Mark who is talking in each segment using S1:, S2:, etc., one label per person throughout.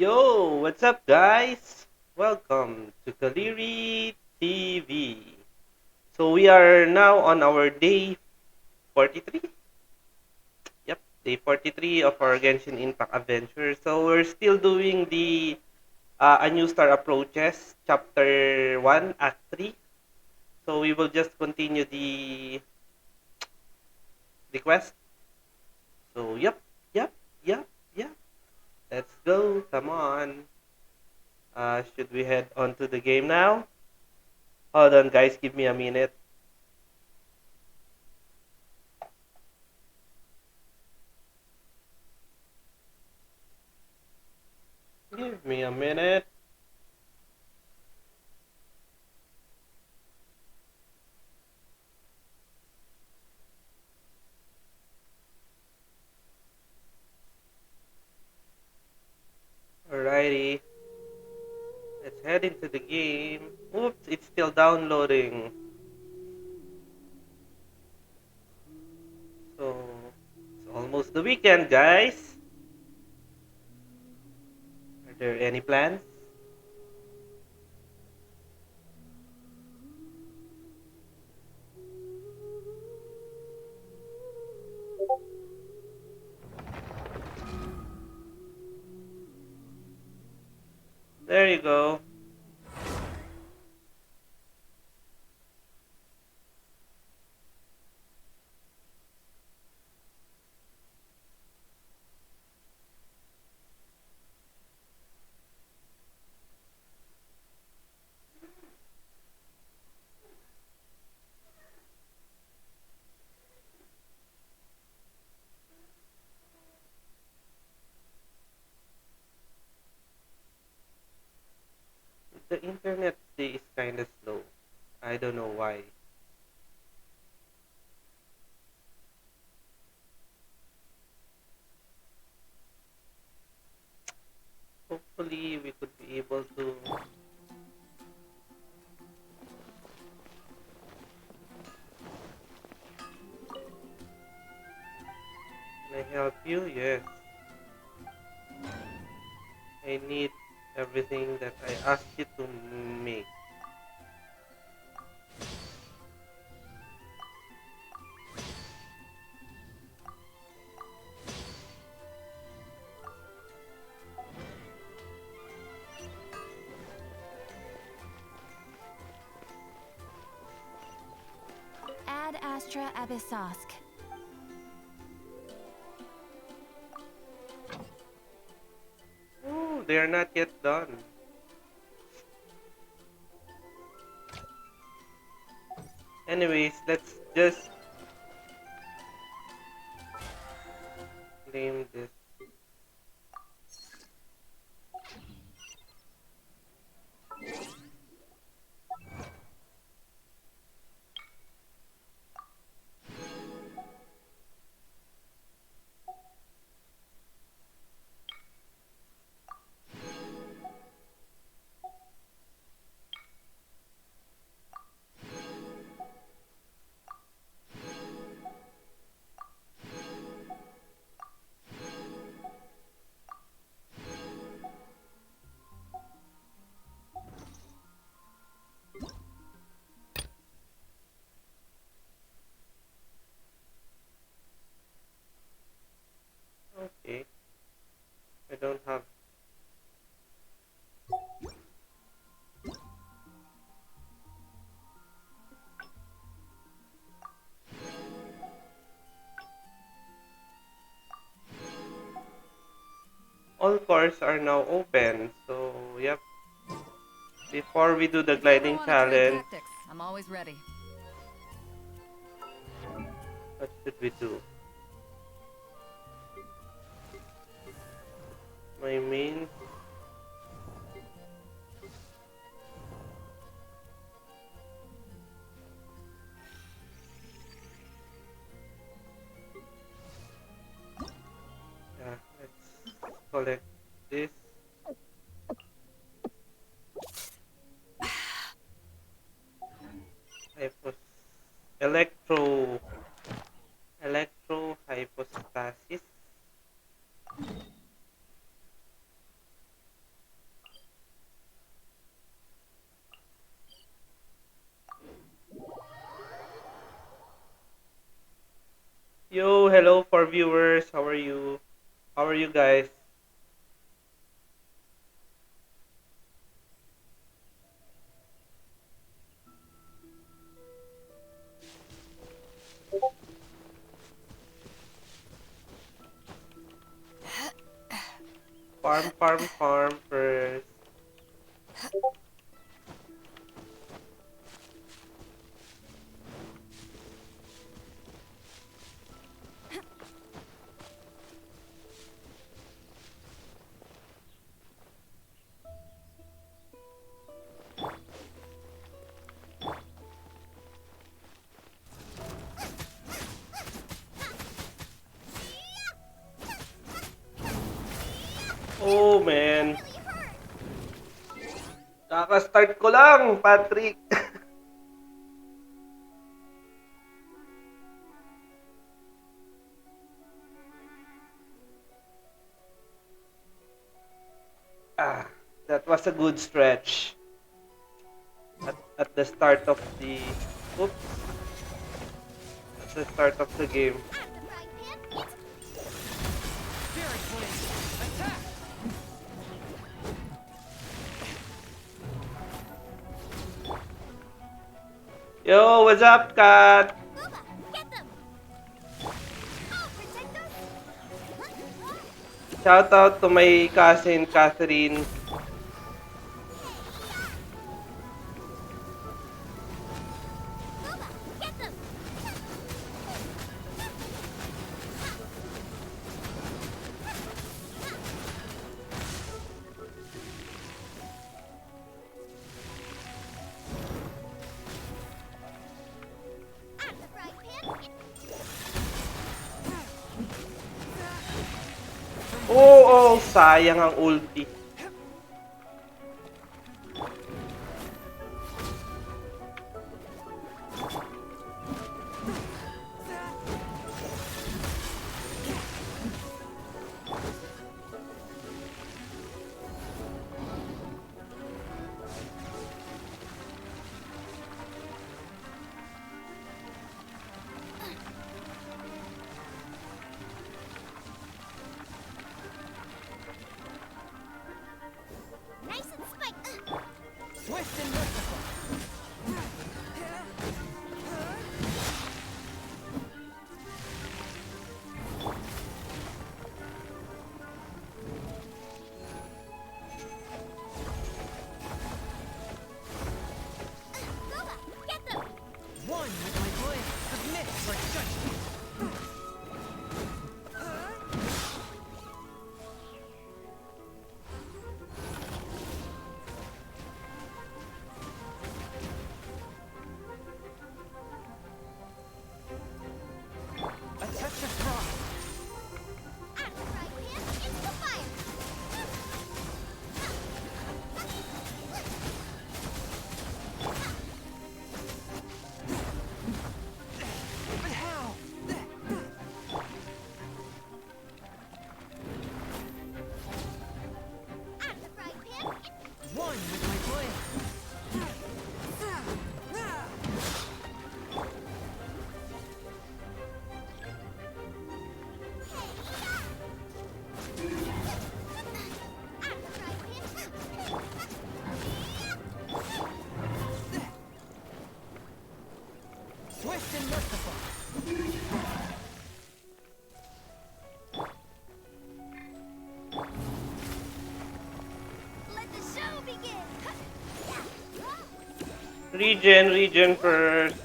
S1: Yo, what's up, guys? Welcome to Kaliri TV. So, we are now on our day 43. Yep, day 43 of our Genshin Impact adventure. So, we're still doing the A New Star Approaches, Chapter 1, Act 3. So, we will just continue the quest. So, yep. Let's go. Come on. Should we head on to the game now? Hold on, guys. Give me a minute. Give me a minute. Alrighty. Let's head into the game. Oops, it's still downloading. So, it's almost the weekend, guys. Are there any plans? There you go. The internet today is kind of slow. I don't know why. Hopefully, we could be able to. Can I help you? Yes. I need everything that I asked you to make.
S2: Ad Astra Abyssosk.
S1: Oh, they are not yet done. Anyways, let's just claim this. Okay, I don't have. All cores are now open, so yep. Before we do the
S3: If you ever
S1: gliding
S3: want to trade
S1: challenge,
S3: tactics, I'm always ready.
S1: what should we do? My main. Yeah, let's collect this. Hypos electro hypostasis. hello for viewers. How are you? How are you guys? Farm, farm, farm first. Oh man, kaka-start ko lang, Patrick. Ah, that was a good stretch at the start of the oops, at the start of the game. Yo, what's up, Kat? Shout out to my cousin Catherine. Oh, sayang ang ulti. Regen first.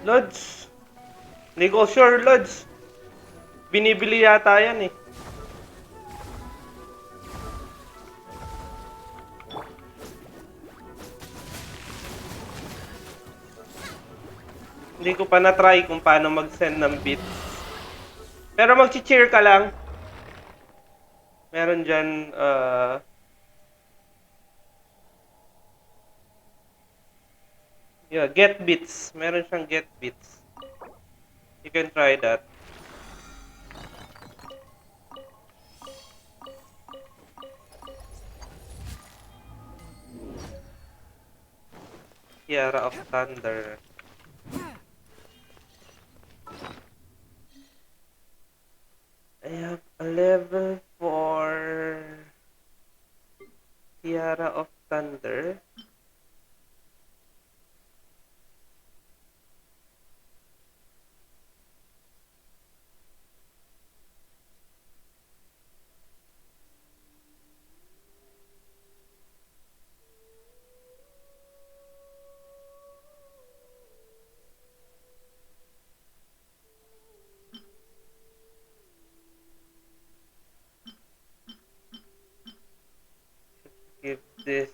S1: Lods. Hindi ko sure, Lods. Binibili yata yan eh. Hindi ko pa na-try kung paano mag-send ng bits. Pero mag-cheer ka lang. Meron dyan, yeah, get bits. Meron siyang get bits. You can try that. Tiara of Thunder. I have a level for Tiara of Thunder. Give this.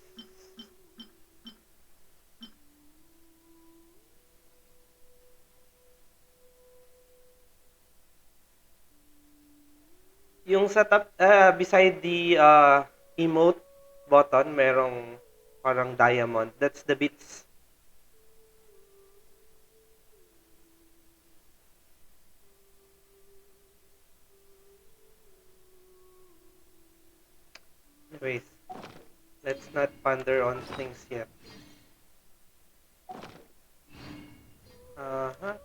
S1: Yung sa top, beside the emote button, merong parang diamond. That's the bits. Anyways, let's not ponder on things yet. Uh-huh.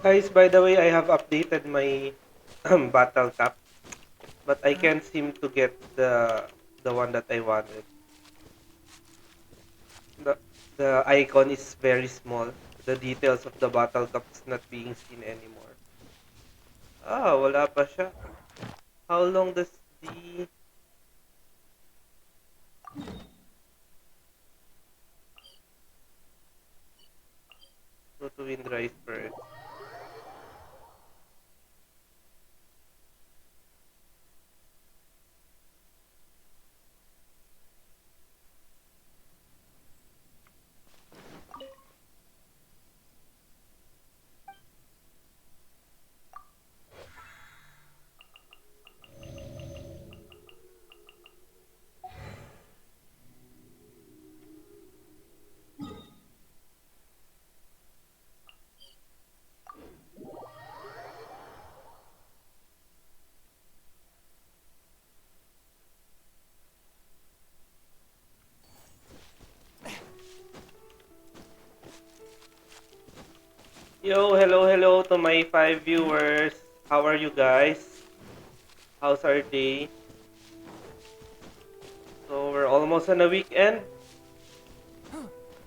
S1: Guys, by the way, I have updated my battle cap, but I can't seem to get the one that I wanted. The the icon is very small. The details of the battle cap is not being seen anymore. Ah, wala pa siya. How long does the go to wind rise first? Yo, hello, hello to my 5 viewers. How are you guys? How's our day? So we're almost on a weekend.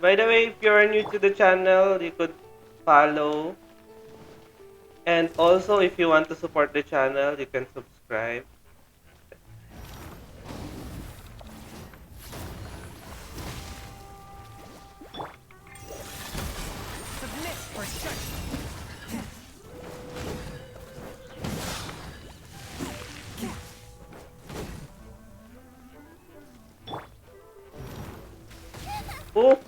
S1: By the way, if you're new to the channel, you could follow. And also, if you want to support the channel, you can subscribe.
S3: Submit or shut.
S1: Oh!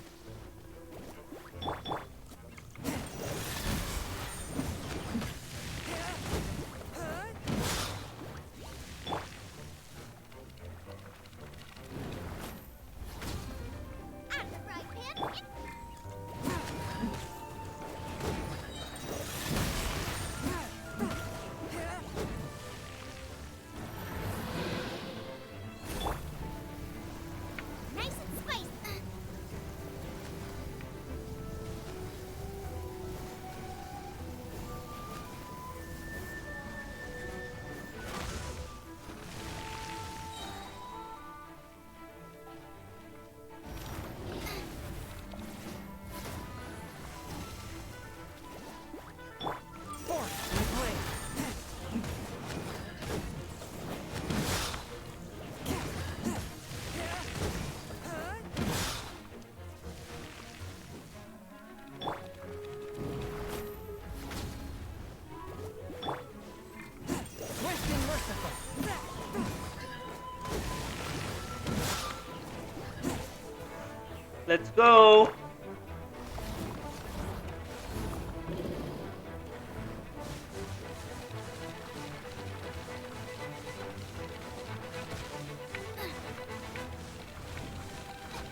S1: Let's go.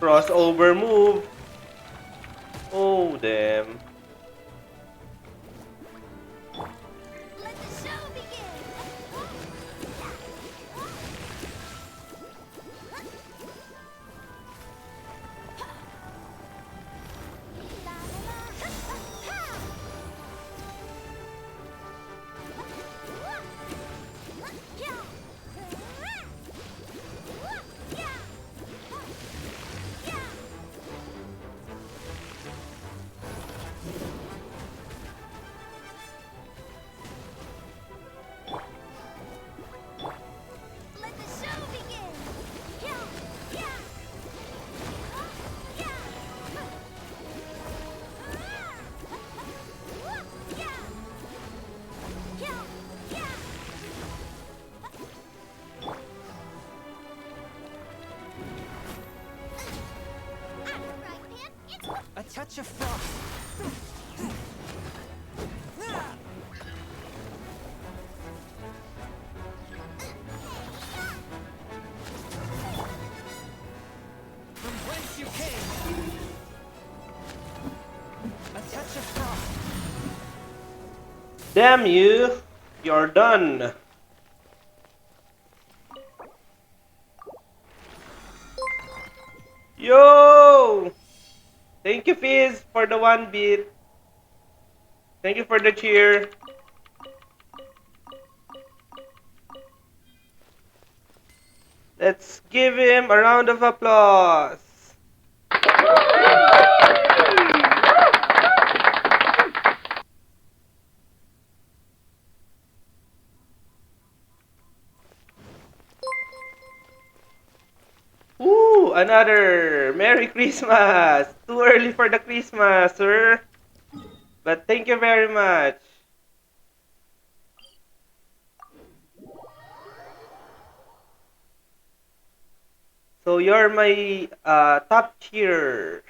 S1: Crossover move. Oh, damn.
S2: Let the show begin! Let the show begin!
S3: A touch of frost. From whence you came. A touch of frost.
S1: Damn you. You're done. Yo! Thank you, Fizz, for the 1 bit. Thank you for the cheer. Let's give him a round of applause. Ooh, another Merry Christmas. Too early for the Christmas, sir. But thank you very much. So you're my top cheer.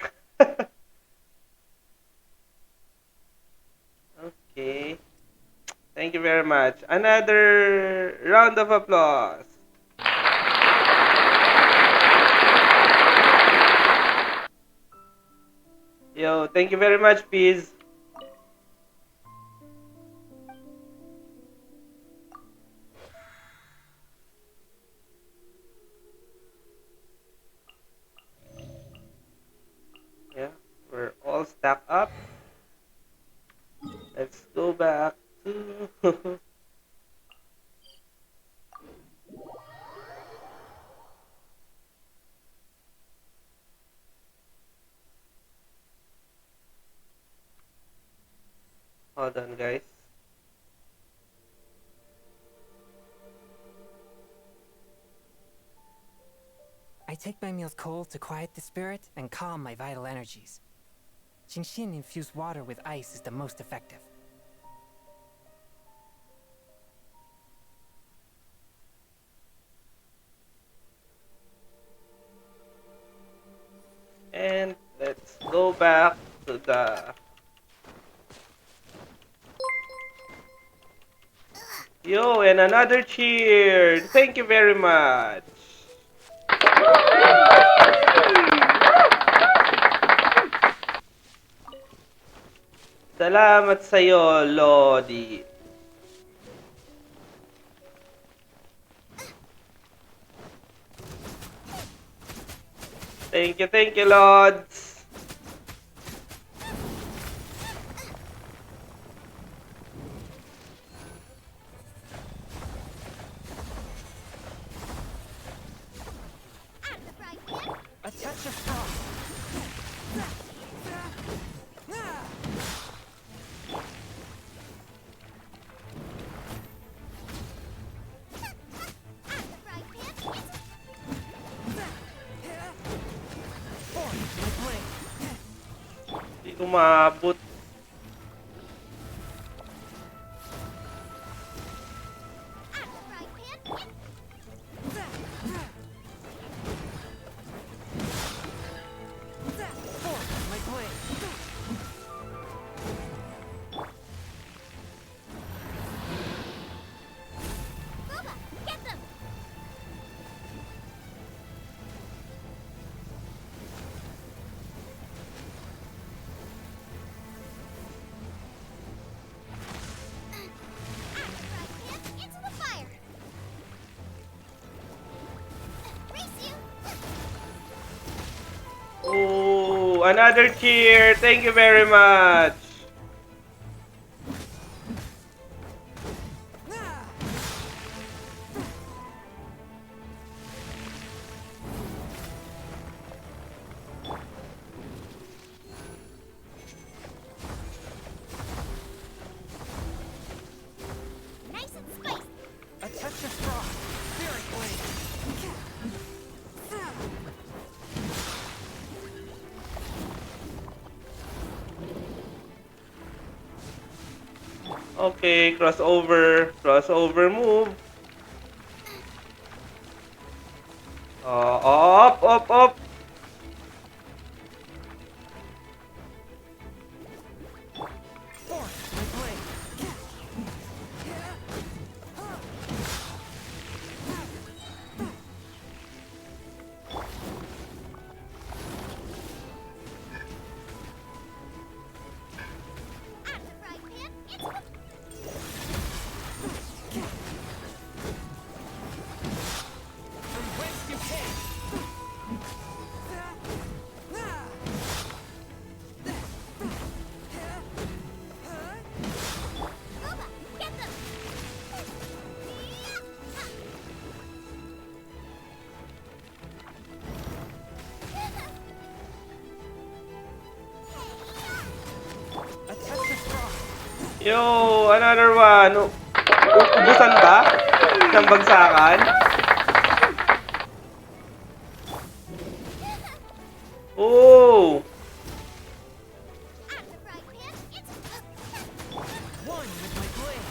S1: Okay. Thank you very much. Another round of applause. Yo, thank you very much, Piz. Yeah, we're all stacked up. Let's go back to... Hold on, guys.
S3: I take my meals cold to quiet the spirit and calm my vital energies. Genshin infused water with ice is the most effective.
S1: And let's go back to the... Yo, and another cheer. Thank you very much. Salamat sa'yo, Lodi. Thank you, Lods.
S3: A touch of frost.
S1: Hindi ko maabot. Another cheer. Thank you very much.
S2: Nice and spicy.
S3: A touch of frost. Spirit blade.
S1: Okay, crossover. Crossover move. Up, up, up.
S3: Force my blade.
S2: Out of the frying pan into the...
S3: From whence you came.
S2: Booba, get them!
S3: A touch of frost.
S1: Yo, another one. Ubusan ba? Isang bagsakan? Oh!
S2: Out of the frying pan into the...
S3: One with my blade.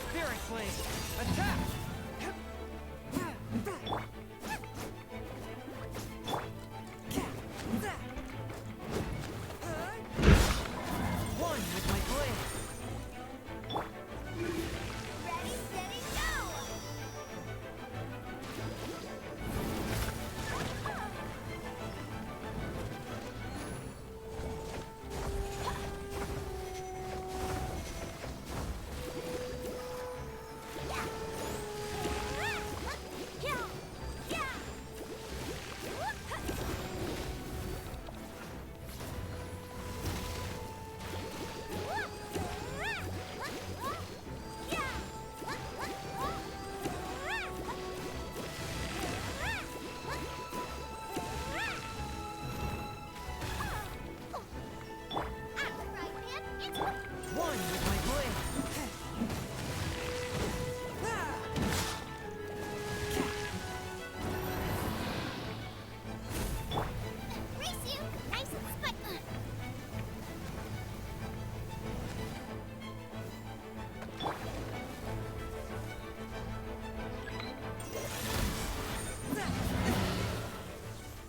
S3: Spirit blade. Attack. One with my blade.
S2: Ready, steady, go!
S3: One with my blade.
S2: Race you, nice and spicy.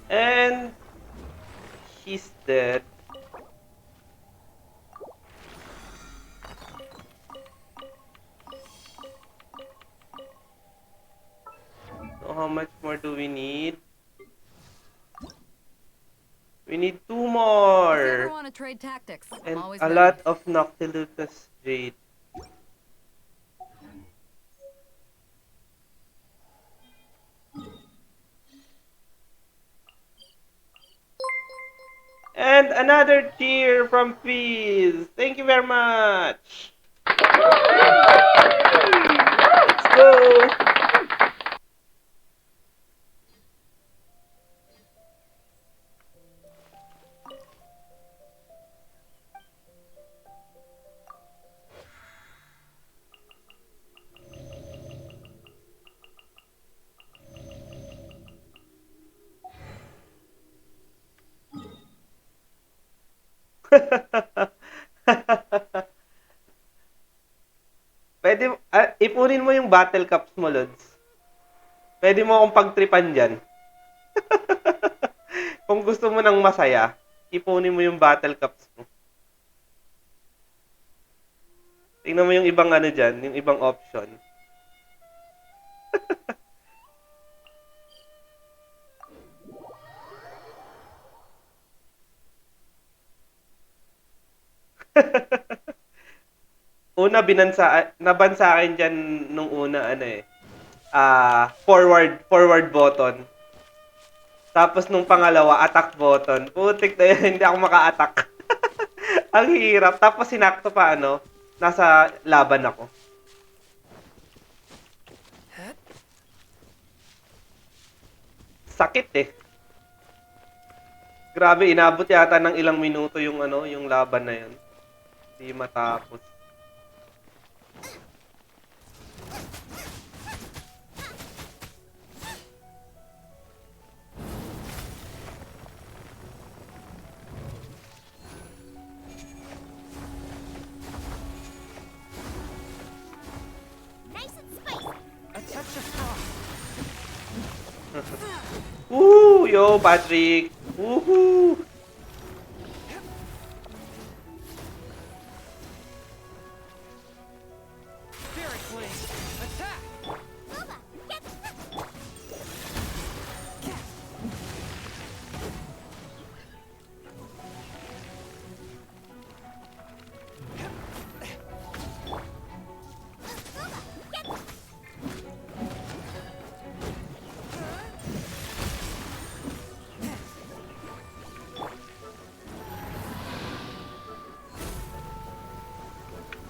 S1: And he's dead. So how much more do we need? We need 2
S4: If you ever
S1: more.
S4: want to trade tactics, I'm
S1: And
S4: always
S1: a
S4: ready.
S1: lot of Noctilucus Jade. And another cheer from Fizz. Thank you very much. Let's go. Pwede, ipunin mo yung battle cups mo, Lods. Pwede mo akong pagtripan dyan. Kung gusto mo ng masaya, ipunin mo yung battle cups mo. Tingnan mo yung ibang ano dyan, yung ibang option. Una, nabansa akin dyan nung una, ano eh, forward button. Tapos nung pangalawa, attack button. Putik na yun, hindi ako maka-attack. Ang hirap. Tapos sinakto pa ano, nasa laban ako. Sakit eh. Grabe, inabot yata ng ilang minuto yung ano, yung laban na yun. Hindi matapos.
S2: Nice and spicy.
S3: A touch of frost.
S1: Woo! Yo, Patrick! Woohoo!
S3: Spirit flame. Attack.
S2: Booba, get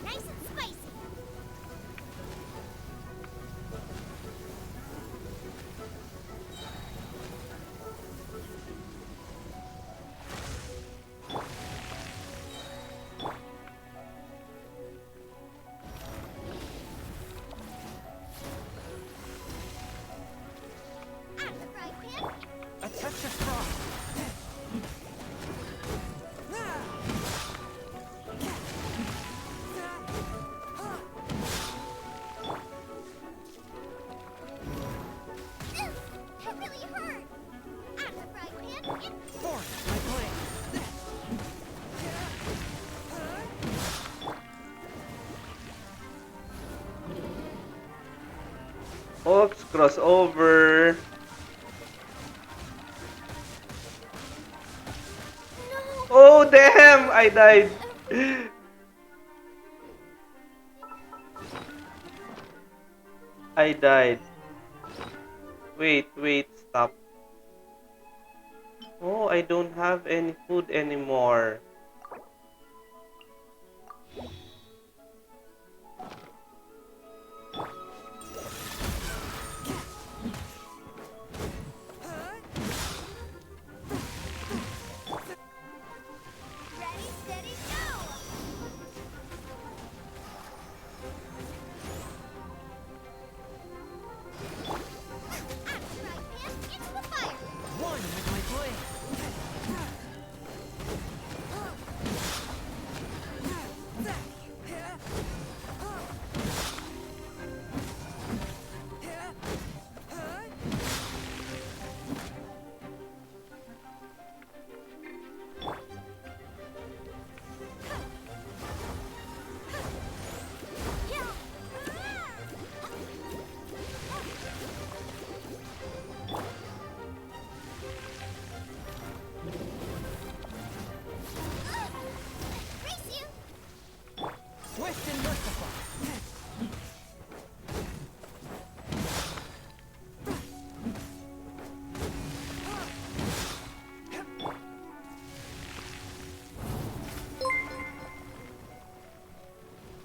S2: nice and spicy. Out of the frying pan.
S3: A touch of frost.
S2: Ew, that really hurt. Out of the frying pan. In.
S3: Force my blade.
S1: Oops, crossover.
S2: No.
S1: Oh, damn! I died. I died. Wait, stop. Oh, I don't have any food anymore.
S2: Ready, steady, go. Out of the frying pan. Into the fire.
S3: One with my blade.
S2: Yeah. Race you.
S3: Swift and merciful.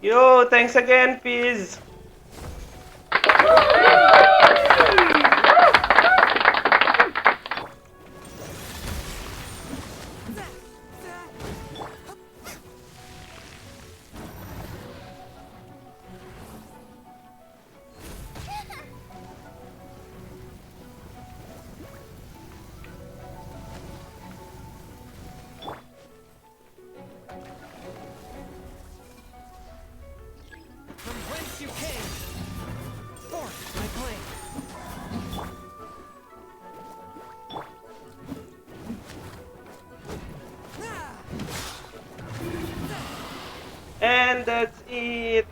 S1: Yo, thanks again, Fizz.
S3: From whence you came. Force my blade.
S1: And that's it.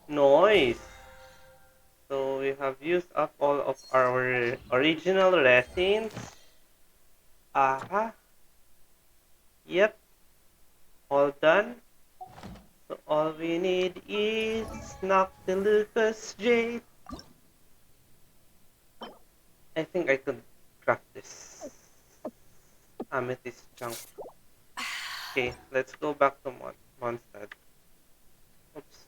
S1: Noise. So we have used up all of our original resins. Aha. Yep. All done. So all we need is Noctilucous Jade. I think I could craft this amethyst chunk. Okay, let's go back to Mondstadt. Oops.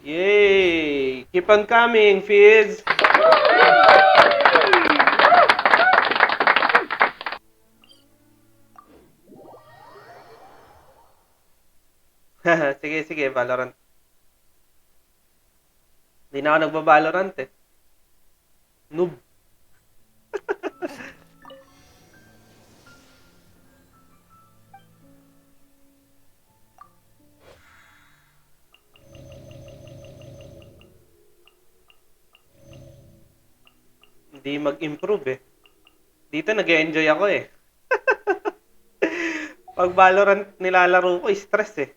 S1: Yay! Keep on coming, Fizz! Sige, sige, Valorant. Hindi na ako nagba-Valorant eh. Noob. Hindi mag-improve eh. Dito nag-enjoy ako eh. Pag Valorant nilalaro ko, stress eh.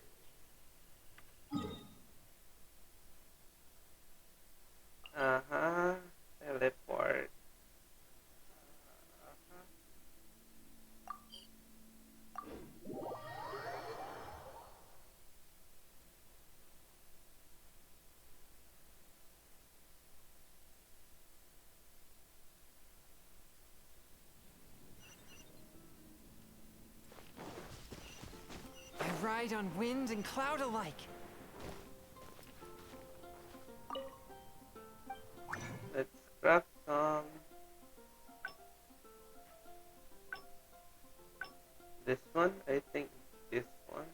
S1: Aha. Teleport.
S3: I ride on wind and cloud alike.
S1: Let's craft some. This one, I think this one.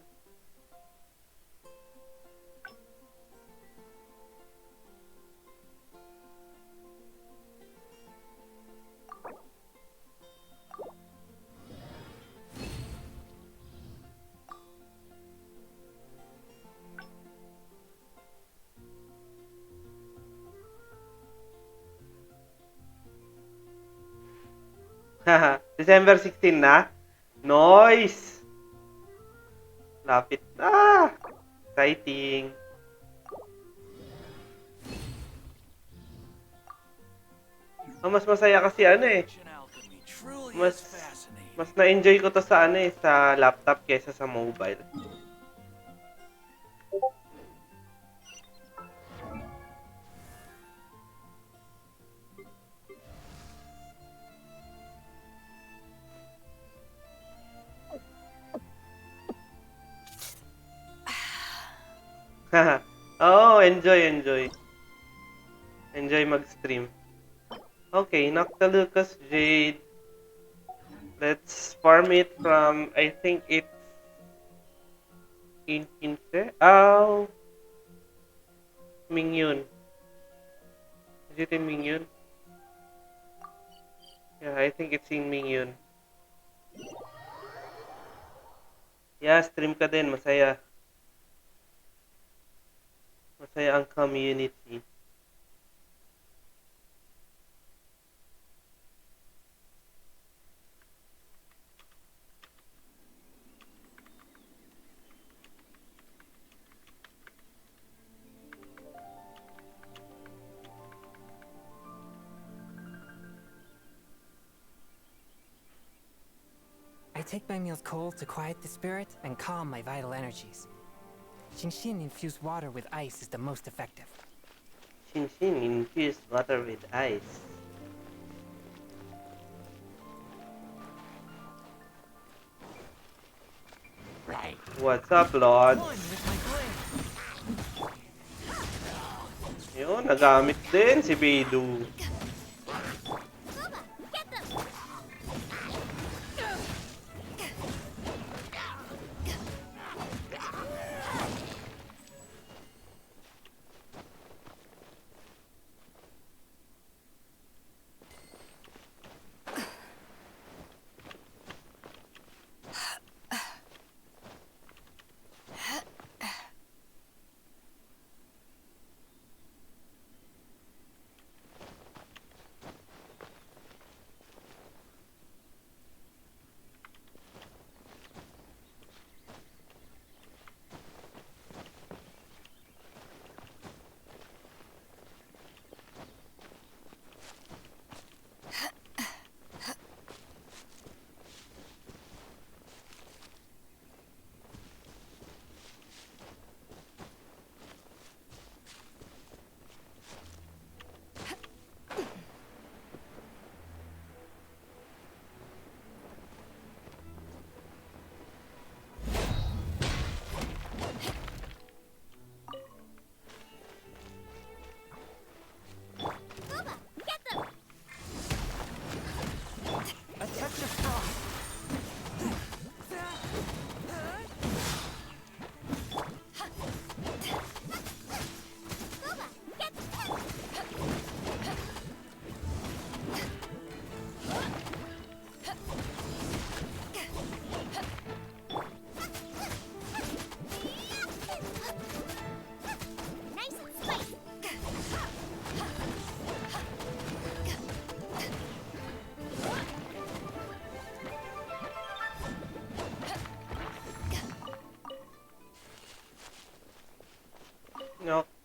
S1: Haha, December 16 na? Noise! Lapit na! Exciting! Mas masaya kasi ano eh. Mas mas na-enjoy ko to sa ano eh, sa laptop kaysa sa mobile. Oh, enjoy. Enjoy mag-stream. Okay, Noctilucous Jade. Let's farm it from, I think it's in Kinse. Oh, Mingyun. Is it in Mingyun? Yeah, I think it's in Mingyun. Yeah, stream ka din. Masaya. Masaya ang community.
S3: I take my meals cold to quiet the spirit and calm my vital energies. Xingshin infused water with ice is the most effective.
S1: Shinshin infused water with ice.
S3: Right.
S1: What's up, Lord?
S3: One with my blade.
S1: Yun, nagamit din si Beidou.
S2: Booba, get them!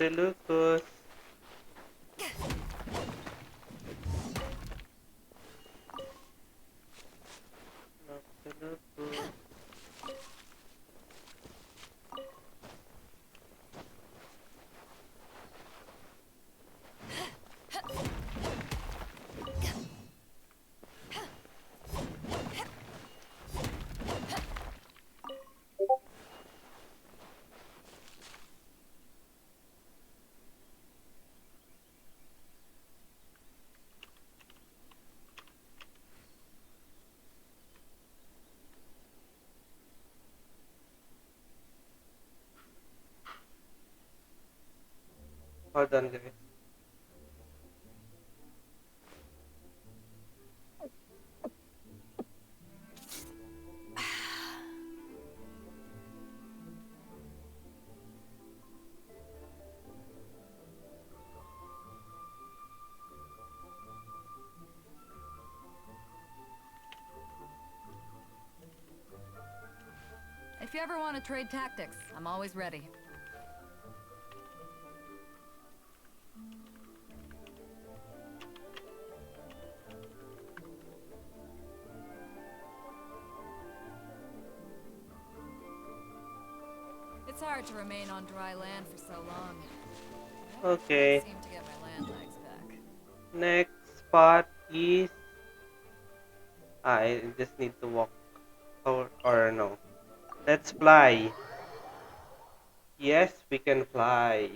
S1: Noctilucus. Noctilucus. Hold on, guys.
S4: If you ever want to trade tactics, I'm always ready. It's hard to remain on dry land for so long.
S1: Okay.
S4: I seem to get my land legs back.
S1: Next spot is... I just need to walk. Or no. Let's fly. Yes, we can fly.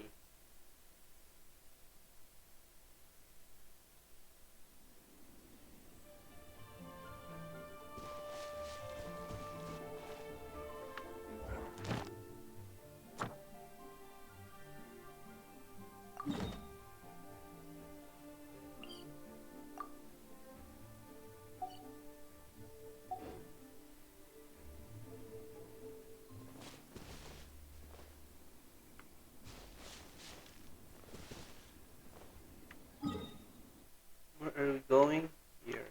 S1: Where are we going? Here.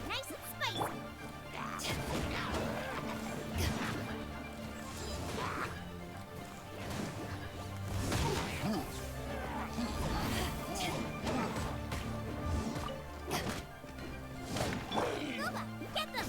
S2: Nice and spicy. Booba, get them.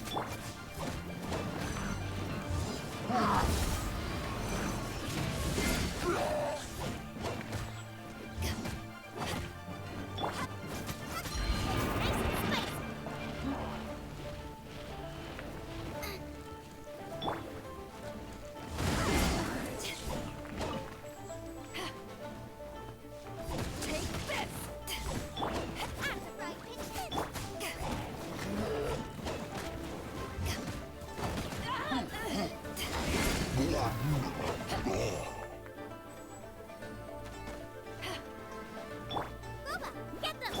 S2: Booba, get them.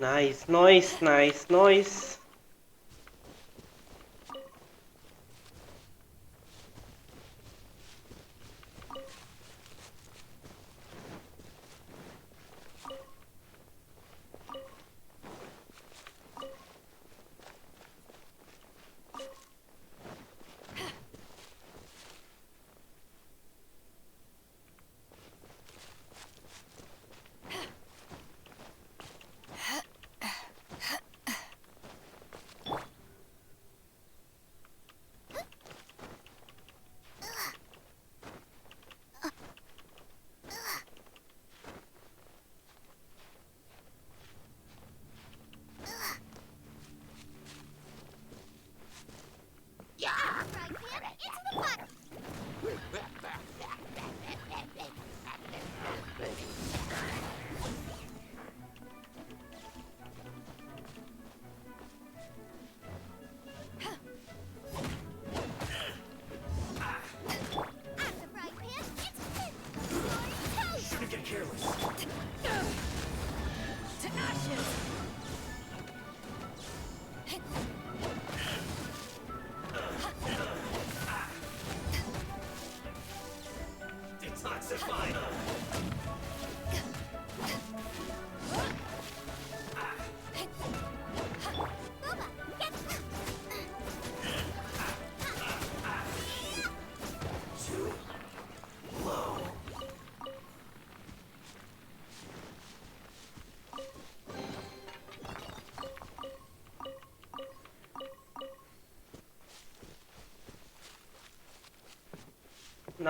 S1: Nice noise, nice noise.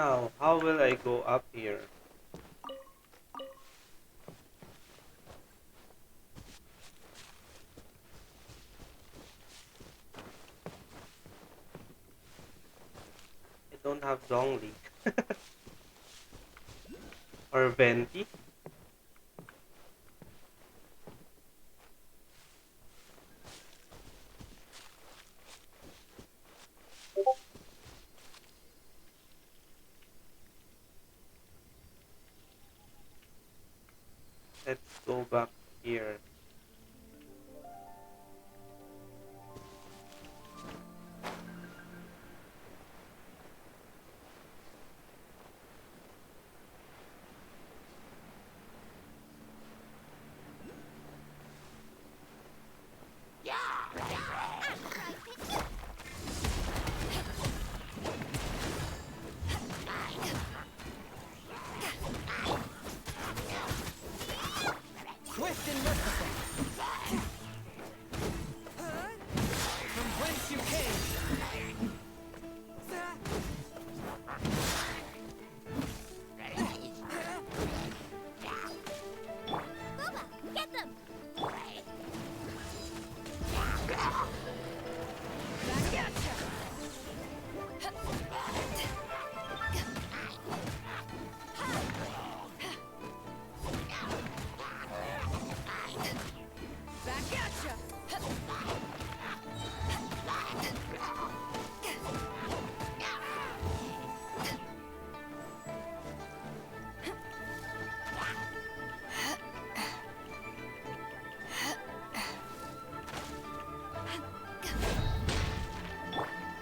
S1: Now, how will I go up here? I don't have Zhongli or Venti. Let's go back here.
S3: Swift and merciful. From whence you came.
S2: Booba, get them!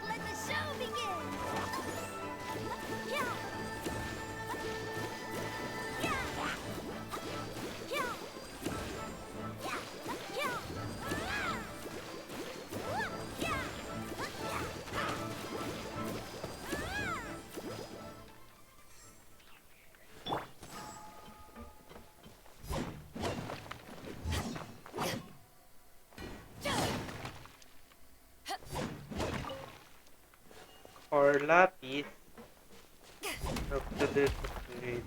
S2: Let the show begin! Yeah! Yeah! Yeah! Yeah! Yeah! Yeah!
S1: Or Lapis. Up to this upgrade.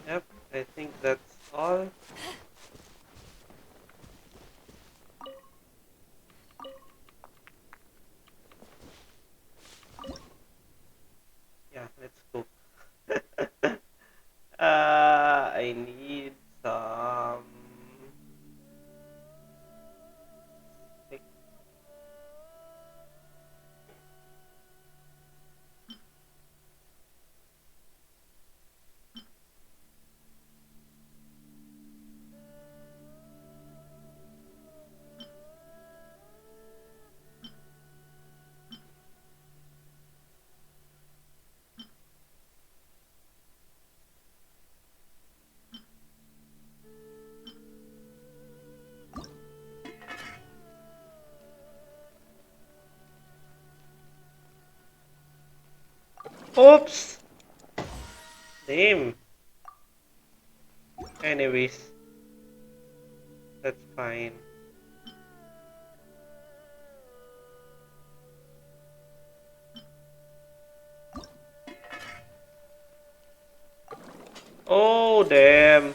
S1: Yep, I think that's all. Yeah, let's go. I need some. Like, oops! Damn. Anyways, that's fine. Oh, damn.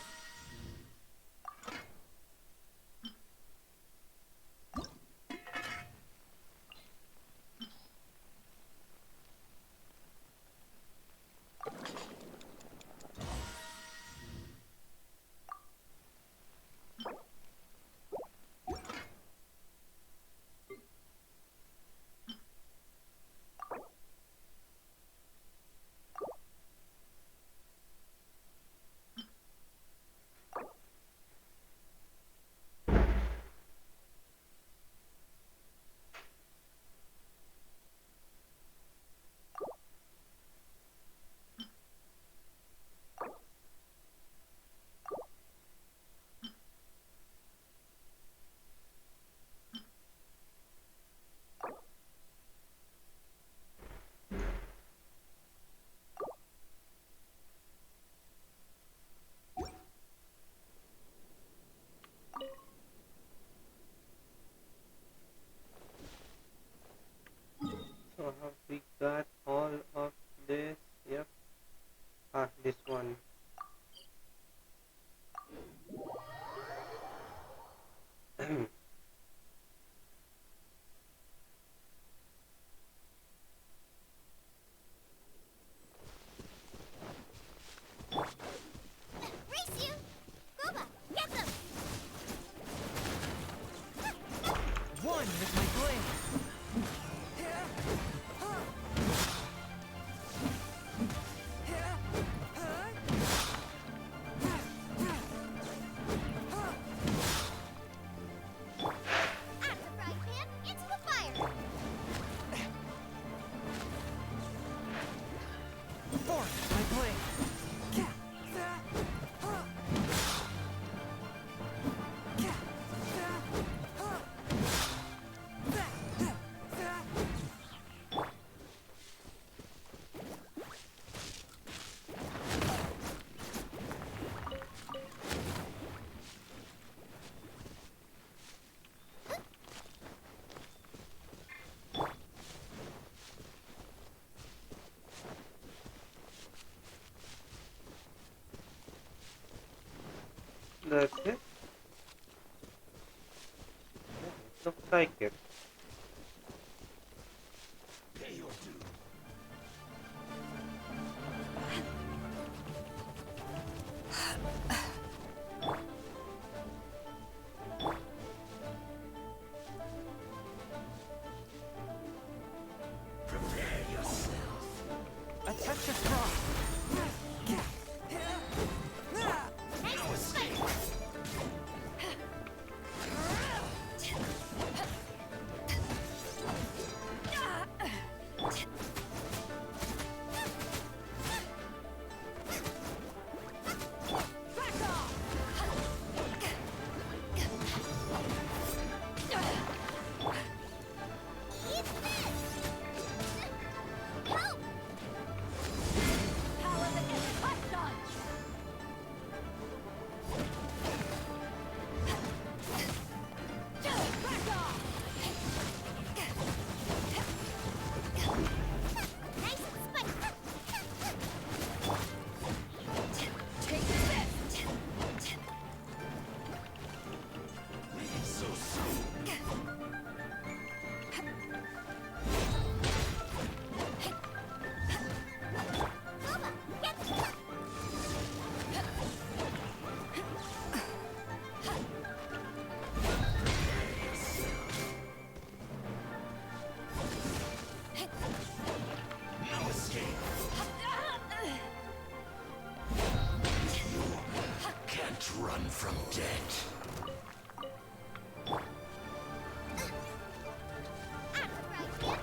S1: this one.
S2: Race you! Boba, get them!
S3: One with my blade!
S2: Out of the frying pan, into the fire!
S3: Four with my blade!
S1: That's it. Looks like it.
S3: A touch of frost!
S2: Nice spike! Eat this! Help!
S4: Power that isn't touched on! Back off!
S2: Nice spike!
S4: Take this!
S2: Boba, get them!
S5: Can't run from death.
S2: Out of the frying pan!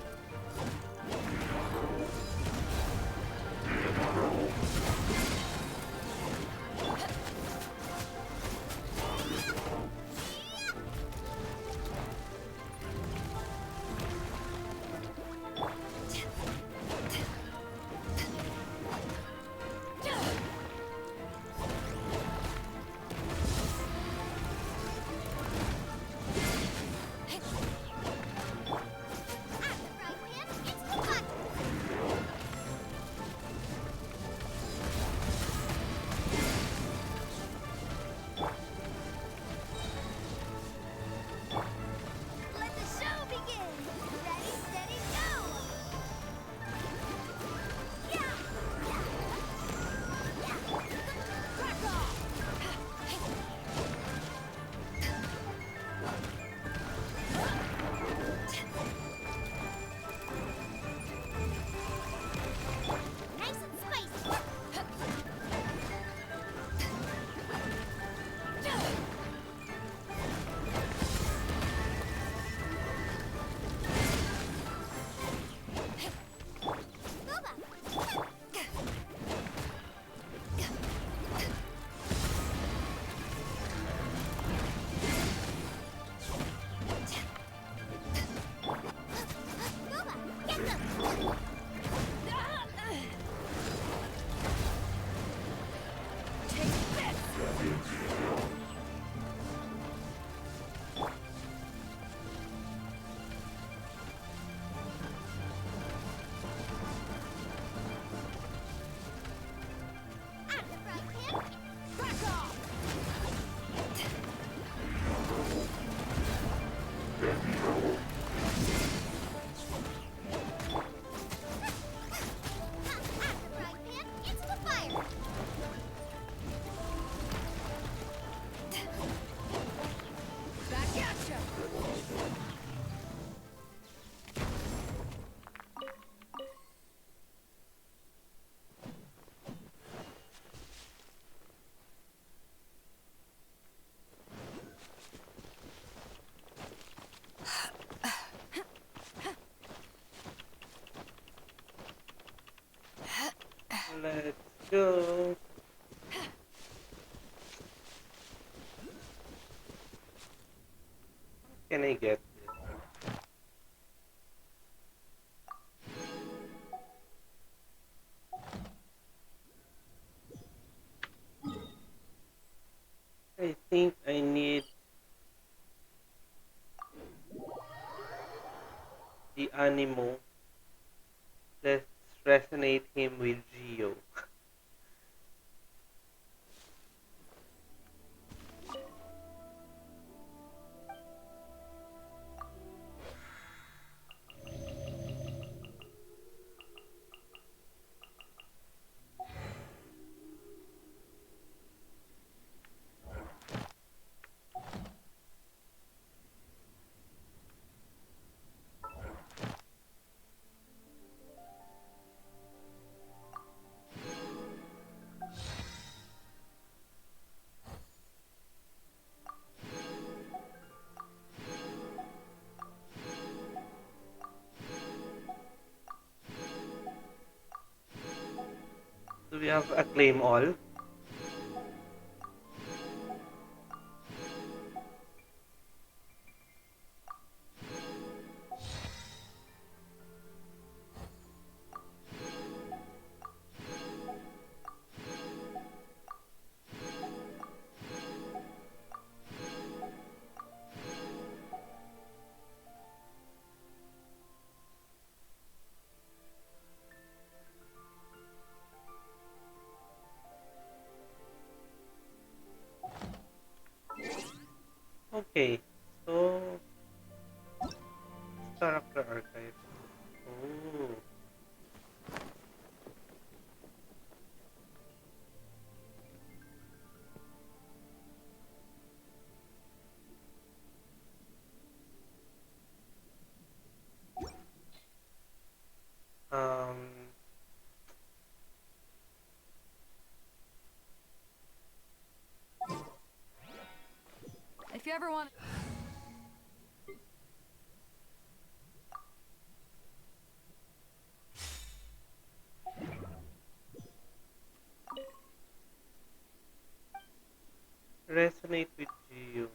S1: can I get? I think I need the Animo. Let's resonate him with Geo. Do we have a claim all? Okay, so character archive. Oh, um,
S4: If you ever want.
S1: resonate with Geo.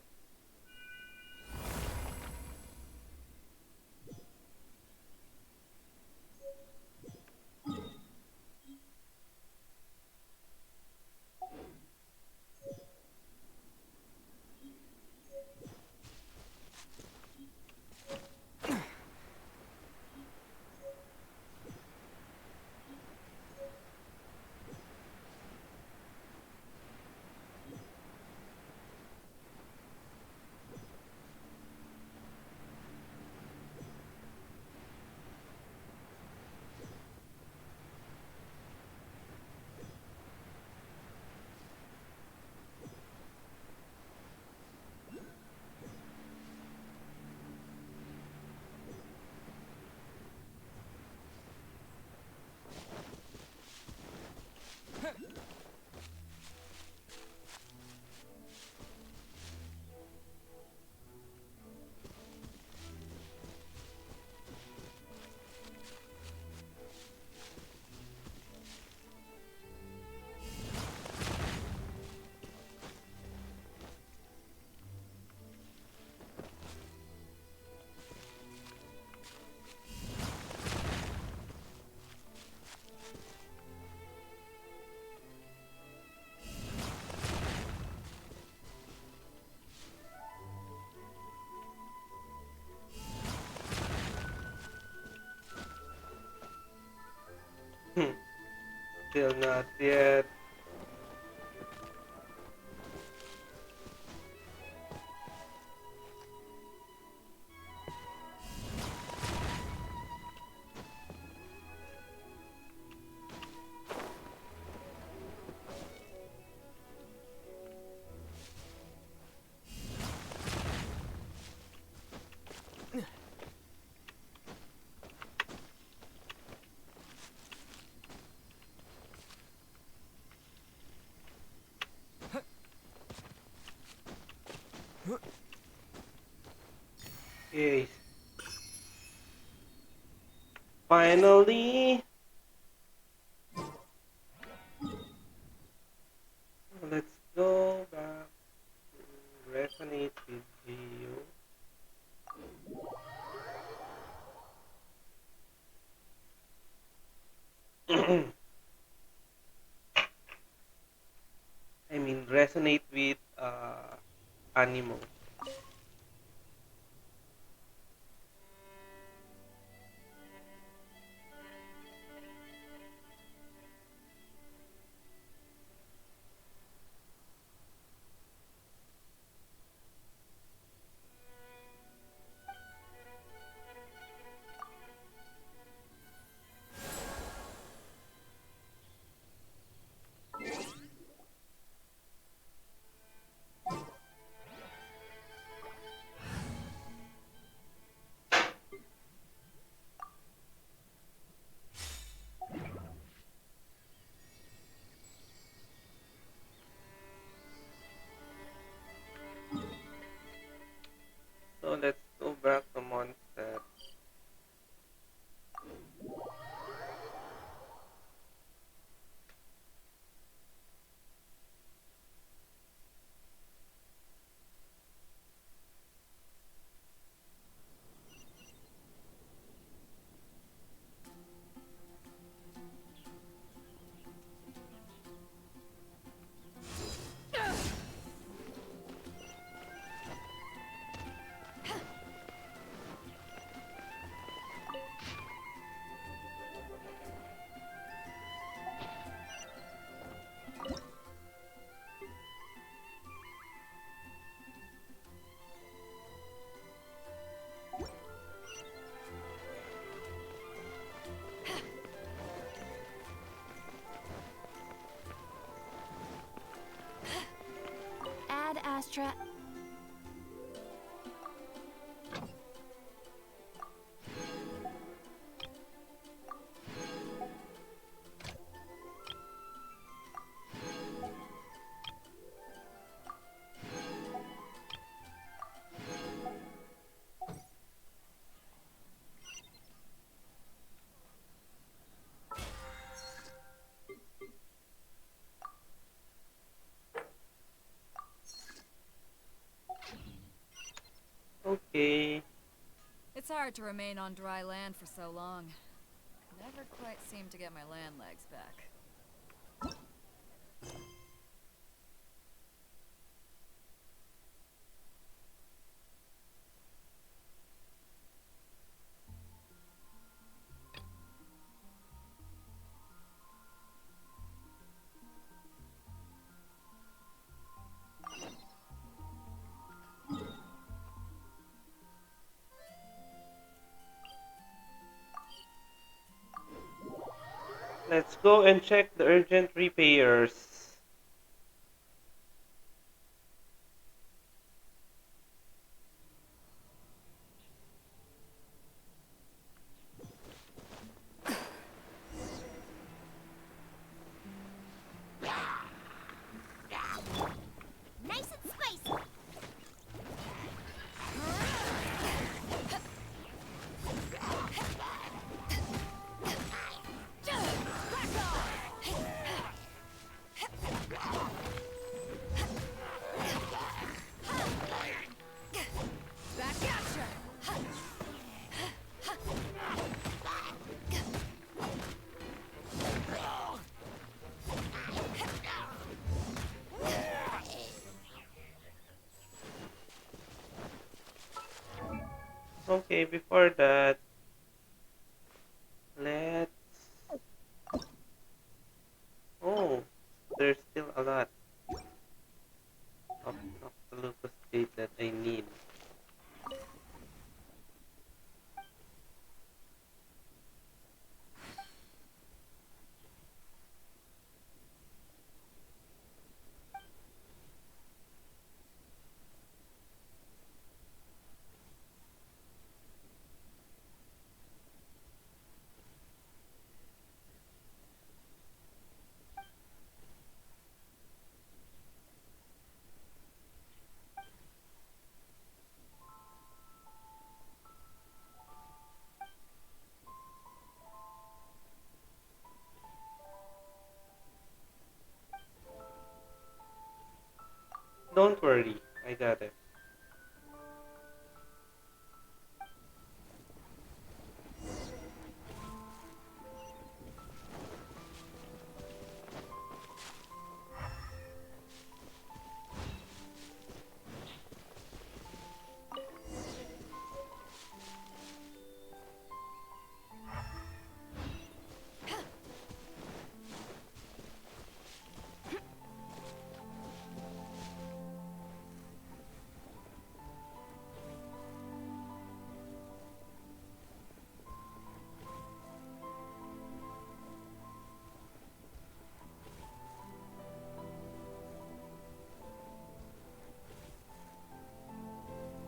S1: Still not yet. Yes. Finally, let's go back to resonate with Geo. mean, resonate with Animo. So let's go back to Mondstadt.
S2: Ad Astra.
S1: Okay.
S4: It's hard to remain on dry land for so long. Never quite seem to get my land legs back.
S1: Let's go and check the urgent repairs.
S2: Nice and spicy.
S4: Back at ya!
S1: Okay, before that, let's. Oh, there's still a lot of Noctilucous Jade that I need. Don't worry, I got it.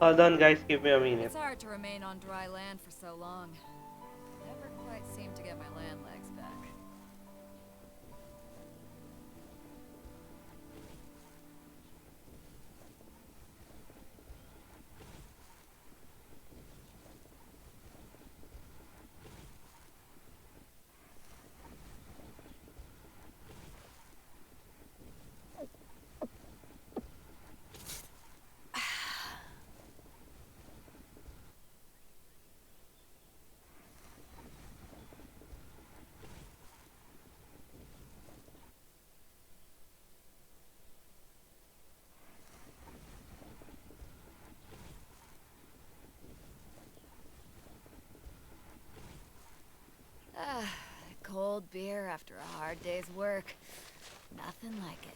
S1: Hold on, guys. Give me a minute.
S4: It's hard to remain on dry land for so long. Never quite seem to get my land legs back. Ah, cold beer after a hard day's work. Nothing like it.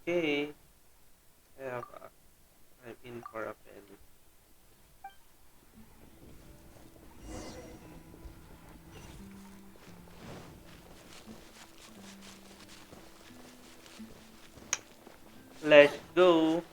S1: Okay. Yeah, I'm in for a pen. Let's go.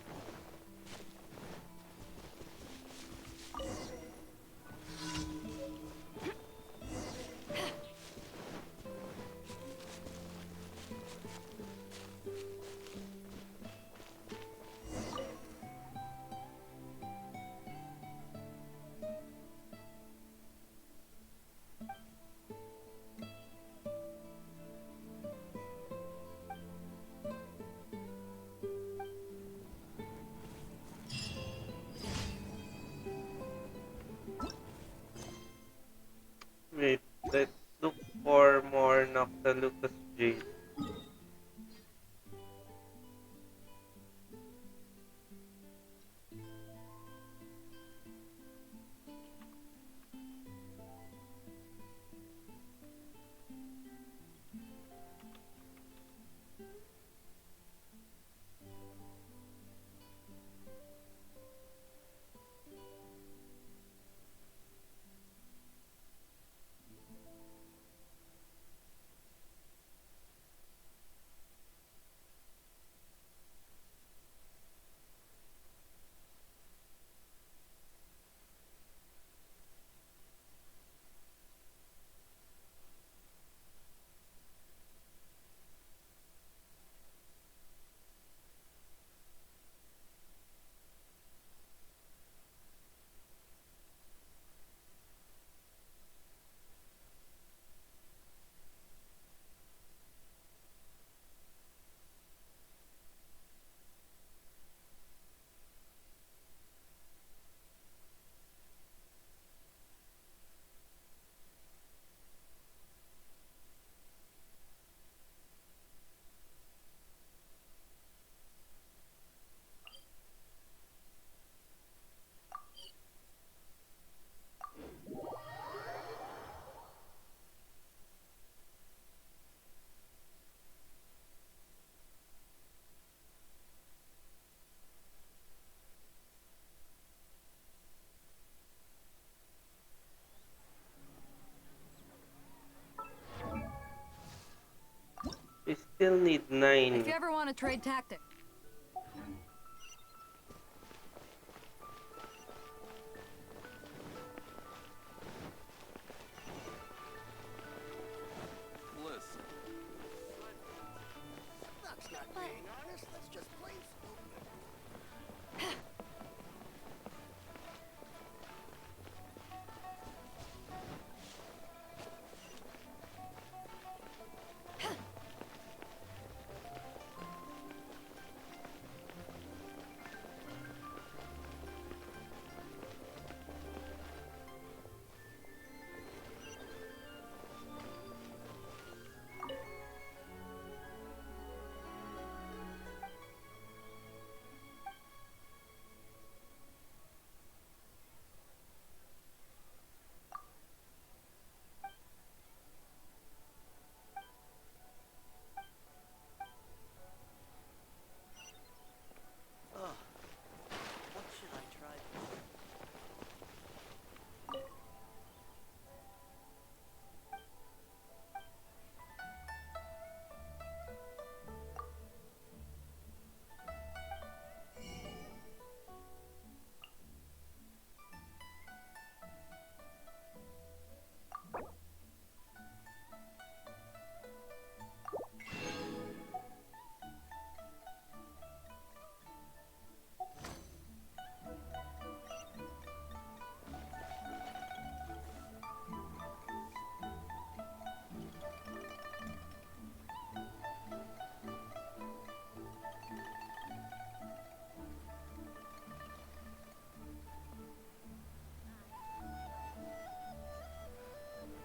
S1: Still need
S4: If
S1: 9.
S4: you ever want to trade tactics.
S5: Listen.
S2: That's not being honest. That's just plain stupid. Oh, what should I try?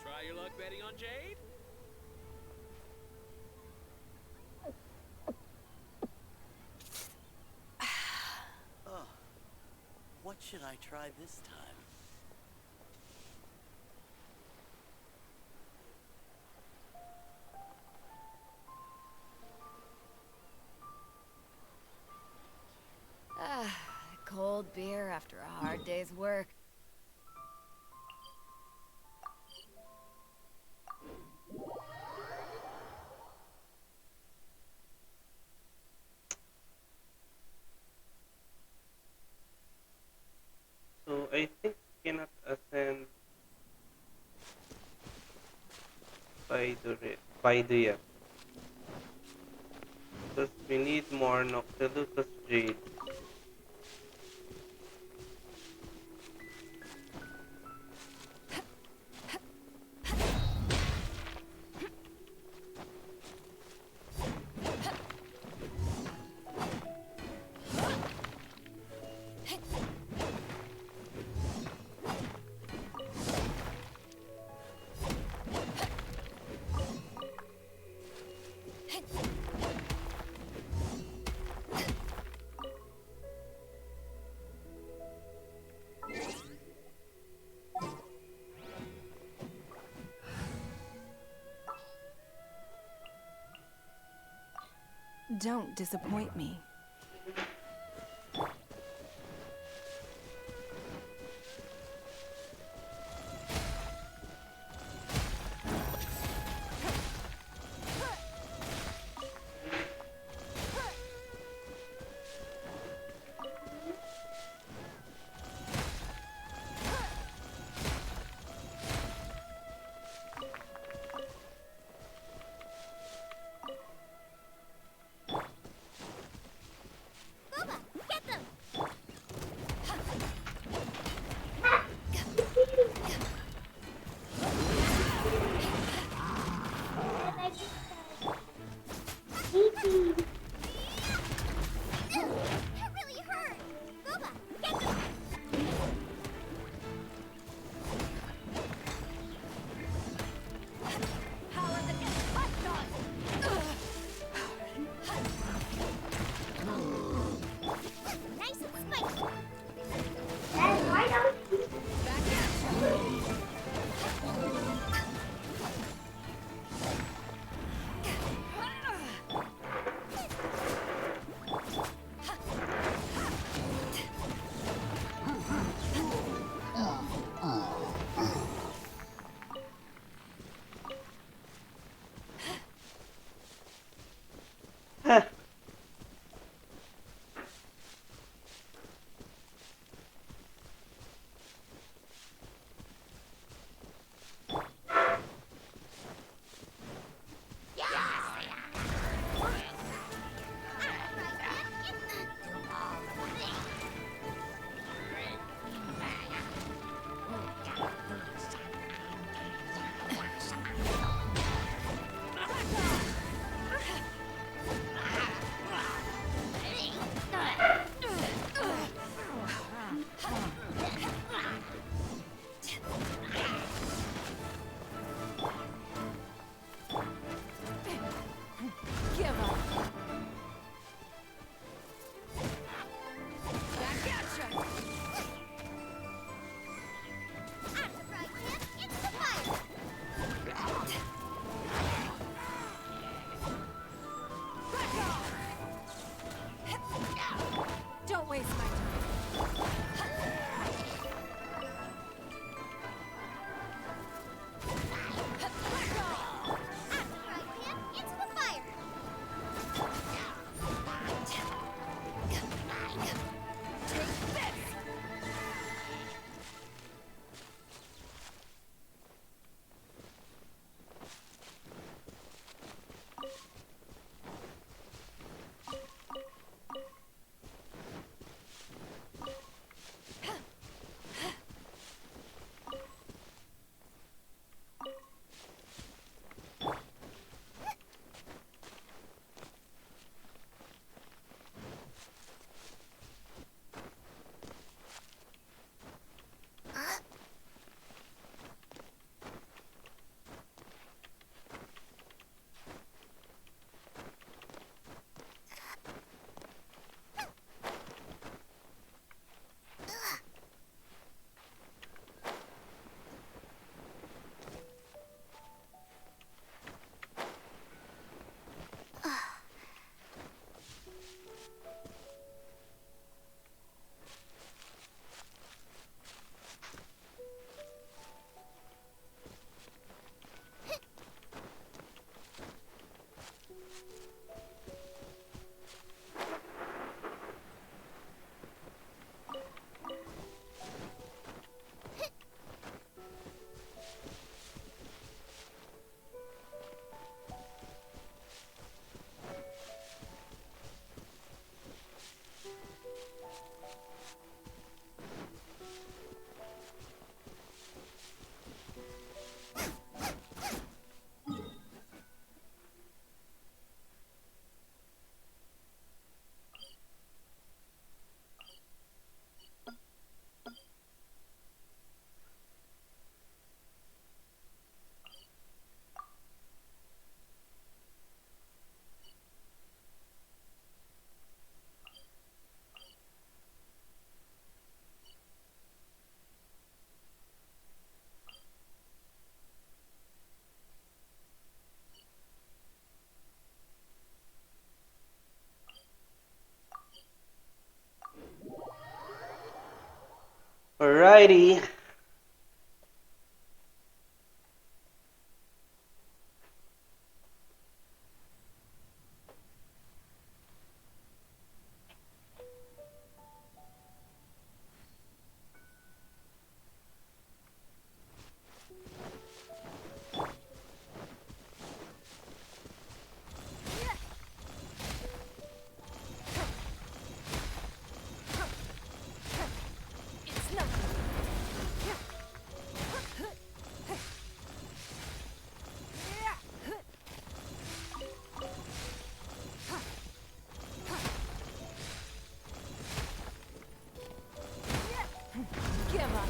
S6: Try your luck betting on Jade?
S2: Oh, what should I try this time?
S4: Ah, cold beer after a hard day's work.
S1: So I think cannot ascend by the yet. Because we need more Noctilucus Jade.
S7: Don't disappoint me.
S2: Booba, get them! That really hurt! Booba, get them!
S4: Power that gets pushed on!
S2: Nice and spicy!
S1: Alrighty.
S4: It's nothing. Give up.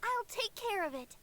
S8: I'll take care of it.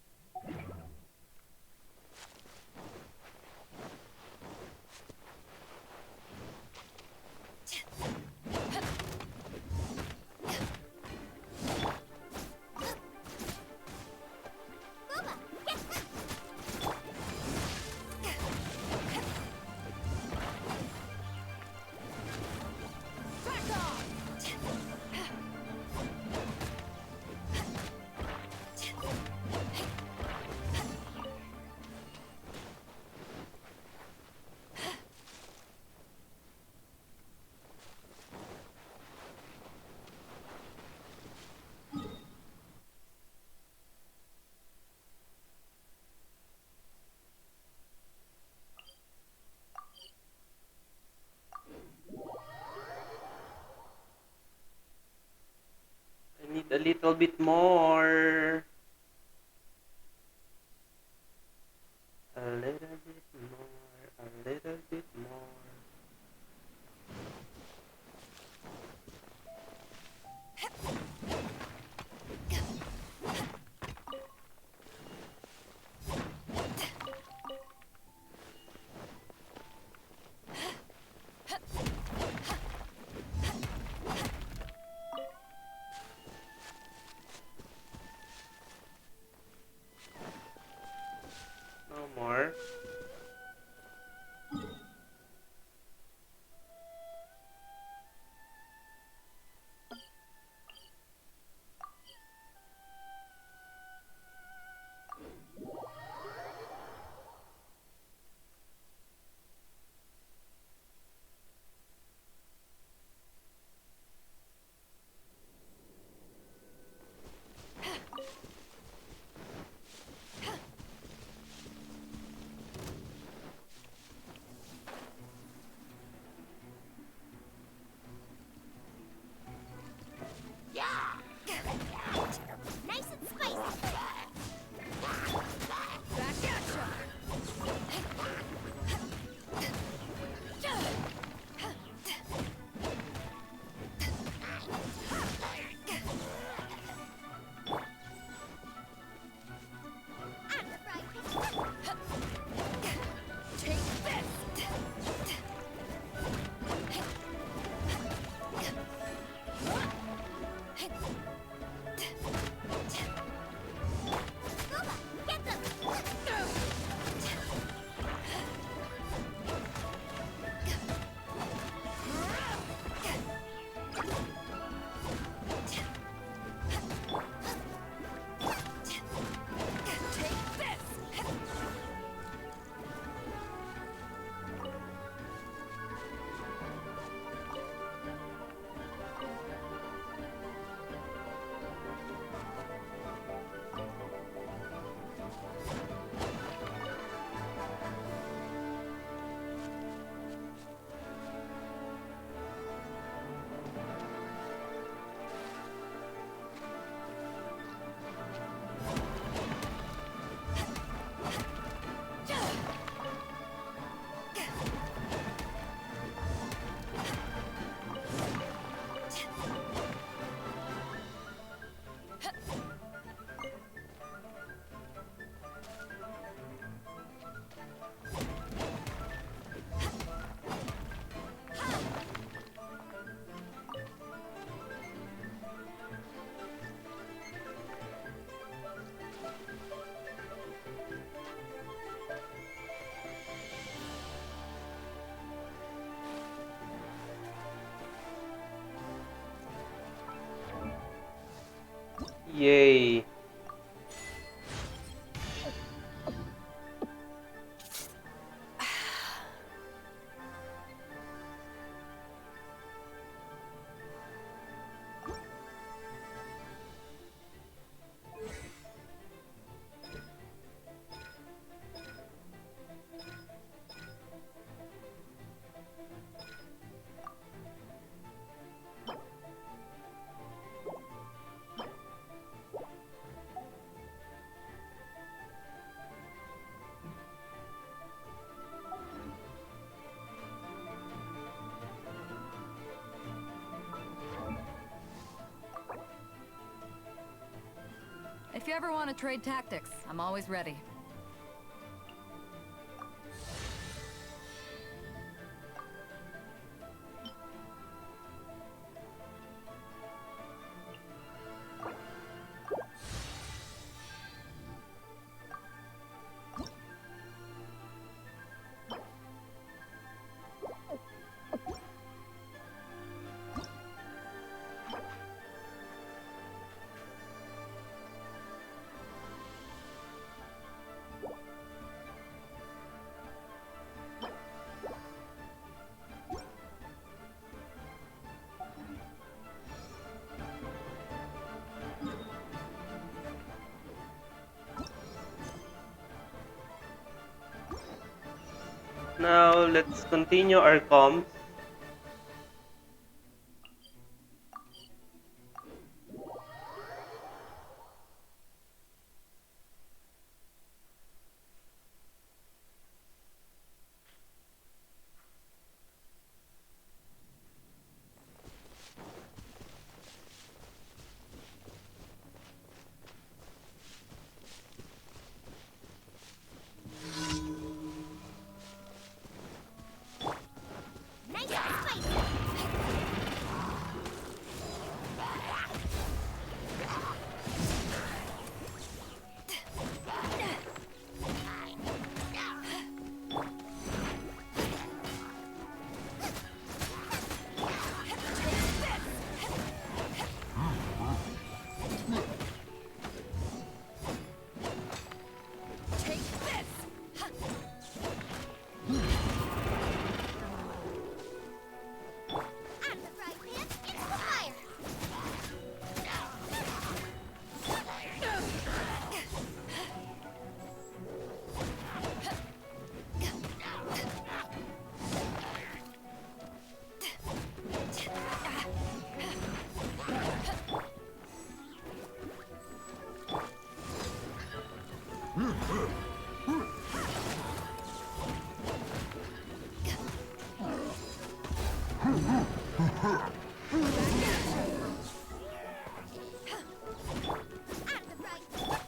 S1: I need a little bit more. A little bit more. A little bit more. No more.
S8: Nice and spicy.
S4: Back at ya.
S8: I'm the fried fish.
S4: Take this.
S1: Yay.
S4: If you ever want to trade tactics, I'm always ready.
S1: Now let's continue our comms.
S8: Nice and spicy. Add the frying pan into the fire. Add the frying pan.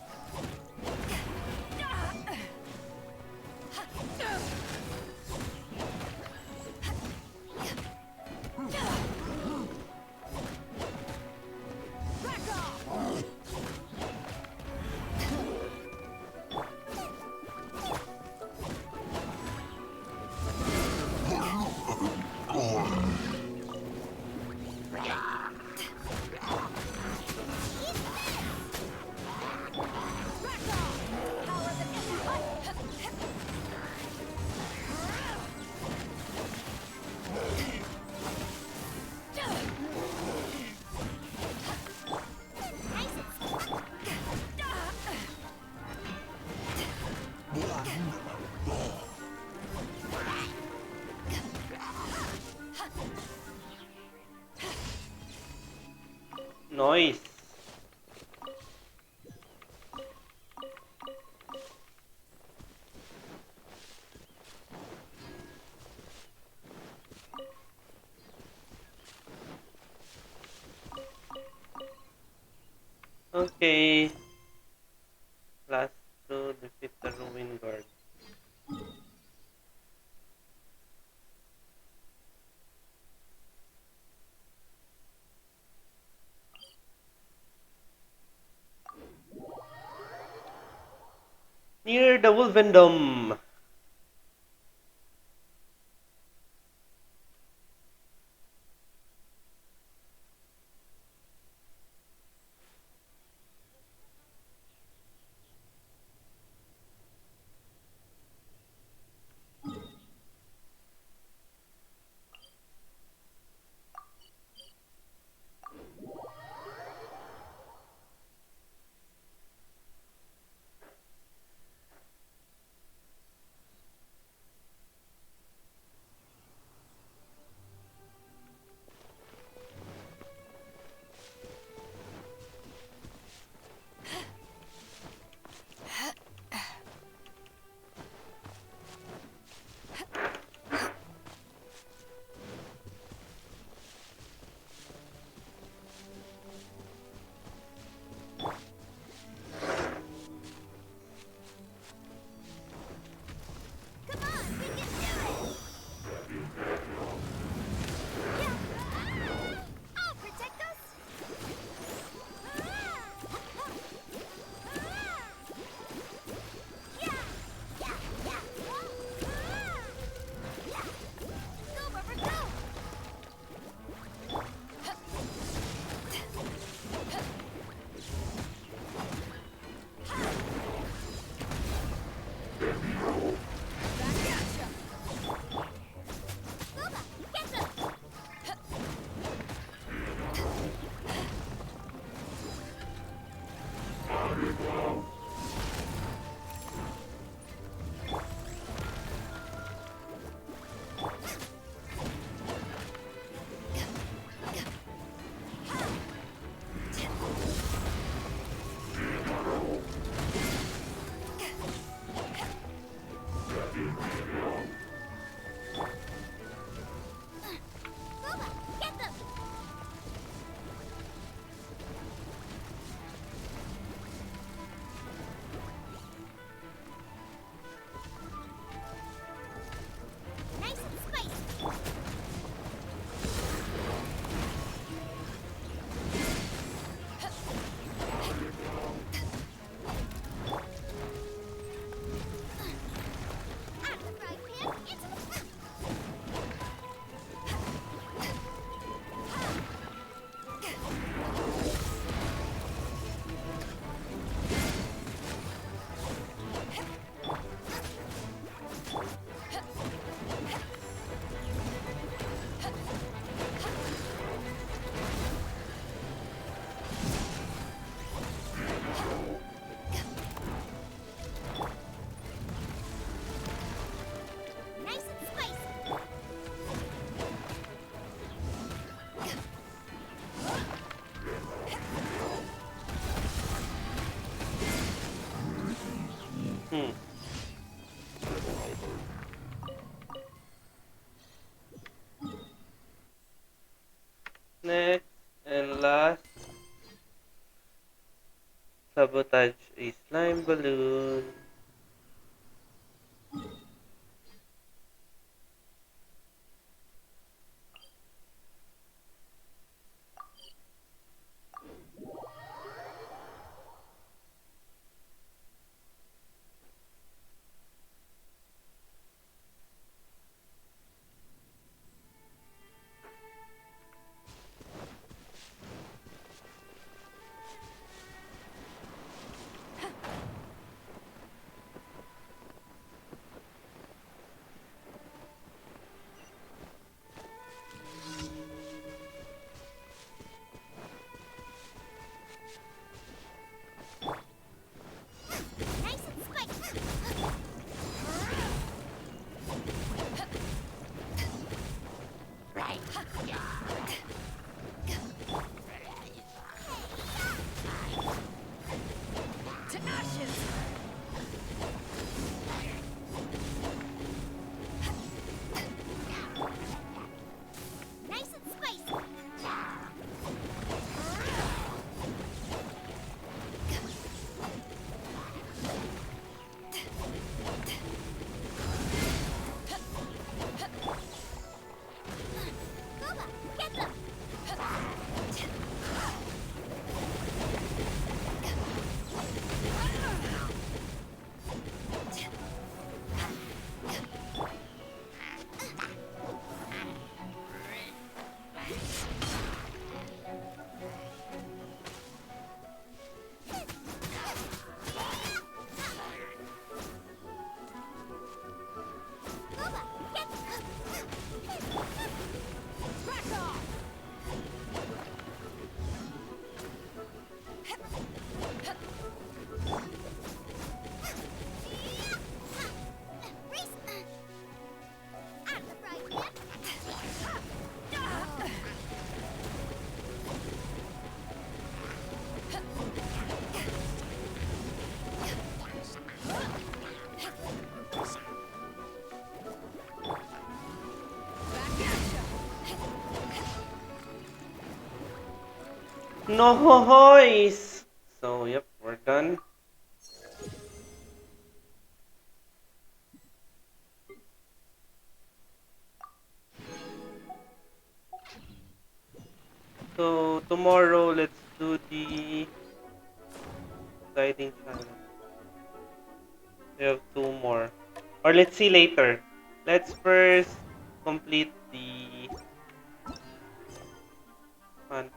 S1: Noise. Okay. Last to defeat the Ruin Guard. Near the Wolvendom. Sabotage a slime balloon.
S8: Nice and spicy.
S4: To ashes!
S8: Nice and spicy. Booba, get them. Booba, get
S4: Back off!
S8: Race. Out of the frying pan.
S4: Back at ya!
S1: No hoys! So, yep, we're done. So, tomorrow, let's do the exciting challenge. We have two more. Or let's see later. Let's first complete the hunt.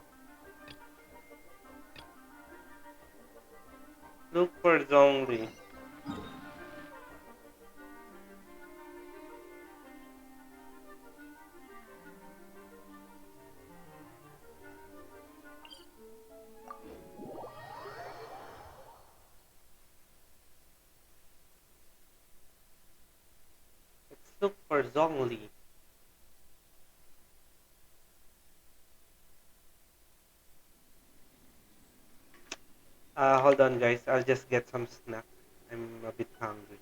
S1: Look for Zhongli. Let's look for Zhongli. Hold on, guys. I'll just get some snack. I'm a bit hungry.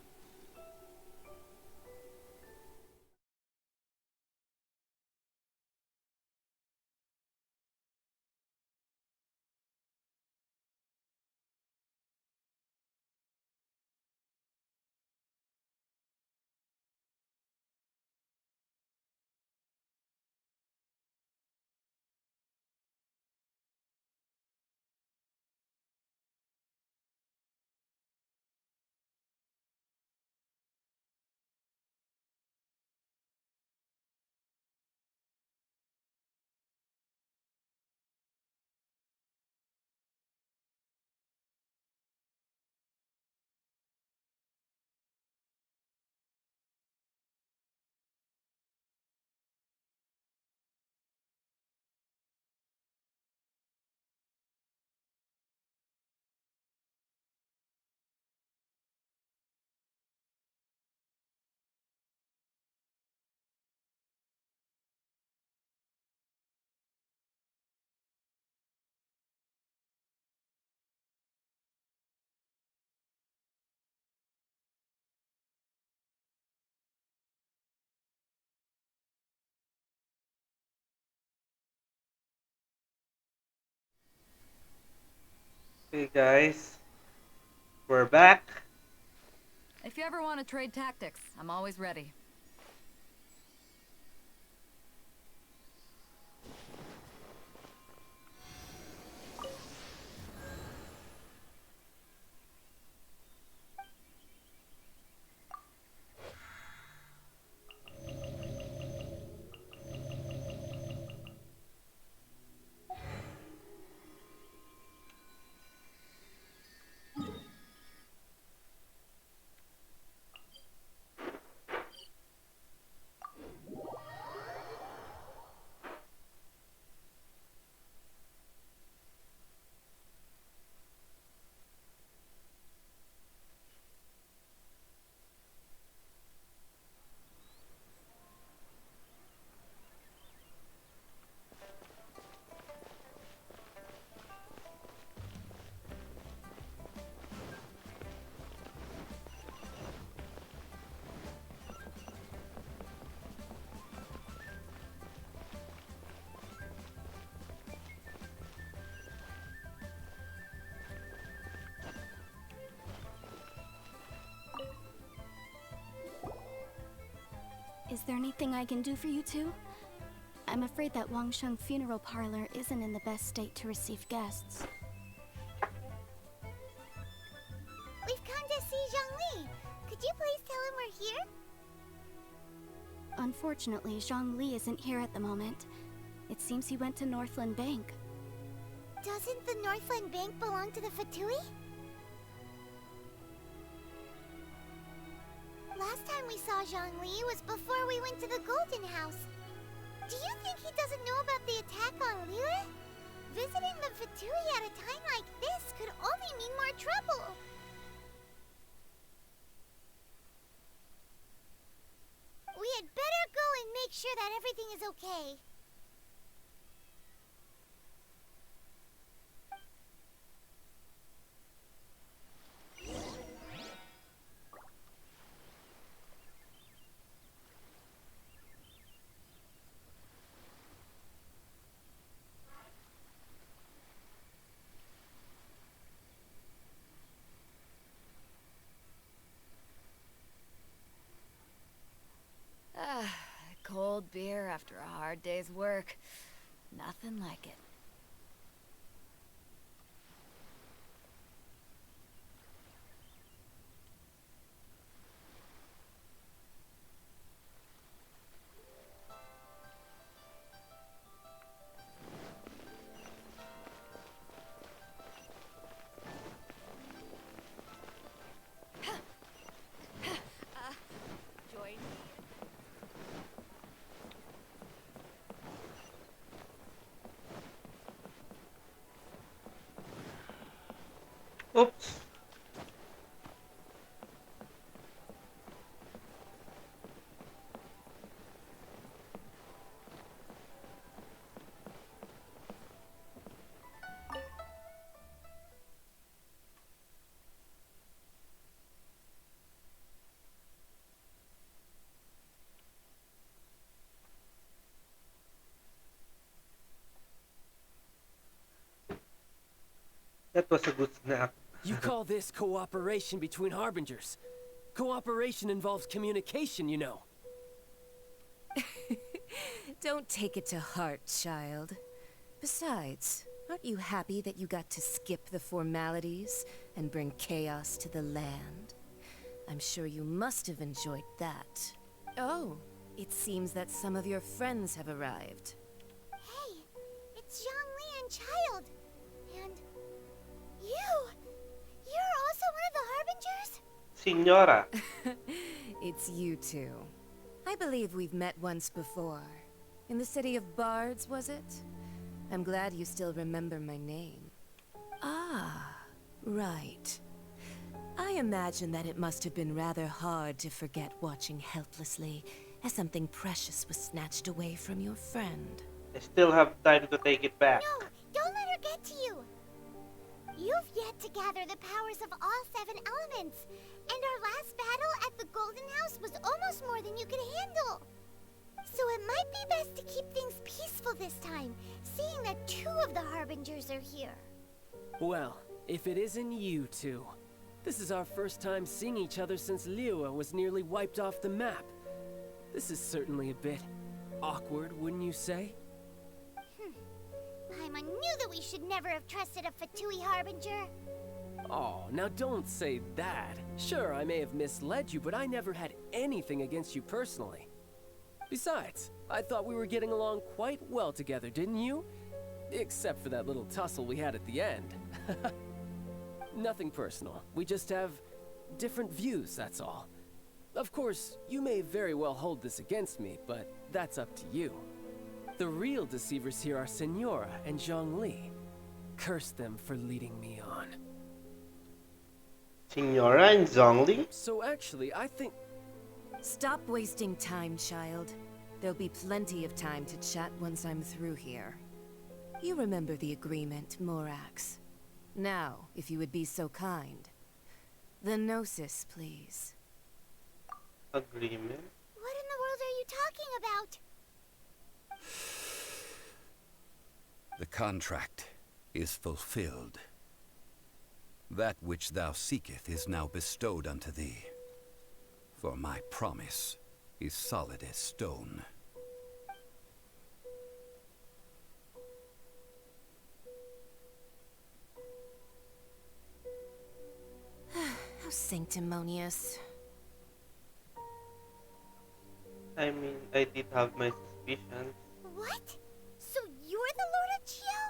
S1: Okay, guys. we're back.
S4: If you ever want to trade tactics, I'm always ready.
S8: Is there anything I can do for you two? I'm afraid that Wangsheng funeral parlor isn't in the best state to receive guests. We've come to see Zhongli. Could you please tell him we're here? Unfortunately, Zhongli isn't here at the moment. It seems he went to Northland Bank. Doesn't the Northland Bank belong to the Fatui? Last time we saw Zhongli was before we went to the Golden House. Do you think he doesn't know about the attack on Liyue? Visiting the Fatui at a time like this could only mean more trouble. We had better go and make sure that everything is okay.
S4: Cold beer after a hard day's work. Nothing like it. Join me.
S1: Oops. That was a good snap.
S9: You call this cooperation between harbingers? Cooperation involves communication, you know.
S10: Don't take it to heart, child. Besides, aren't you happy that you got to skip the formalities and bring chaos to the land? I'm sure you must have enjoyed that. Oh, it seems that some of your friends have arrived.
S8: Hey, it's Zhongli and Child. And you! You're also one of the Harbingers?
S1: Signora.
S10: It's you two. I believe we've met once before. In the city of Bards, was it? I'm glad you still remember my name. Ah, right. I imagine that it must have been rather hard to forget watching helplessly as something precious was snatched away from your friend.
S1: I still have time to take it back.
S8: No, don't let her get to you. You've yet to gather the powers of all 7 elements, and our last battle at the Golden House was almost more than you could handle. So it might be best to keep things peaceful this time, seeing that 2 of the Harbingers are here.
S9: Well, if it isn't you two, This is our first time seeing each other since Liyue was nearly wiped off the map. This is certainly a bit awkward, wouldn't you say?
S8: Paimon knew that we should never have trusted a Fatui Harbinger.
S9: Oh, now don't say that. Sure, I may have misled you, but I never had anything against you personally. Besides, I thought we were getting along quite well together, didn't you? Except for that little tussle we had at the end. Nothing personal. We just have different views, that's all. Of course, you may very well hold this against me, but that's up to you. The real deceivers here are Senora and Zhongli. Curse them for leading me on.
S1: Signora and Zhongli?
S9: So actually, I think...
S10: Stop wasting time, child. There'll be plenty of time to chat once I'm through here. You remember the agreement, Morax. Now, if you would be so kind. The Gnosis, please.
S1: Agreement?
S8: What in the world are you talking about?
S5: The contract is fulfilled. That which thou seeketh is now bestowed unto thee. For my promise is solid as stone.
S10: How sanctimonious.
S1: I mean, I did have my suspicions.
S8: What? So you're the Lord of Chio?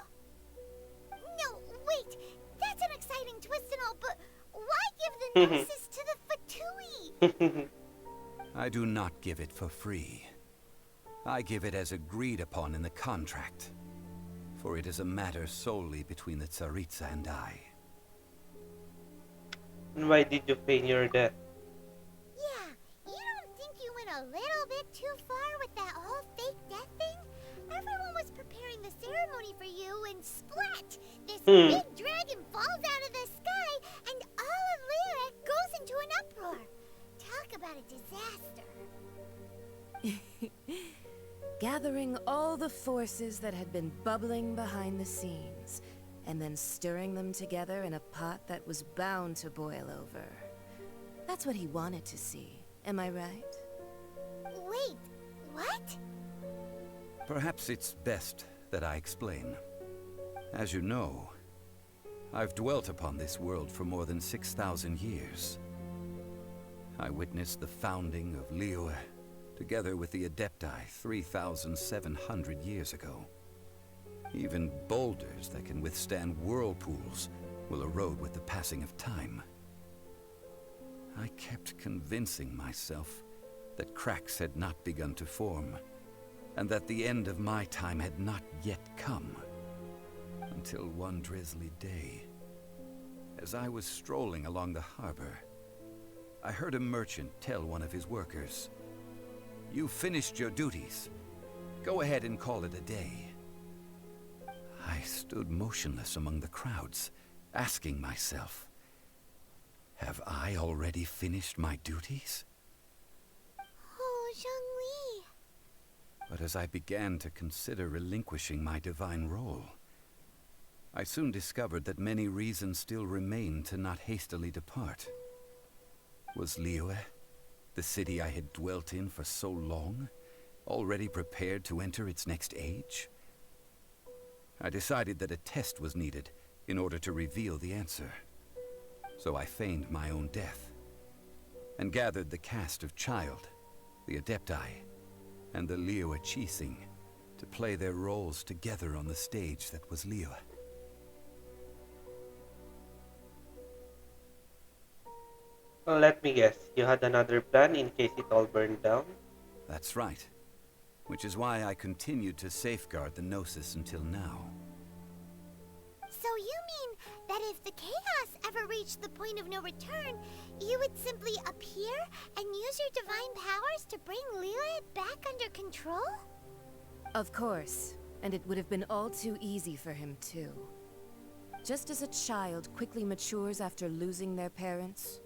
S8: No, wait. That's an exciting twist and all, but why give the Gnosis to the Fatui?
S5: I do not give it for free. I give it as agreed upon in the contract. For it is a matter solely between the Tsaritsa and I.
S1: And why did you feign your death?
S8: Yeah, you don't think you went a little bit too far with that whole fake death thing? Everyone was preparing the ceremony for you and splat! This big dragon falls out of the sky and all of Liyue goes into an uproar. Talk about a disaster.
S10: Gathering all the forces that had been bubbling behind the scenes, and then stirring them together in a pot that was bound to boil over. That's what he wanted to see, am I right?
S8: Wait, what?
S5: Perhaps it's best that I explain. As you know, I've dwelt upon this world for more than 6,000 years. I witnessed the founding of Liyue, together with the Adepti 3,700 years ago. Even boulders that can withstand whirlpools will erode with the passing of time. I kept convincing myself that cracks had not begun to form, and that the end of my time had not yet come. Until one drizzly day, as I was strolling along the harbor, I heard a merchant tell one of his workers, "You've finished your duties. Go ahead and call it a day." I stood motionless among the crowds, asking myself, have I already finished my duties?
S8: Oh, Zhongli.
S5: But as I began to consider relinquishing my divine role, I soon discovered that many reasons still remained to not hastily depart. Was Liyue, the city I had dwelt in for so long, already prepared to enter its next age? I decided that a test was needed in order to reveal the answer. So I feigned my own death, and gathered the cast of Child, the Adepti, and the Liyue Chising to play their roles together on the stage that was Liyue.
S1: Well, let me guess, you had another plan in case it all burned down?
S5: That's right. Which is why I continued to safeguard the Gnosis until now.
S8: So you mean that if the chaos ever reached the point of no return, you would simply appear and use your divine powers to bring Liyue back under control?
S10: Of course, and it would have been all too easy for him too. Just as a child quickly matures after losing their parents,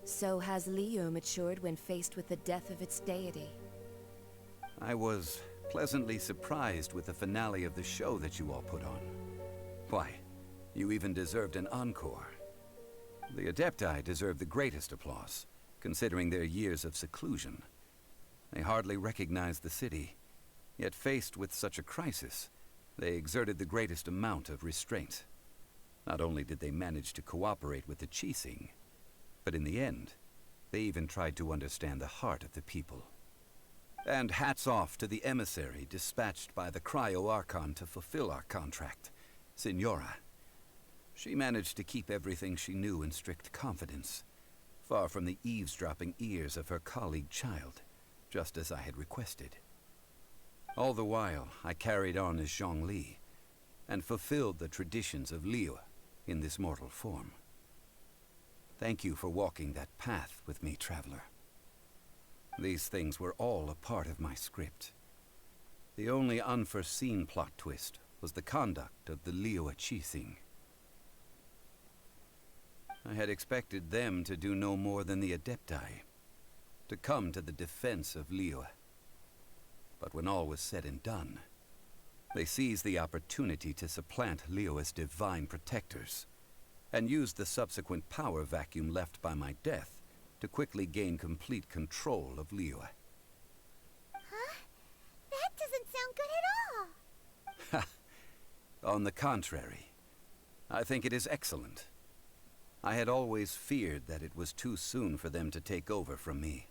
S10: so has Liyue matured when faced with the death of its deity.
S5: I was pleasantly surprised with the finale of the show that you all put on. Why, you even deserved an encore. The Adepti deserve the greatest applause, considering their years of seclusion. They hardly recognized the city, yet faced with such a crisis, they exerted the greatest amount of restraint. Not only did they manage to cooperate with the Qixing, but in the end, they even tried to understand the heart of the people. And hats off to the emissary dispatched by the Cryo-Archon to fulfill our contract, Signora. She managed to keep everything she knew in strict confidence, far from the eavesdropping ears of her colleague child, just as I had requested. All the while, I carried on as Zhongli, and fulfilled the traditions of Liyue in this mortal form. Thank you for walking that path with me, traveler. These things were all a part of my script. The only unforeseen plot twist was the conduct of the Liyue Qixing. I had expected them to do no more than the Adepti, to come to the defense of Liyue. But when all was said and done, they seized the opportunity to supplant Liyue's divine protectors, and used the subsequent power vacuum left by my death to quickly gain complete control of Liyue.
S8: Huh? That doesn't sound good at all.
S5: On the contrary, I think it is excellent. I had always feared that it was too soon for them to take over from me.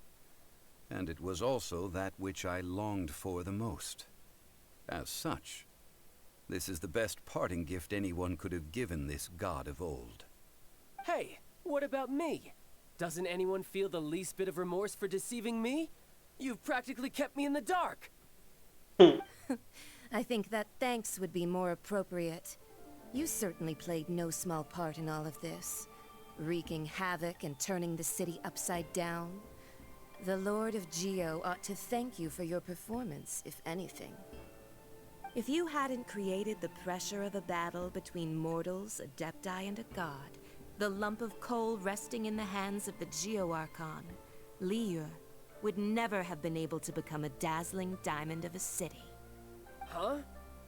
S5: And it was also that which I longed for the most. As such, this is the best parting gift anyone could have given this god of old.
S9: Hey, what about me? Doesn't anyone feel the least bit of remorse for deceiving me? You've practically kept me in the dark.
S10: I think that thanks would be more appropriate. You certainly played no small part in all of this, wreaking havoc and turning the city upside down. The Lord of Geo ought to thank you for your performance, if anything. If you hadn't created the pressure of a battle between mortals, Adepti, and a god, the lump of coal resting in the hands of the Geo-Archon, Liyue, would never have been able to become a dazzling diamond of a city.
S9: Huh?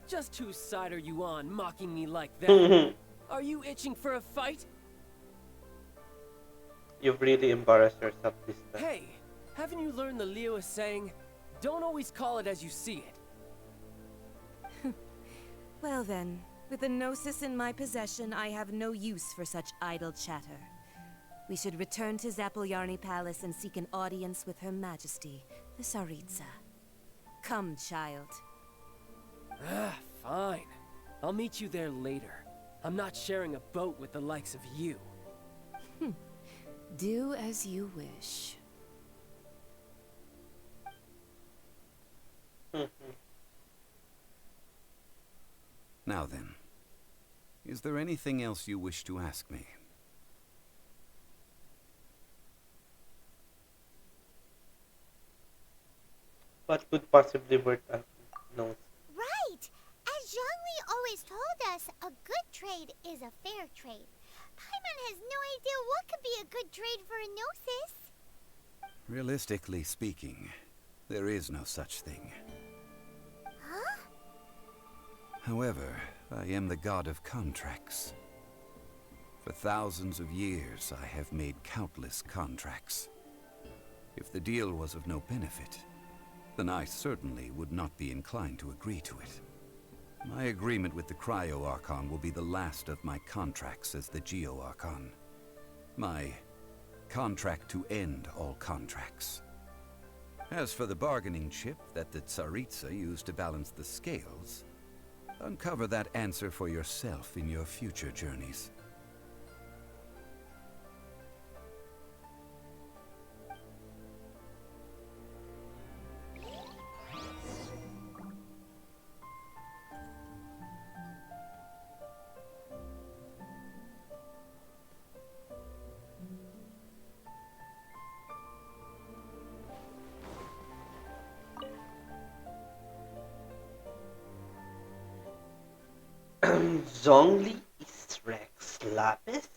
S9: Just whose side are you on, mocking me like that? Are you itching for a fight?
S1: You've really embarrassed yourself this time.
S9: Hey, haven't you learned the Liyue saying, don't always call it as you see it?
S10: Well then, with the Gnosis in my possession, I have no use for such idle chatter. We should return to Zapolyarny Palace and seek an audience with Her Majesty, the Tsaritsa. Come, child.
S9: Fine. I'll meet you there later. I'm not sharing a boat with the likes of you.
S10: Do as you wish.
S5: Now then, is there anything else you wish to ask me?
S1: What could possibly worth a nose?
S8: Right! As Zhongli always told us, a good trade is a fair trade. Paimon has no idea what could be a good trade for a Gnosis.
S5: Realistically speaking, there is no such thing.
S8: Huh?
S5: However, I am the god of contracts. For thousands of years, I have made countless contracts. If the deal was of no benefit, then I certainly would not be inclined to agree to it. My agreement with the Cryo-Archon will be the last of my contracts as the Geo-Archon. My contract to end all contracts. As for the bargaining chip that the Tsaritsa used to balance the scales, uncover that answer for yourself in your future journeys.
S1: Zhongli is Rex Lapis?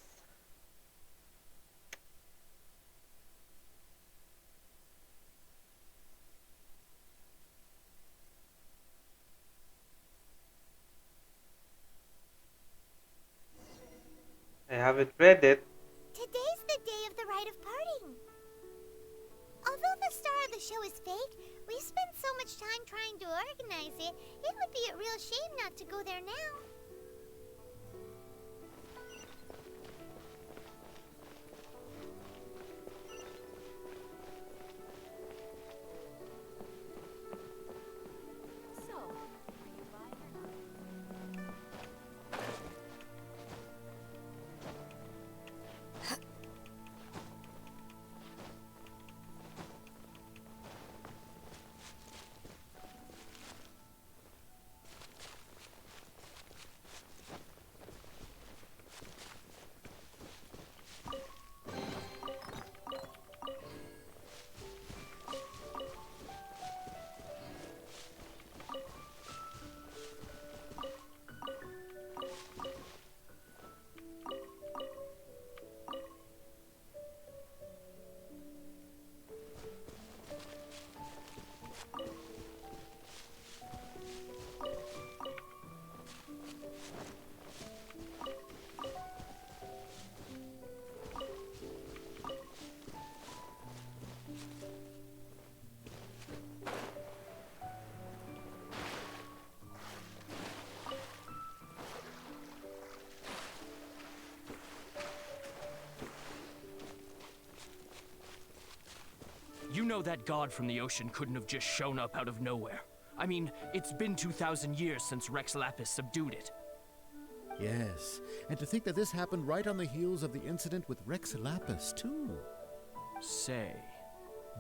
S1: I haven't read it.
S8: To sake. We spent so much time trying to organize it. It would be a real shame not to go there now.
S4: So, are you buying or not?
S11: You know that god from the ocean couldn't have just shown up out of nowhere. I mean, it's been 2,000 years since Rex Lapis subdued it.
S12: Yes, and to think that this happened right on the heels of the incident with Rex Lapis, too.
S11: Say,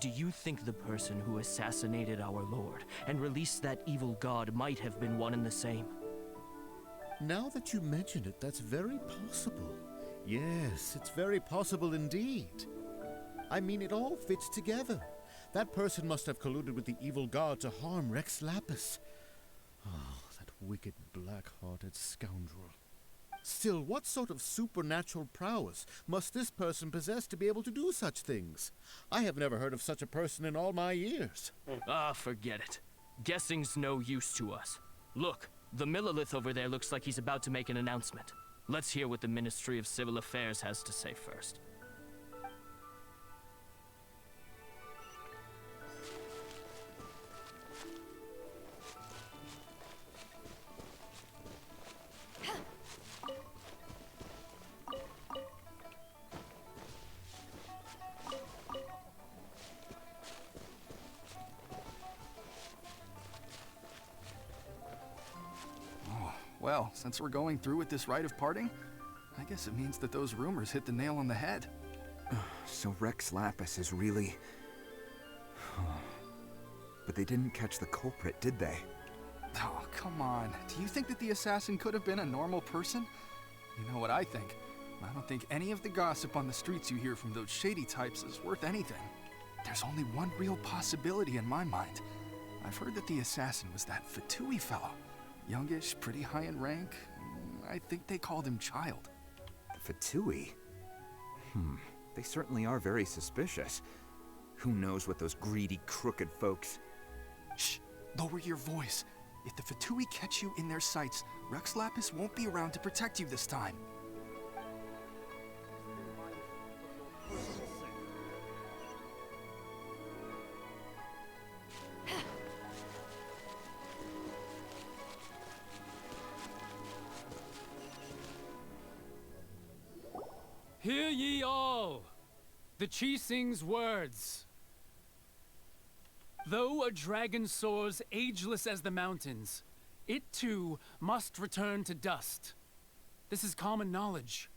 S11: do you think the person who assassinated our lord and released that evil god might have been one and the same?
S12: Now that you mention it, that's very possible. Yes, it's very possible indeed. I mean, it all fits together. That person must have colluded with the evil god to harm Rex Lapis. Oh, that wicked, black-hearted scoundrel. Still, what sort of supernatural prowess must this person possess to be able to do such things? I have never heard of such a person in all my years.
S11: Ah, forget it. Guessing's no use to us. Look, the Millilith over there looks like he's about to make an announcement. Let's hear what the Ministry of Civil Affairs has to say first.
S13: Well, since we're going through with this rite of parting, I guess it means that those rumors hit the nail on the head.
S14: So Rex Lapis is really... But they didn't catch the culprit, did they?
S13: Oh, come on. Do you think that the assassin could have been a normal person? You know what I think. I don't think any of the gossip on the streets you hear from those shady types is worth anything. There's only one real possibility in my mind. I've heard that the assassin was that Fatui fellow. Youngish, pretty high in rank. I think they called him Child.
S14: The Fatui? They certainly are very suspicious. Who knows what those greedy, crooked folks...
S13: Shh! Lower your voice. If the Fatui catch you in their sights, Rex Lapis won't be around to protect you this time.
S15: Hear ye all, the Chising's words. Though a dragon soars ageless as the mountains, it too must return to dust. This is common knowledge.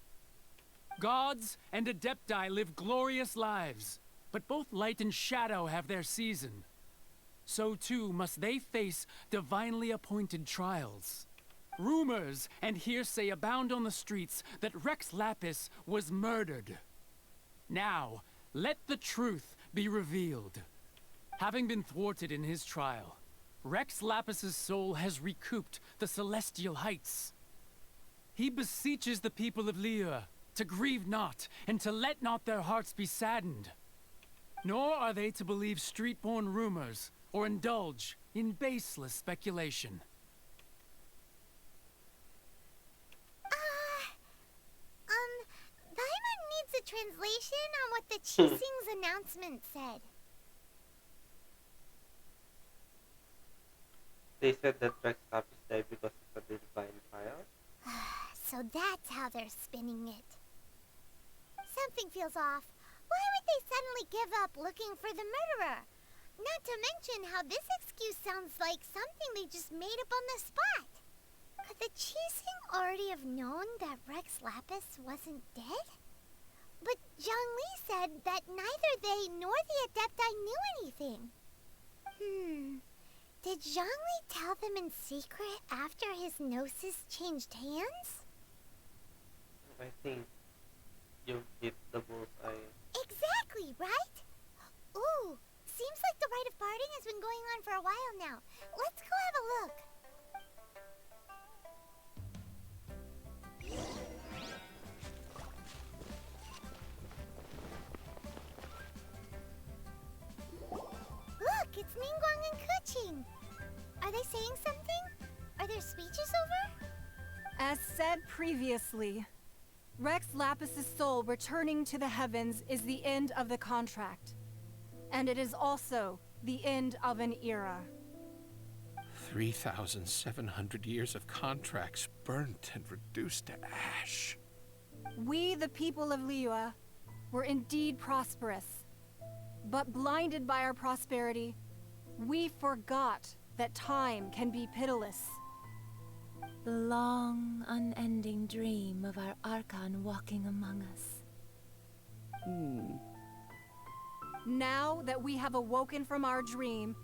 S15: Gods and Adepti live glorious lives, but both light and shadow have their season. So too must they face divinely appointed trials. Rumors and hearsay abound on the streets that Rex Lapis was murdered. Now, let the truth be revealed. Having been thwarted in his trial, Rex Lapis's soul has recouped the celestial heights. He beseeches the people of Liyue to grieve not and to let not their hearts be saddened. Nor are they to believe street-born rumors or indulge in baseless speculation.
S8: Paimon needs a translation on what the Chising's announcement said.
S1: They said that Rex Lapis died because of the divine trial.
S8: So that's how they're spinning it. Something feels off. Why would they suddenly give up looking for the murderer? Not to mention how this excuse sounds like something they just made up on the spot. Could the Chising already have known that Rex Lapis wasn't dead? But Zhongli said that neither they nor the Adepti knew anything. Did Zhongli tell them in secret after his gnosis changed hands?
S1: I think you hit the bullseye.
S8: Exactly, right? Ooh, seems like the rite of parting has been going on for a while now. Let's go have a look. Look, it's Ningguang and Kuching. Are they saying something? Are their speeches over?
S7: As said previously, Rex Lapis's soul returning to the heavens is the end of the contract. And it is also the end of an era.
S16: 3,700 years of contracts burnt and reduced to ash.
S7: We, the people of Liyue, were indeed prosperous. But blinded by our prosperity, we forgot that time can be pitiless.
S10: The long, unending dream of our Archon walking among us.
S7: Now that we have awoken from our dream,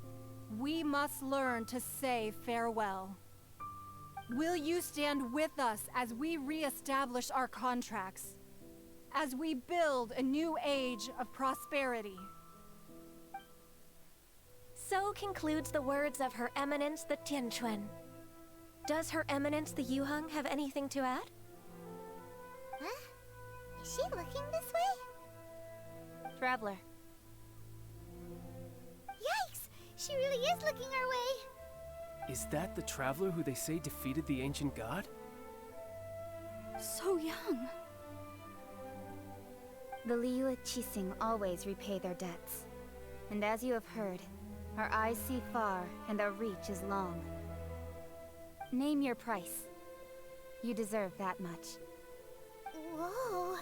S7: we must learn to say farewell. Will you stand with us as we re-establish our contracts? As we build a new age of prosperity?
S17: So concludes the words of Her Eminence the Tianquan. Does Her Eminence the Yuheng have anything to add?
S8: Huh? Is she looking this way?
S17: Traveler.
S8: Yikes! She really is looking our way.
S9: Is that the traveler who they say defeated the ancient god?
S17: So young. The Liyue Qixing always repay their debts. And as you have heard, our eyes see far and our reach is long. Name your price. You deserve that much.
S8: Whoa.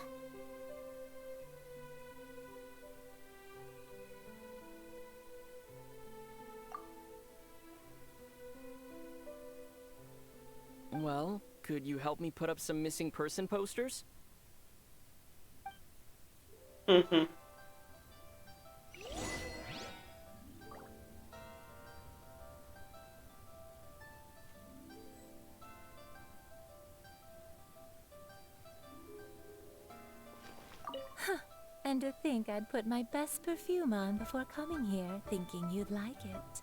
S9: Well, could you help me put up some missing person posters?
S10: And to think I'd put my best perfume on before coming here, thinking you'd like it.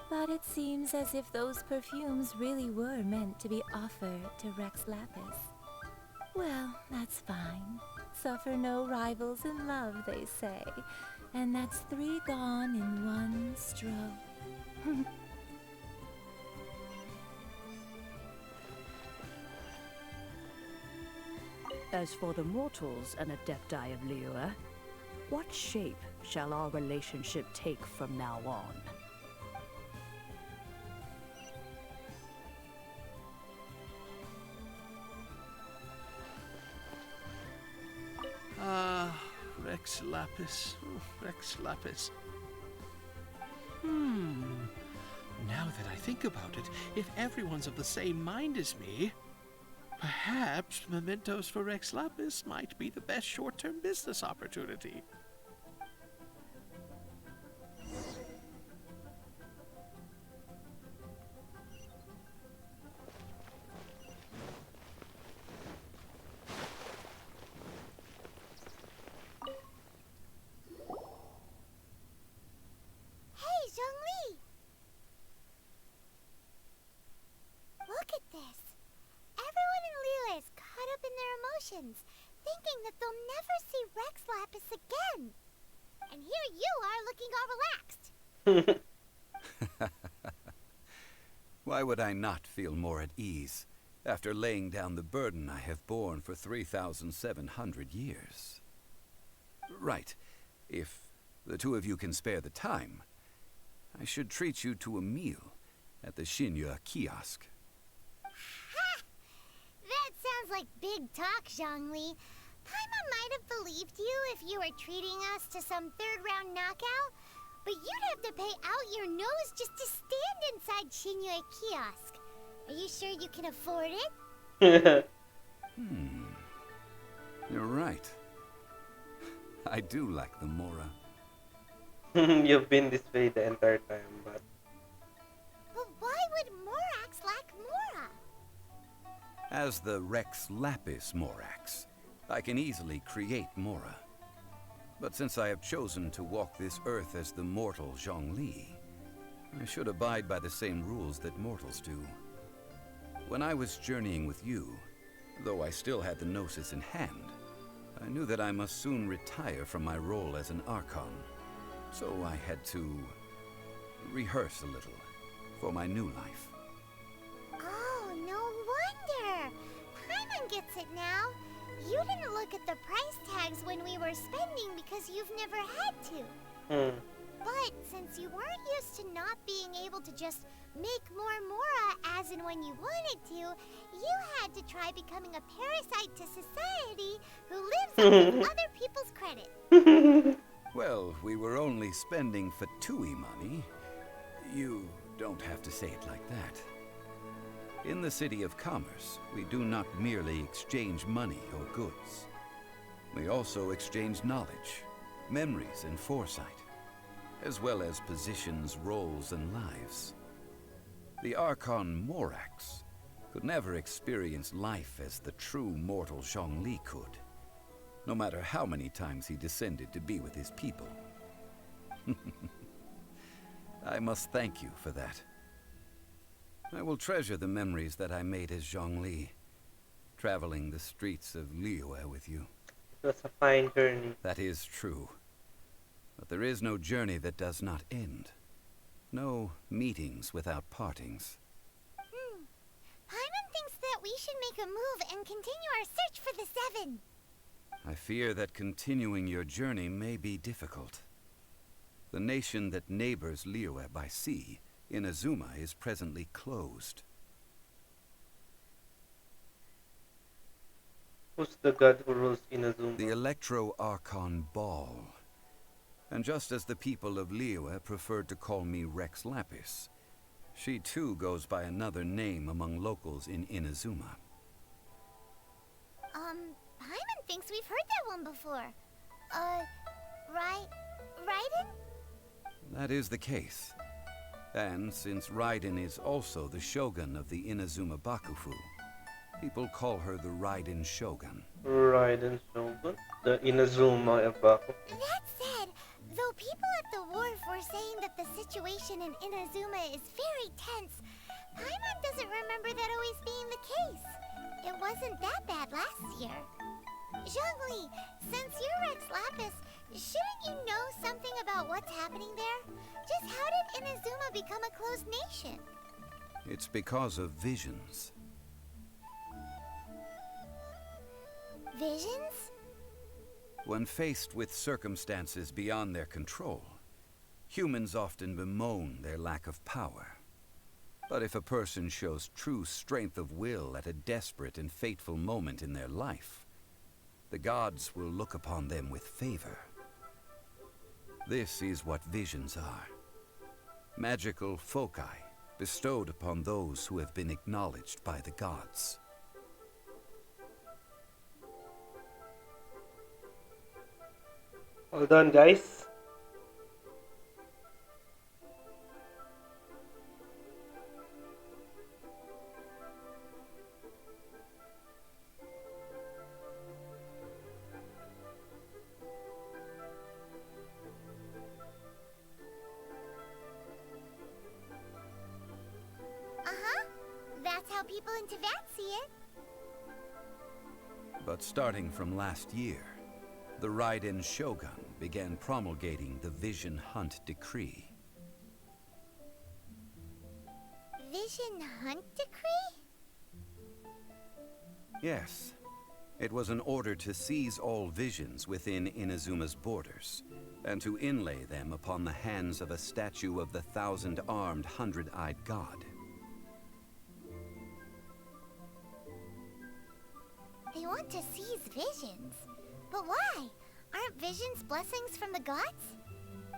S10: But it seems as if those perfumes really were meant to be offered to Rex Lapis. Well, that's fine. Suffer no rivals in love, they say. And that's 3 gone in one stroke.
S18: As for the mortals and Adepti of Liyue, what shape shall our relationship take from now on?
S16: Rex Lapis. Oh, Rex Lapis. Now that I think about it, if everyone's of the same mind as me, perhaps mementos for Rex Lapis might be the best short-term business opportunity.
S8: Hey, Zhongli! Look at this. Everyone in Liyue is caught up in their emotions, thinking that they'll never see Rex Lapis again. And here you are looking all relaxed.
S5: Why would I not feel more at ease after laying down the burden I have borne for 3,700 years? Right. If the two of you can spare the time, I should treat you to a meal at the Shinya kiosk.
S8: Ha! That sounds like big talk, Zhongli. Paimon might have believed you if you were treating us to some third-round knockout, but you'd have to pay out your nose just to stand inside Shinya kiosk. Are you sure you can afford it?
S5: You're right. I do like the Mora.
S1: You've been this way the entire time, but
S8: But why would Morax lack Mora?
S5: As the Rex Lapis Morax, I can easily create Mora. But since I have chosen to walk this earth as the mortal Zhongli, I should abide by the same rules that mortals do. When I was journeying with you, though I still had the Gnosis in hand, I knew that I must soon retire from my role as an Archon. So I had to rehearse a little for my new life.
S8: Oh, no wonder. Paimon gets it now. You didn't look at the price tags when we were spending because you've never had to. But since you weren't used to not being able to just make more Mora as and when you wanted to, you had to try becoming a parasite to society who lives off of other people's credit.
S5: Well, we were only spending Fatui money. You don't have to say it like that. In the City of Commerce, we do not merely exchange money or goods. We also exchange knowledge, memories, and foresight, as well as positions, roles, and lives. The Archon Morax could never experience life as the true mortal Zhongli could, no matter how many times he descended to be with his people. I must thank you for that. I will treasure the memories that I made as Zhongli, traveling the streets of Liyue with you.
S1: it was a fine journey.
S5: That is true. But there is no journey that does not end. No meetings without partings.
S8: Paimon thinks that we should make a move and continue our search for the Seven.
S5: I fear that continuing your journey may be difficult. The nation that neighbors Liyue by sea, Inazuma, is presently closed.
S1: Who's the god who rules Inazuma?
S5: The Electro-Archon Ball. And just as the people of Liyue preferred to call me Rex Lapis, she too goes by another name among locals in Inazuma.
S8: Paimon thinks we've heard that one before. Raiden?
S5: That is the case. And since Raiden is also the shogun of the Inazuma Bakufu, people call her the Raiden Shogun.
S1: Raiden Shogun? The Inazuma Baku.
S8: That said, though people at the wharf were saying that the situation in Inazuma is very tense, Paimon doesn't remember that always being the case. It wasn't that bad last year. Zhongli, since you're Rex Lapis, shouldn't you know something about what's happening there? Just how did Inazuma become a closed nation?
S5: It's because of visions.
S8: Visions?
S5: When faced with circumstances beyond their control, humans often bemoan their lack of power. But if a person shows true strength of will at a desperate and fateful moment in their life, the gods will look upon them with favor. This is what visions are. Magical foci bestowed upon those who have been acknowledged by the gods.
S1: Hold on, guys.
S8: That's how people in Teyvat see it.
S5: But starting from last year, the Raiden Shogun began promulgating the Vision Hunt Decree.
S8: Vision Hunt Decree?
S5: Yes. It was an order to seize all visions within Inazuma's borders, and to inlay them upon the hands of a statue of the thousand-armed, hundred-eyed god.
S8: They want to seize visions. But why? Aren't visions blessings from the gods?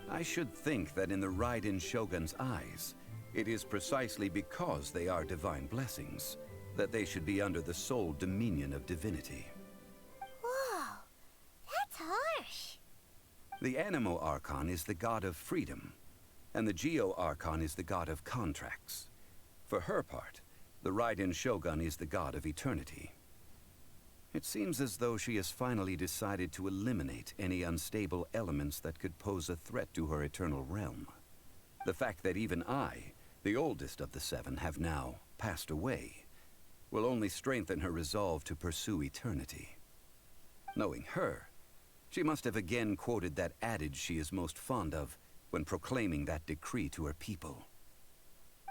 S5: I should think that in the Raiden Shogun's eyes, it is precisely because they are divine blessings that they should be under the sole dominion of divinity.
S8: Whoa, that's harsh.
S5: The Anemo Archon is the god of freedom, and the Geo Archon is the god of contracts. For her part, the Raiden Shogun is the god of eternity. It seems as though she has finally decided to eliminate any unstable elements that could pose a threat to her eternal realm. The fact that even I, the oldest of the seven, have now passed away, will only strengthen her resolve to pursue eternity. Knowing her, she must have again quoted that adage she is most fond of when proclaiming that decree to her people.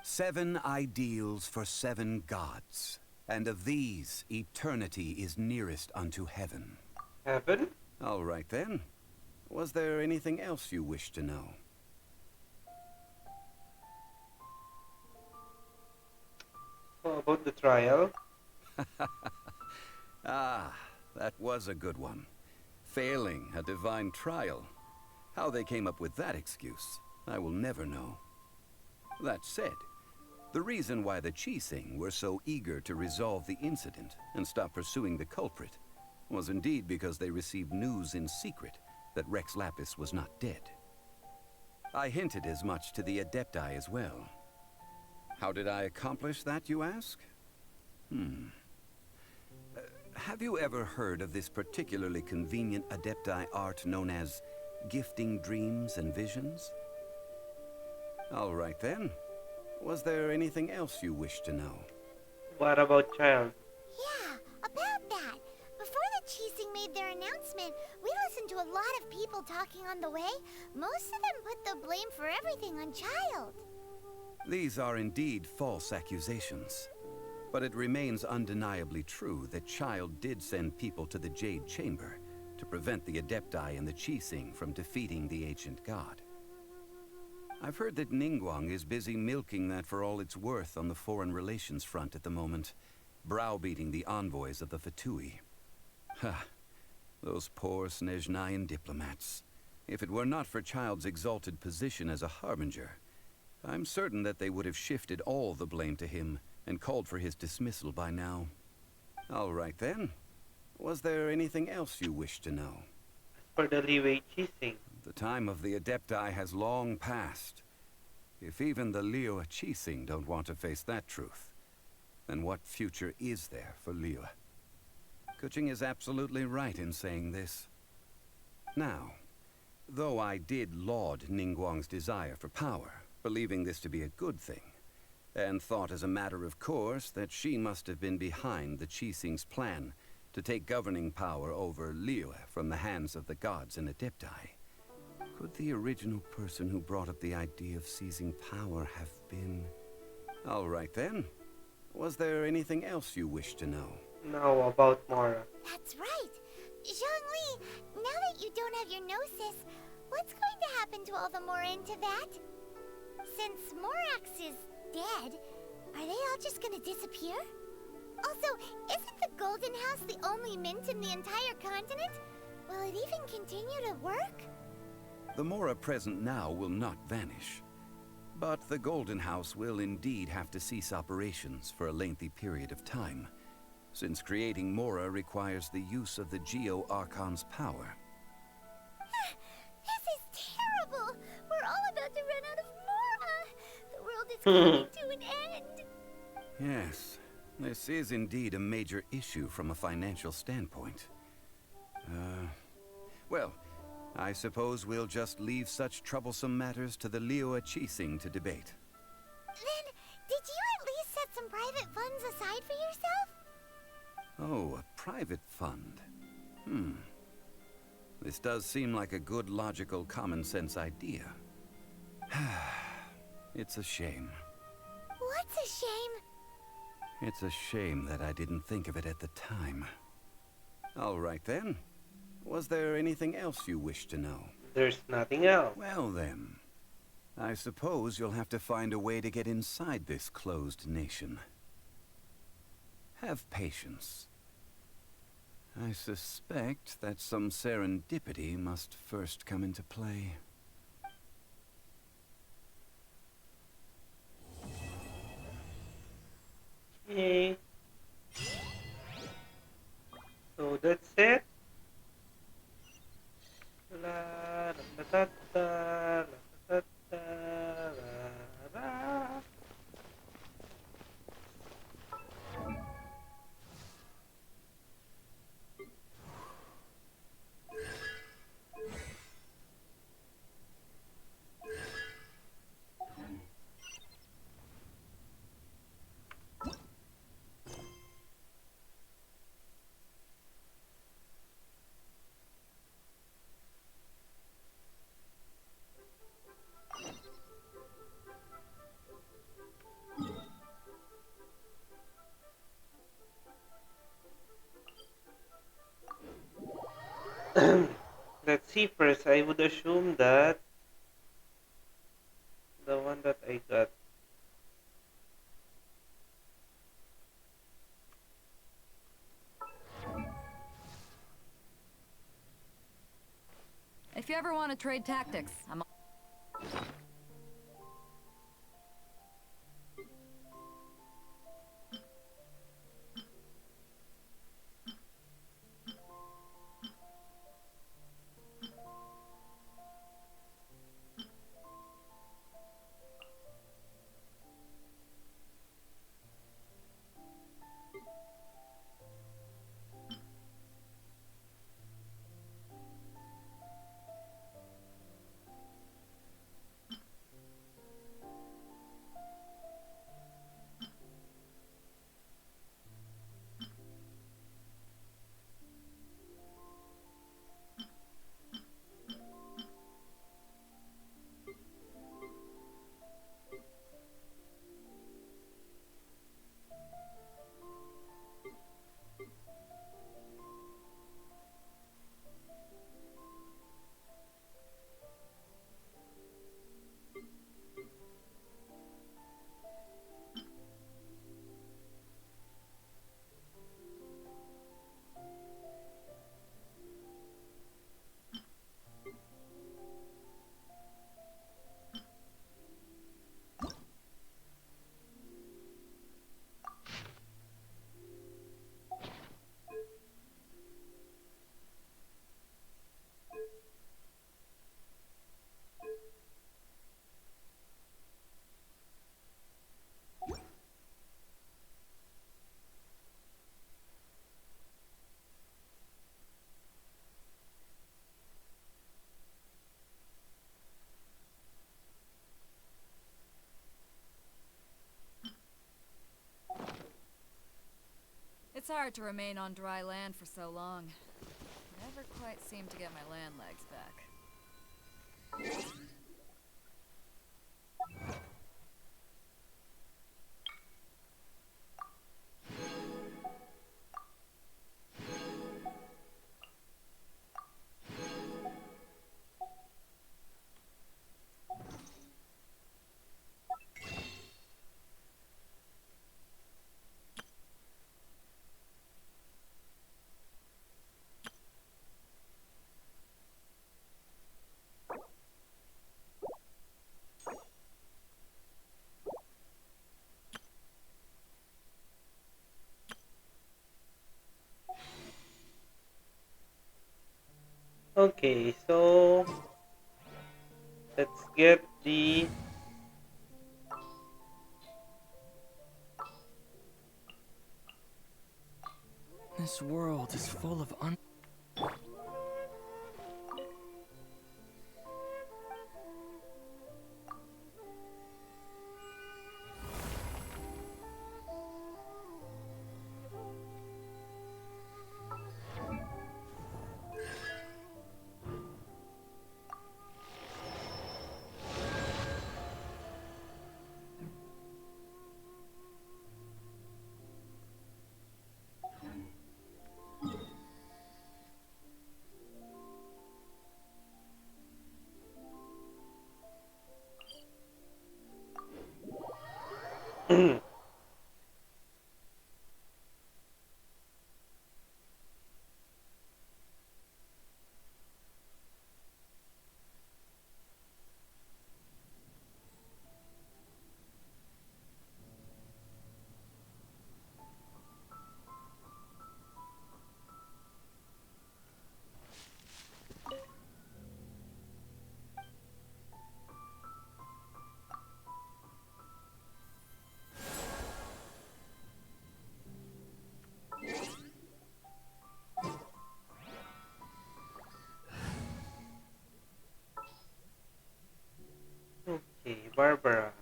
S5: 7 ideals for 7 gods, and of these, eternity is nearest unto heaven.
S1: Heaven?
S5: All right then. Was there anything else you wish to know?
S1: How about the trial?
S5: Ah, that was a good one. Failing a divine trial. How they came up with that excuse, I will never know. That said, the reason why the Qixing were so eager to resolve the incident and stop pursuing the culprit was indeed because they received news in secret that Rex Lapis was not dead. I hinted as much to the Adepti as well. How did I accomplish that, you ask? Have you ever heard of this particularly convenient Adepti art known as gifting dreams and visions? All right then. Was there anything else you wish to know?
S1: What about child?
S8: Yeah, about that. Before the Qixing made their announcement, we listened to a lot of people talking on the way. Most of them put the blame for everything on Child.
S5: These are indeed false accusations. But it remains undeniably true that Child did send people to the Jade Chamber to prevent the Adepti and the Qixing from defeating the ancient god. I've heard that Ningguang is busy milking that for all it's worth on the foreign relations front at the moment, browbeating the envoys of the Fatui. Ha! Those poor Snezhnayan diplomats. If it were not for Child's exalted position as a harbinger, I'm certain that they would have shifted all the blame to him and called for his dismissal by now. All right then. Was there anything else you wish to know?
S1: For the Liyue Qixing.
S5: The time of the Adepti has long passed. If even the Liyue Qixing don't want to face that truth, then what future is there for Liyue? Kuching is absolutely right in saying this. Now, though I did laud Ningguang's desire for power, believing this to be a good thing, and thought as a matter of course that she must have been behind the Qixing's plan to take governing power over Liyue from the hands of the gods and Adepti, could the original person who brought up the idea of seizing power have been... All right then. Was there anything else you wish to know?
S1: Now about Mora.
S8: That's right. Zhongli, now that you don't have your gnosis, what's going to happen to all the Mora in Teyvat? Since Morax is dead, are they all just gonna disappear? Also, isn't the Golden House the only mint in the entire continent? Will it even continue to work?
S5: The Mora present now will not vanish. But the Golden House will indeed have to cease operations for a lengthy period of time, since creating Mora requires the use of the Geo Archon's power.
S8: This is terrible! We're all about to run out of Mora! The world is coming to an end!
S5: Yes, this is indeed a major issue from a financial standpoint. Well, I suppose we'll just leave such troublesome matters to the Liyue Qixing to debate.
S8: Then, did you at least set some private funds aside for yourself?
S5: Oh, a private fund. This does seem like a good, logical, common-sense idea. It's a shame.
S8: What's a shame?
S5: It's a shame that I didn't think of it at the time. All right then. Was there anything else you wish to know?
S1: There's nothing else.
S5: Well then, I suppose you'll have to find a way to get inside this closed nation. Have patience. I suspect that some serendipity must first come into play.
S1: Okay. So that's it. La, da, da, da, da, da, da, da. Let's see first. I would assume that the one that I got.
S4: If you ever want to trade tactics, I'm. It's hard to remain on dry land for so long. Never quite seem to get my land legs back.
S1: Okay, so let's get the
S9: This world is full of
S1: Barbara.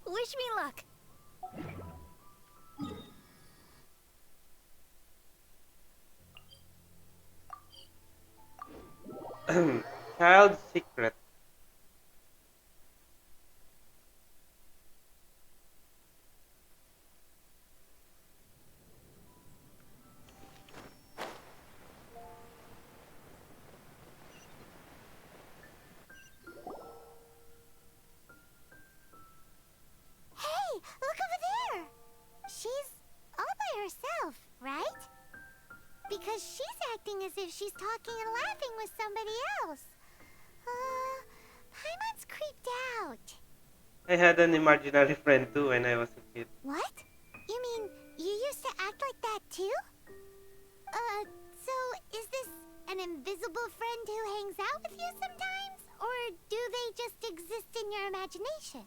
S17: Wish me luck.
S1: Child secret.
S8: Hey, look over there! She's all by herself, right? Because she's acting as if she's talking and laughing with somebody else. Paimon's creeped out.
S1: I had an imaginary friend too when I was a kid.
S8: What? You mean you used to act like that too? So is this an invisible friend who hangs out with you sometimes? Or do they just exist in your imagination?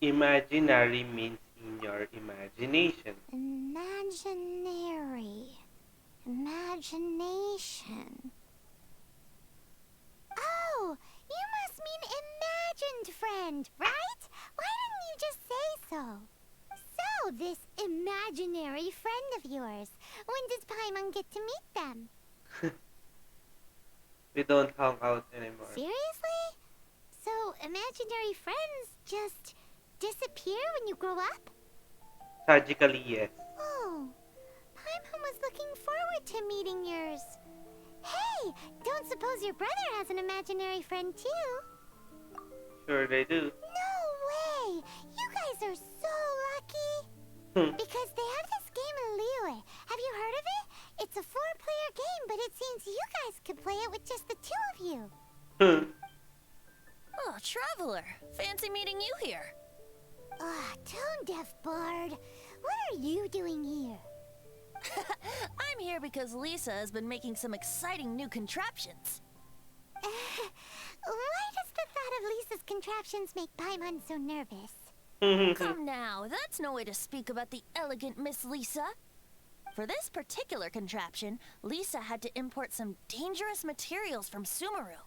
S1: Imaginary means in your imagination.
S8: Imaginary. Imagination. Oh, you must mean imagined friend, right? Why didn't you just say so? So, this imaginary friend of yours, when does Paimon get to meet them?
S1: We don't hang out anymore.
S8: Seriously? So, imaginary friends just disappear when you grow up?
S1: Tragically, yes.
S8: Oh, Paimon was looking forward to meeting yours. Hey, don't suppose your brother has an imaginary friend too?
S1: Sure they do.
S8: No way! You guys are so lucky! Because they have this game in Liyue. Have you heard of it? It's a 4-player game, but it seems you guys could play it with just the 2 of you.
S4: Oh, Traveler. Fancy meeting you here.
S8: Tone-deaf bard. What are you doing here?
S4: I'm here because Lisa has been making some exciting new contraptions.
S8: Why does the thought of Lisa's contraptions make Paimon so nervous?
S4: Come now, that's no way to speak about the elegant Miss Lisa. For this particular contraption, Lisa had to import some dangerous materials from Sumeru.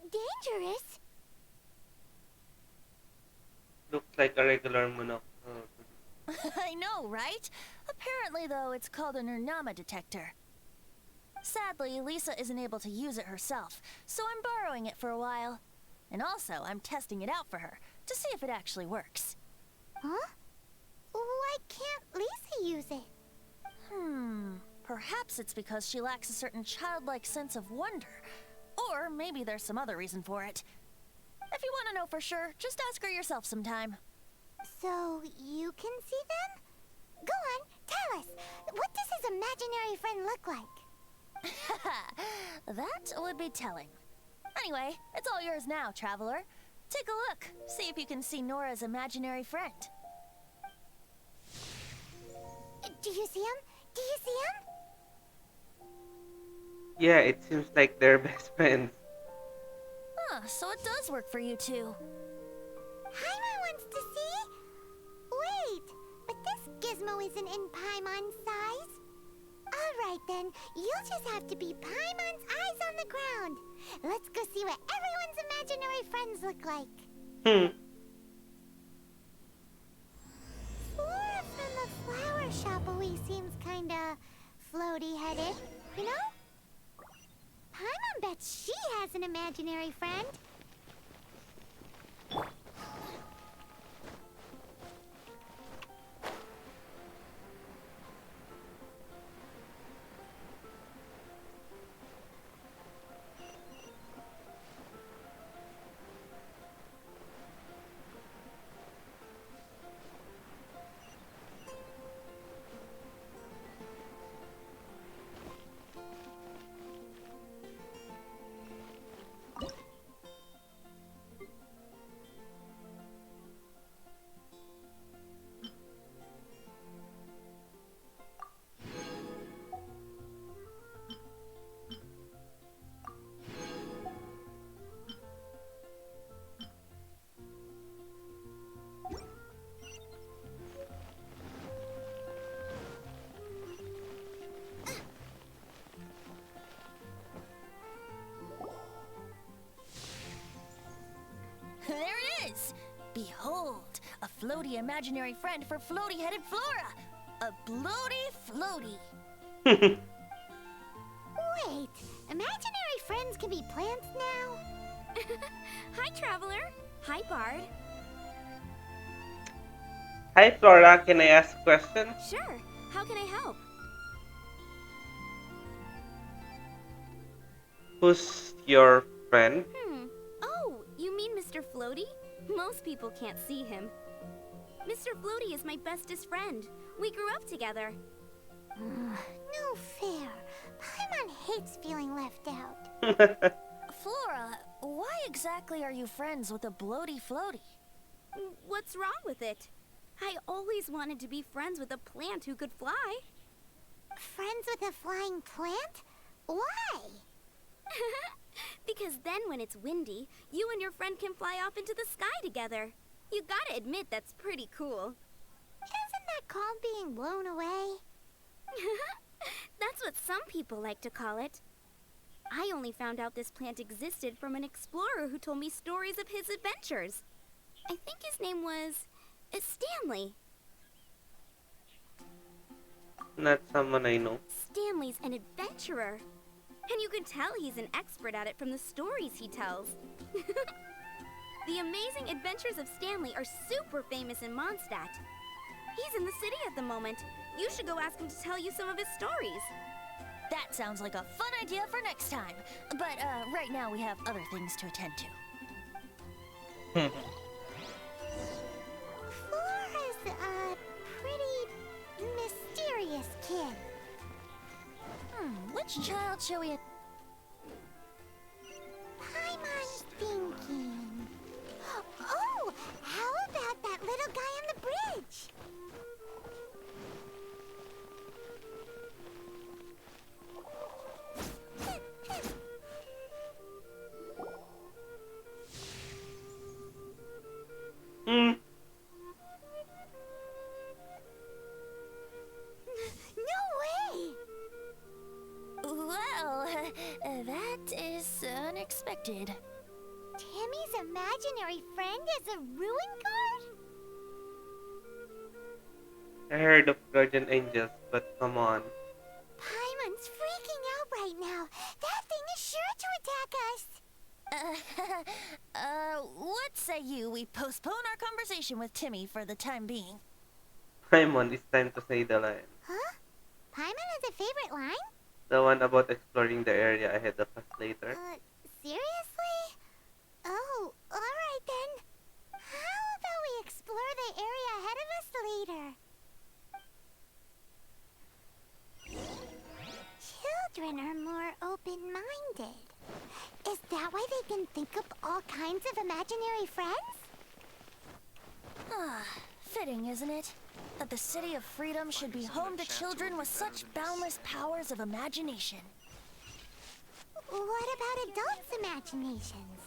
S8: Dangerous?
S1: Looks like a regular monok.
S4: I know, right? Apparently, though, it's called an Urnama detector. Sadly, Lisa isn't able to use it herself, so I'm borrowing it for a while. And also, I'm testing it out for her, to see if it actually works.
S8: Huh? Why can't Lisa use it?
S4: Perhaps it's because she lacks a certain childlike sense of wonder. Or maybe there's some other reason for it. If you want to know for sure, just ask her yourself sometime.
S8: So, you can see them? Go on, tell us. What does his imaginary friend look like?
S4: That would be telling. Anyway, it's all yours now, Traveler. Take a look. See if you can see Nora's imaginary friend.
S8: Do you see him? Do you see him?
S1: Yeah, it seems like they're best friends.
S4: So it does work for you two.
S8: Paimon wants to see? Wait, but this gizmo isn't in Paimon's size. Alright then, you'll just have to be Paimon's eyes on the ground. Let's go see what everyone's imaginary friends look like. Flora from the flower shop always seems kinda floaty-headed, you know? Paimon bets she has an imaginary friend.
S4: floaty imaginary friend for floaty-headed Flora. A bloaty floaty.
S8: Wait, imaginary friends can be plants now?
S17: Hi, Traveler. Hi, Bard.
S1: Hi, Flora. Can I ask a question?
S17: Sure. How can I help?
S1: Who's your friend?
S17: Oh, you mean Mr. Floaty? Most people can't see him. Mr. Floaty is my bestest friend. We grew up together.
S8: No fair. Paimon hates feeling left out.
S4: Flora, why exactly are you friends with a bloaty floaty?
S17: What's wrong with it? I always wanted to be friends with a plant who could fly.
S8: Friends with a flying plant? Why?
S17: Because then when it's windy, you and your friend can fly off into the sky together. You gotta admit that's pretty cool.
S8: Isn't that called being blown away?
S17: That's what some people like to call it. I only found out this plant existed from an explorer who told me stories of his adventures. I think his name was Stanley.
S1: Not someone I know.
S17: Stanley's an adventurer. And you can tell he's an expert at it from the stories he tells. The amazing adventures of Stanley are super famous in Mondstadt. He's in the city at the moment. You should go ask him to tell you some of his stories.
S4: That sounds like a fun idea for next time. But right now we have other things to attend to.
S8: Flora's a pretty mysterious kid.
S4: Which child shall we...
S8: Paimon's thinking. Oh, how about that little guy on the bridge?
S4: That is unexpected.
S8: Timmy's imaginary friend is a ruin guard?
S1: I heard of guardian angels, but come on.
S8: Paimon's freaking out right now. That thing is sure to attack us.
S4: What say you we postpone our conversation with Timmy for the time being?
S1: Paimon, it's time to say the line.
S8: Huh? Paimon has a favorite line?
S1: The one about exploring the area ahead of us later.
S8: Seriously? Oh, alright then. How about we explore the area ahead of us later? Children are more open-minded. Is that why they can think up all kinds of imaginary friends?
S4: Fitting, isn't it? That the City of Freedom should be home to children with such boundless powers of imagination.
S8: What about adults' imaginations?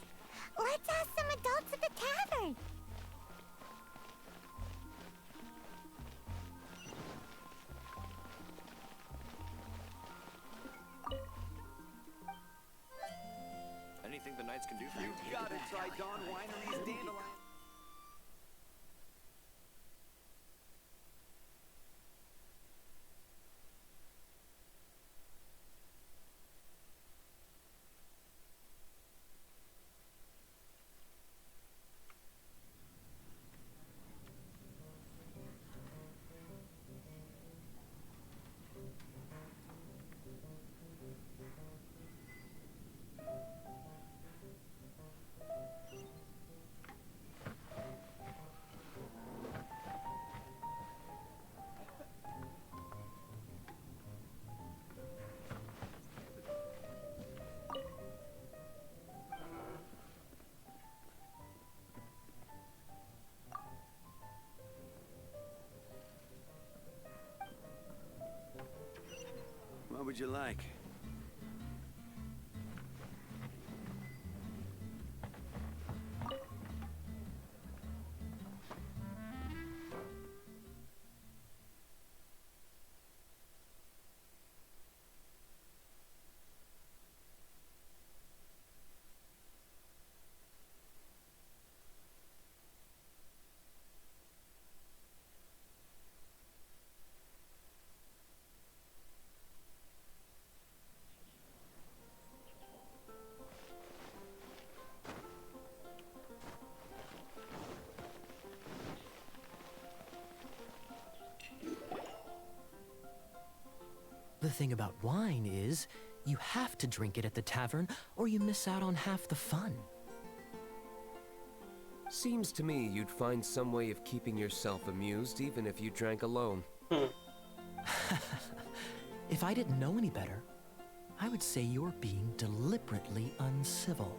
S8: Let's ask some adults at the tavern.
S19: Anything the Knights can do for you?
S20: You gotta try Dawn Winery's dandelion.
S19: What would you like?
S21: thing about wine is, you have to drink it at the tavern, or you miss out on half the fun.
S9: Seems to me you'd find some way of keeping yourself amused even if you drank alone.
S21: If I didn't know any better, I would say you're being deliberately uncivil.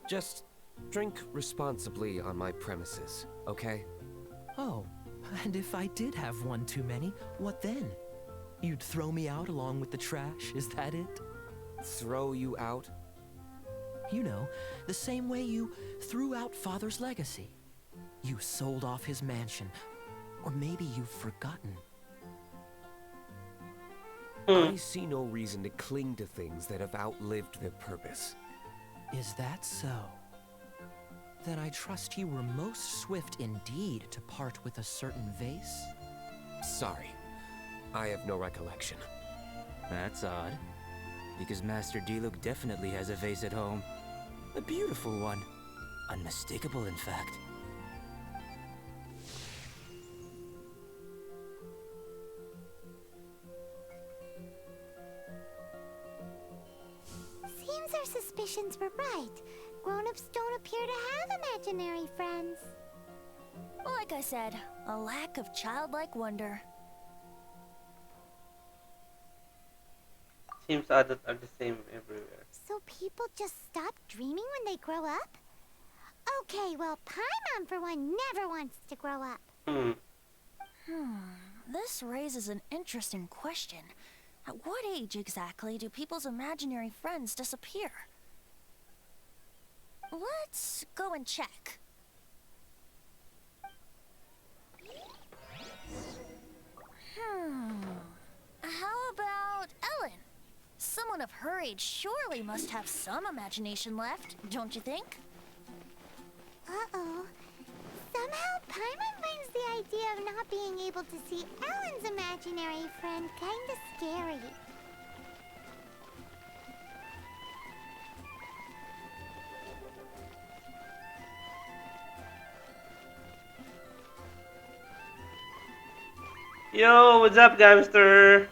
S9: Just drink responsibly on my premises, okay?
S21: Oh, and if I did have one too many, what then? You'd throw me out along with the trash, is that it?
S9: Throw you out?
S21: You know, the same way you threw out Father's legacy. You sold off his mansion, or maybe you've forgotten.
S9: I see no reason to cling to things that have outlived their purpose.
S21: Is that so? Then I trust you were most swift indeed to part with a certain vase?
S9: Sorry, I have no recollection.
S22: That's odd, because Master Diluc definitely has a vase at home. A beautiful one. Unmistakable, in fact.
S8: Seems our suspicions were right. Grown-ups don't appear to have imaginary friends.
S4: Like I said, a lack of childlike wonder.
S1: Seems adults are the same everywhere.
S8: So people just stop dreaming when they grow up? Okay, well, Paimon for one never wants to grow up.
S4: This raises an interesting question. At what age exactly do people's imaginary friends disappear? Let's go and check. How about Ellen? Someone of her age surely must have some imagination left, don't you think?
S8: Uh-oh. Somehow Paimon finds the idea of not being able to see Ellen's imaginary friend kinda scary.
S1: Yo, what's up, Gamster?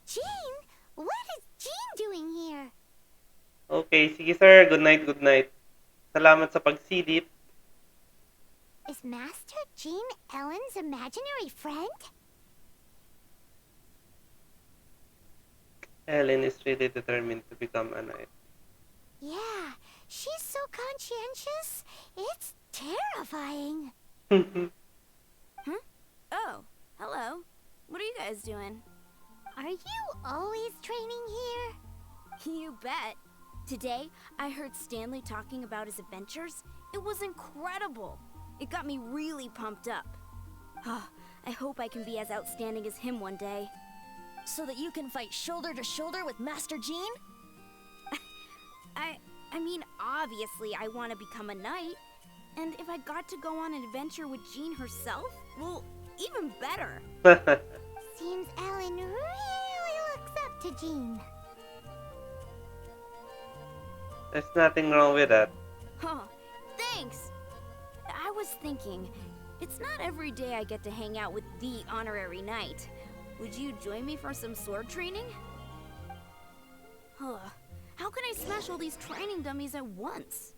S8: Jean? What is Jean doing here?
S1: Okay, sige sir. Good night, good night. Salamat sa pagsilip.
S8: Is Master Jean Ellen's imaginary friend?
S1: Ellen is really determined to become a knight.
S8: Yeah, she's so conscientious. It's terrifying.
S23: Oh, hello. What are you guys doing?
S8: Are you always training here?
S23: You bet. Today, I heard Stanley talking about his adventures. It was incredible. It got me really pumped up. I hope I can be as outstanding as him one day.
S4: So that you can fight shoulder to shoulder with Master Jean?
S23: I mean, obviously I want to become a knight. And if I got to go on an adventure with Jean herself, well, even better.
S8: Seems Ellen really looks up to Jean.
S1: There's nothing wrong with that.
S23: Huh, thanks. I was thinking, it's not every day I get to hang out with the honorary knight. Would you join me for some sword training? How can I smash all these training dummies at once?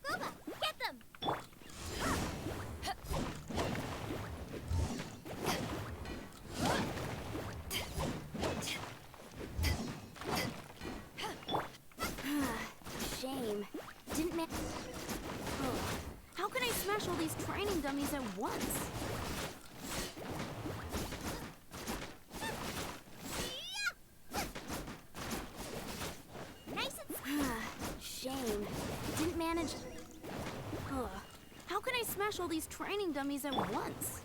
S8: Gooba, get them!
S23: Shame. Didn't man. How can I smash all these training dummies at once?
S8: Nice and
S23: Shame. Didn't manage. Ugh. How can I smash all these training dummies at once?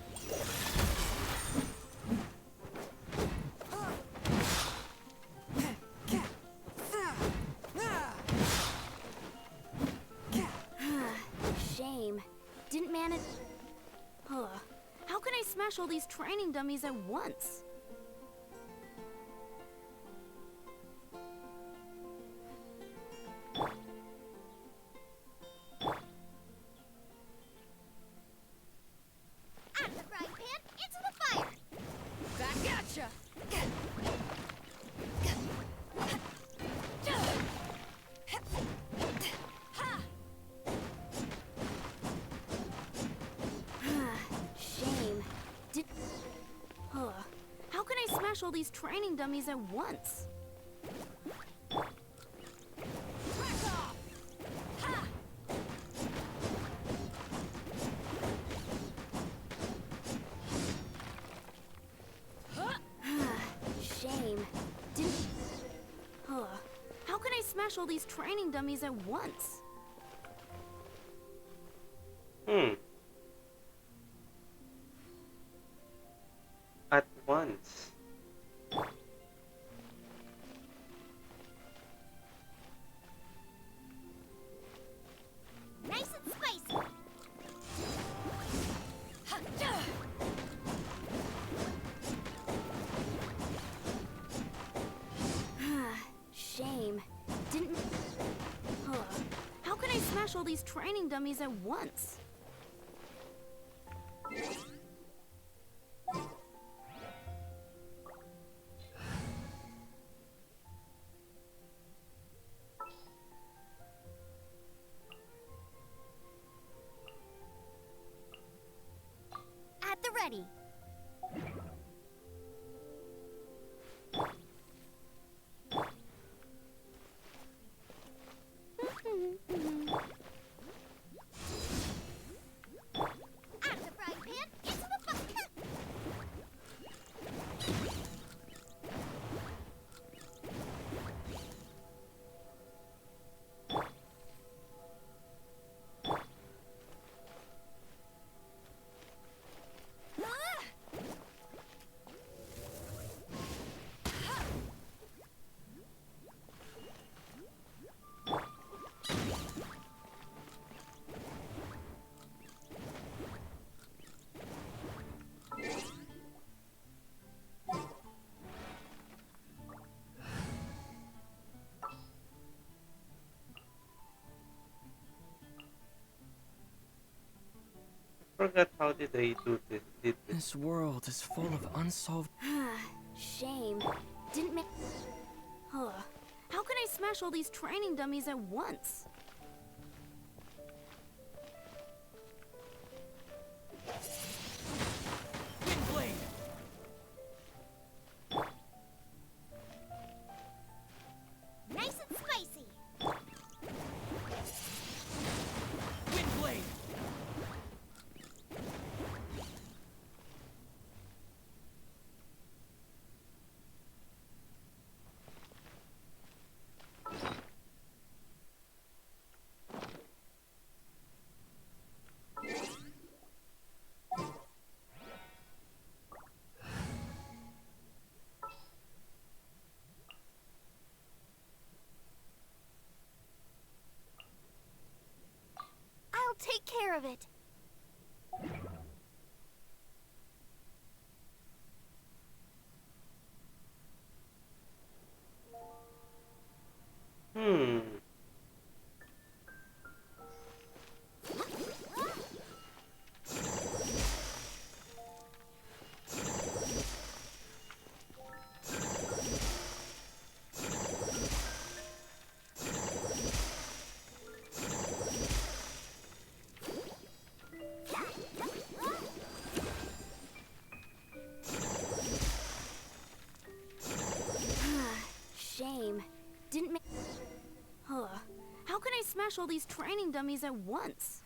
S23: Shame. Didn't manage. Ugh. How can I smash all these training dummies at once?
S8: Out of the frying pan, into the fire!
S7: Back at ya!
S23: Shame. Did. Ugh. How can I smash all these training dummies at once? Shame. Didn't. Ugh. How can I smash all these training dummies at once?
S1: At once.
S8: Nice and spicy!
S23: Shame. Didn't. Ugh. How can I smash all these training dummies at once?
S8: At the ready. Out of the frying pan, into the fire!
S1: Forgot how did I do this? Did this?
S9: This world is full of unsolved.
S23: Shame. Didn't make. Ugh. How can I smash all these training dummies at once?
S20: Windblade!
S8: Nice and spicy!
S20: Windblade!
S8: I'll take care of it.
S1: Hmm.
S23: Shame. Didn't make. Ugh. How can I smash all these training dummies at once?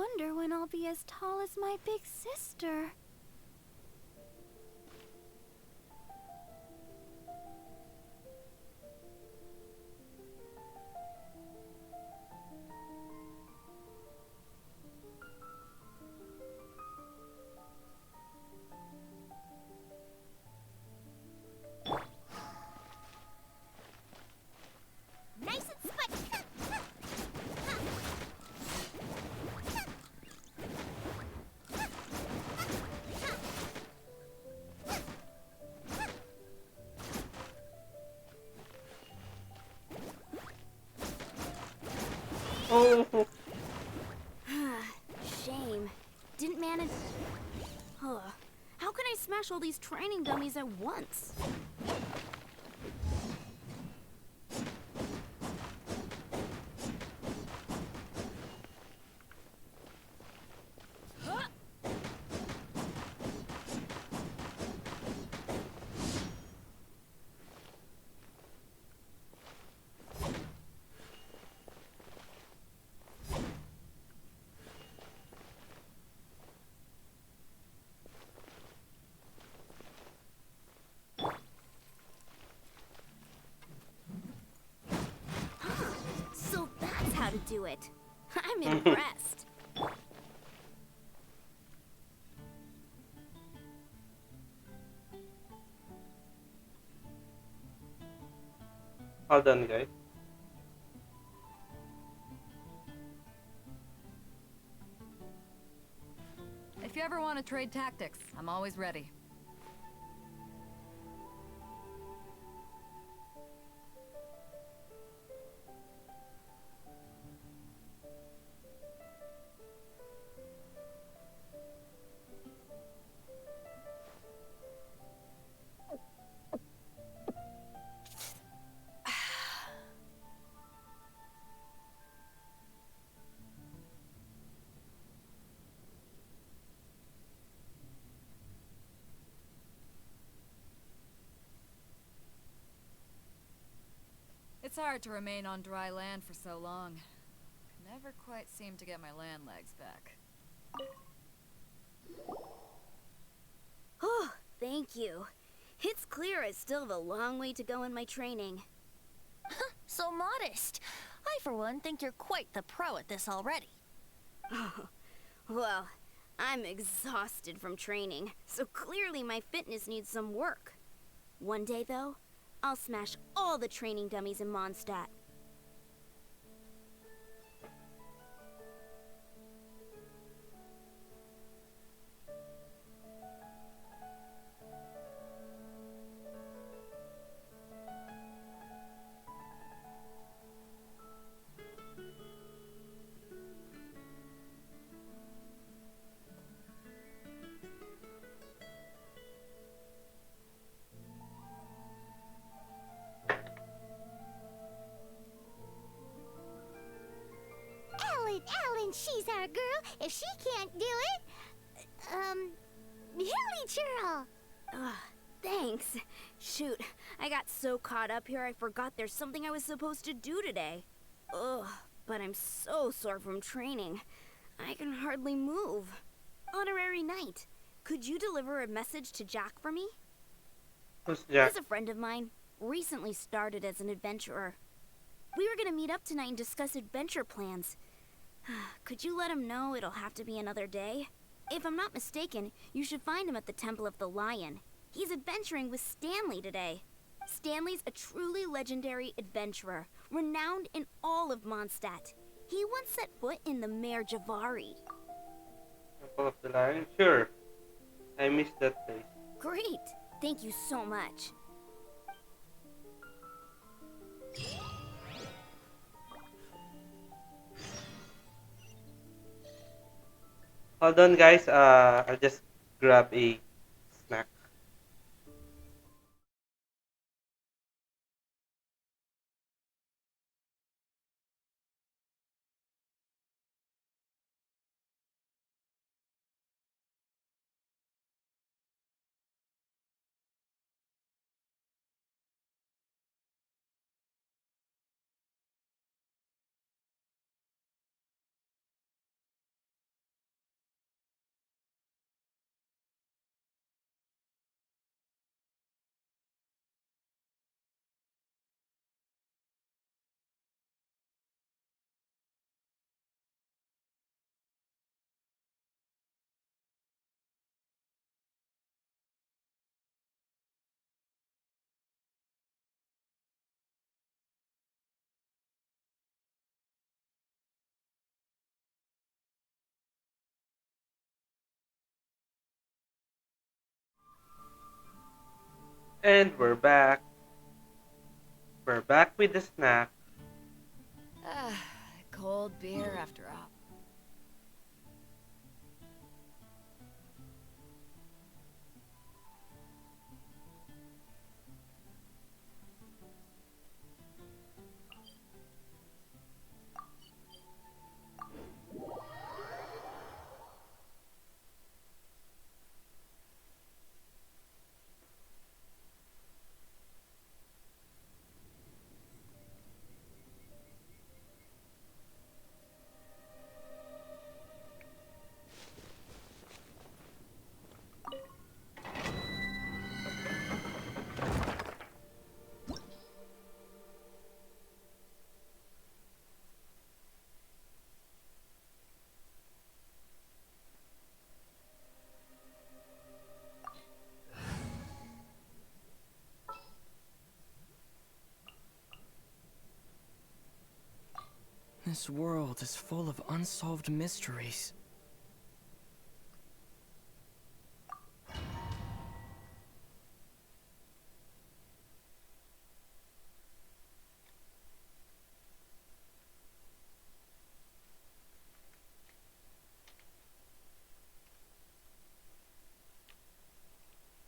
S17: wonder when I'll be as tall as my big sister.
S8: Nice and squishy.
S1: Oh,
S23: Shame. Didn't manage. Huh. How can I smash all these training dummies at once? So that's how to do it. I'm impressed.
S1: all done, guys.
S2: If you ever want to trade tactics, I'm always ready. It's hard to remain on dry land for so long. I never quite seem to get my land legs back.
S23: Oh, thank you. It's clear I still have a long way to go in my training.
S4: So modest. I, for one, think you're quite the pro at this already.
S23: Oh, well, I'm exhausted from training, so clearly my fitness needs some work. One day, though, I'll smash all the training dummies in Mondstadt.
S8: Ellen, she's our girl. If she can't do it, Hilly Churl.
S23: Ugh, thanks. Shoot, I got so caught up here I forgot there's something I was supposed to do today. Ugh, but I'm so sore from training. I can hardly move. Honorary Knight, could you deliver a message to Jack for me?
S1: Who's Jack?
S23: He's a friend of mine. Recently started as an adventurer. We were gonna meet up tonight and discuss adventure plans. Could you let him know it'll have to be another day? If I'm not mistaken, you should find him at the Temple of the Lion. He's adventuring with Stanley today. Stanley's a truly legendary adventurer, renowned in all of Mondstadt. He once set foot in the Mare Javari.
S1: Temple of the Lion? Sure. I missed that place.
S23: Great! Thank you so much.
S1: Hold on, guys. I'll just grab a snack. And we're back. We're back with the snack.
S2: Ah, cold beer after all.
S21: This world is full of unsolved mysteries.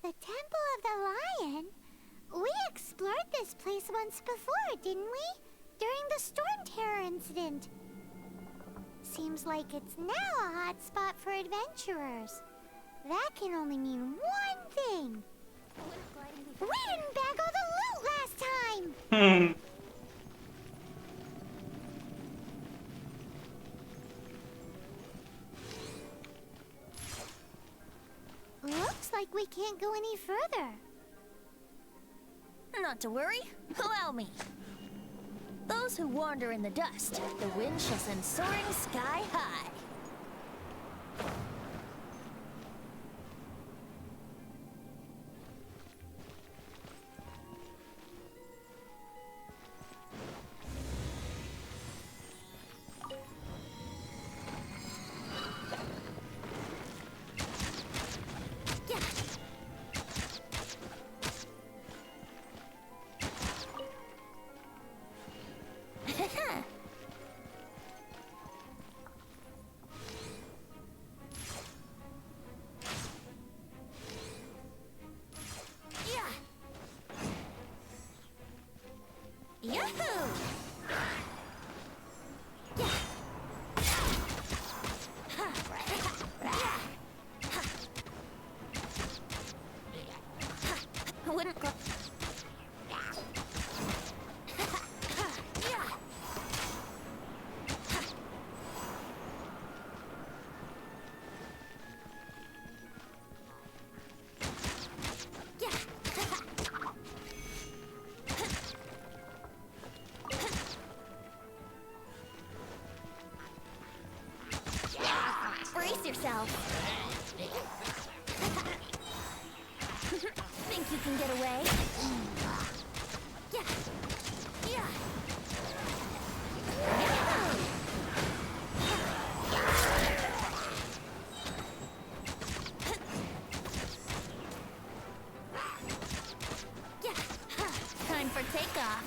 S8: The Temple of the Lion? We explored this place once before, didn't we? During the Storm Terror incident. Seems like it's now a hot spot for adventurers. That can only mean one thing. We didn't bag all the loot last time! Looks like we can't go any further.
S4: Not to worry. Allow me. Those who wander in the dust, the wind shall send soaring sky high. Yahoo! Wouldn't go. Brace yourself. Think you can get away? Yeah. Yeah. Time for takeoff.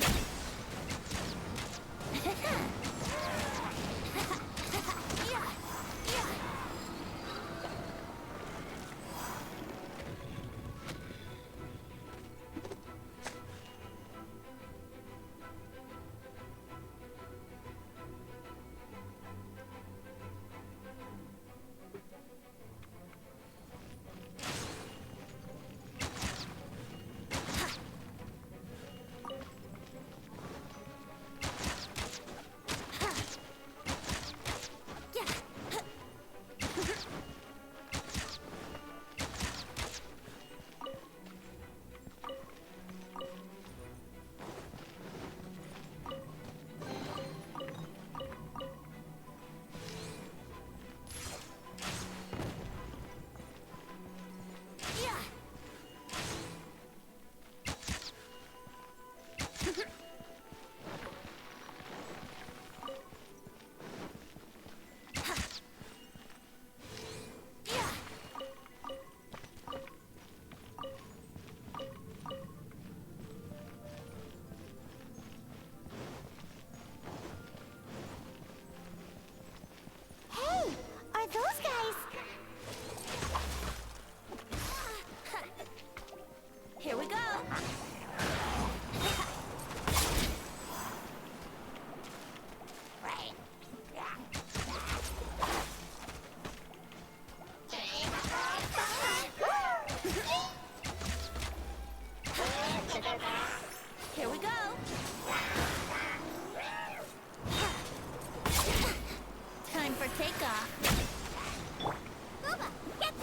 S4: take off.
S8: Booba, get...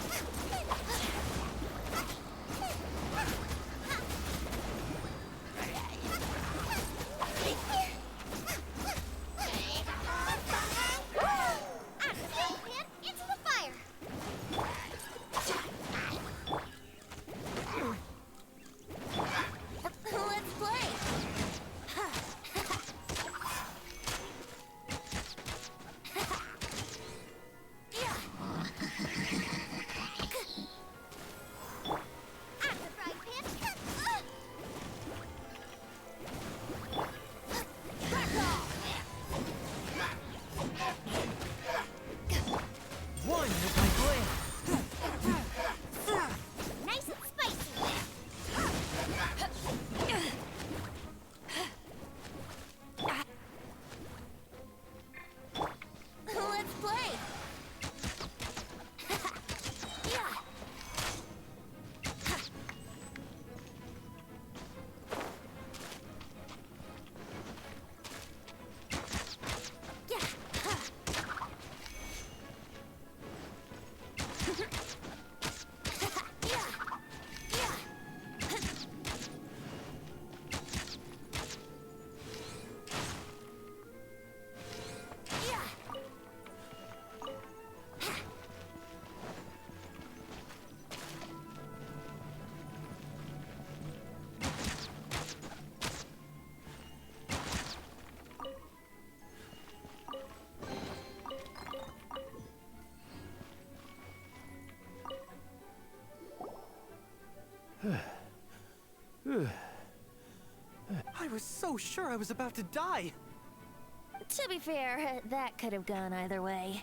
S8: Into the fire!
S4: Let's play!
S21: One with my blade.
S8: Nice and spicy!
S4: Let's play!
S21: I was so sure I was about to die.
S4: To be fair, that could have gone either way.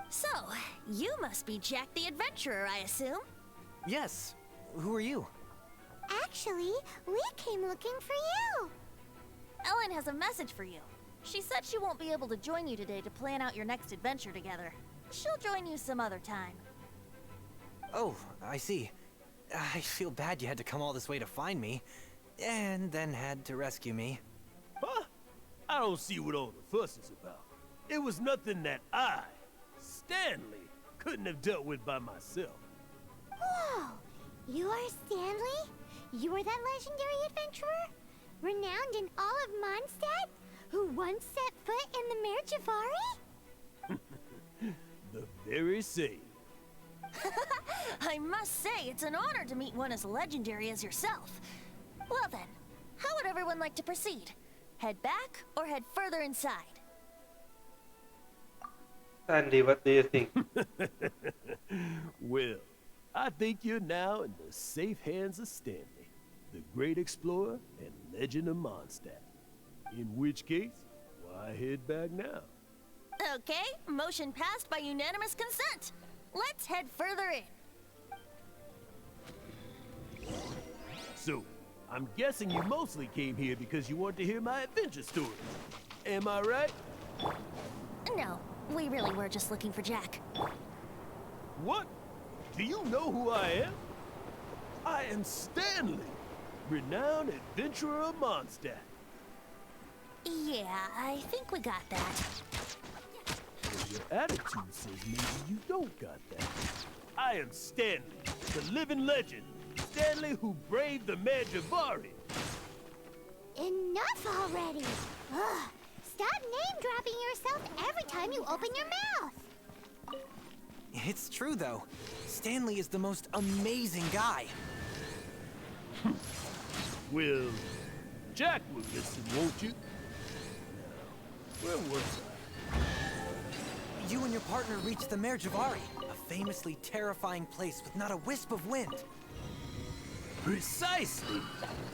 S4: So, you must be Jack the Adventurer, I assume?
S21: Yes. Who are you?
S8: Actually, we came looking for you.
S4: Ellen has a message for you. She said she won't be able to join you today to plan out your next adventure together. She'll join you some other time.
S21: Oh, I see. I feel bad you had to come all this way to find me, and then had to rescue me.
S3: Huh? I don't see what all the fuss is about. It was nothing that I, Stanley, couldn't have dealt with by myself.
S8: Whoa! You are Stanley? You are that legendary adventurer? Renowned in all of Mondstadt? Who once set foot in the Mare Javari?
S3: The very same.
S4: I must say, it's an honor to meet one as legendary as yourself. Well then, how would everyone like to proceed? Head back or head further inside?
S1: Sandy, what do you think?
S3: Well, I think you're now in the safe hands of Stanley, the great explorer and legend of Mondstadt. In which case, why head back now?
S4: Okay, motion passed by unanimous consent. Let's head further in.
S3: So, I'm guessing you mostly came here because you want to hear my adventure stories. Am I right?
S4: No, we really were just looking for Jack.
S3: What? Do you know who I am? I am Stanley, renowned adventurer of Mondstadt.
S4: Yeah, I think we got that.
S3: Well, your attitude says maybe you don't got that. I am Stanley, the living legend. Stanley who braved the Mare Javari.
S8: Enough already! Ugh. Stop name-dropping yourself every time you open your mouth!
S21: It's true, though. Stanley is the most amazing guy.
S3: Well, Jack will listen, won't you? Now, where was I?
S21: You and your partner reached the Mare Javari, a famously terrifying place with not a wisp of wind.
S3: Precisely!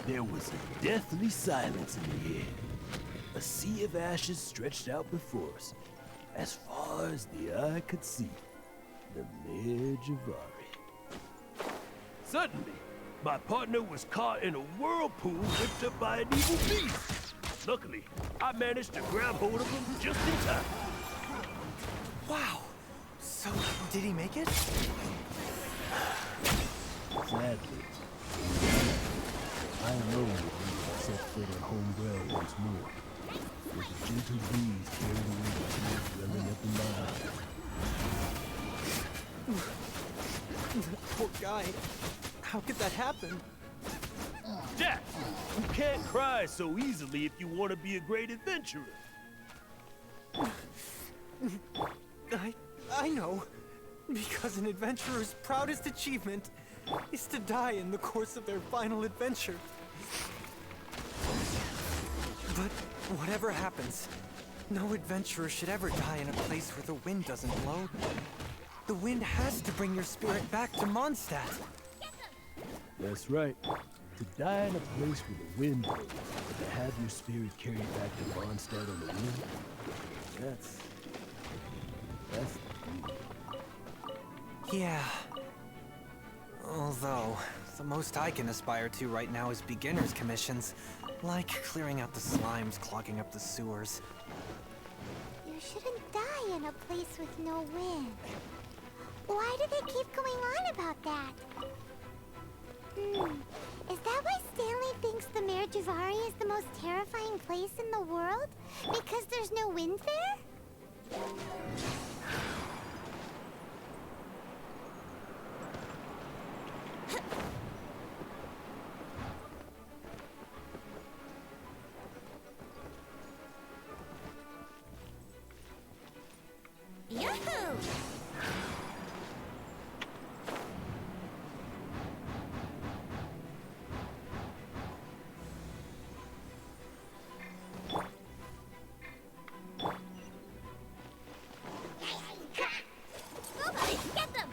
S3: There was a deathly silence in the air. A sea of ashes stretched out before us, as far as the eye could see. The Mare Javari. Suddenly, my partner was caught in a whirlpool whipped up by an evil beast. Luckily, I managed to grab hold of him just in time.
S21: Wow! So, did he make it?
S3: Sadly, I alone will set foot on home ground once more. with a gentle breeze carrying away the tears welling up in my eyes.
S6: That poor guy. How could that happen?
S3: Jack, you can't cry so easily if you want to be a great adventurer.
S6: I know. Because an adventurer's proudest achievement is to die in the course of their final adventure. But whatever happens, no adventurer should ever die in a place where the wind doesn't blow. The wind has to bring your spirit back to Mondstadt.
S3: That's right. To die in a place where the wind blows, but to have your spirit carried back to Mondstadt on the wind, that's
S6: Yeah. Although, the most I can aspire to right now is beginner's commissions, like clearing out the slimes clogging up the sewers.
S8: You shouldn't die in a place with no wind. Why do they keep going on about that? Is that why Stanley thinks the Mare Javari is the most terrifying place in the world? Because there's no wind there?
S4: Yahoo!
S8: Get them!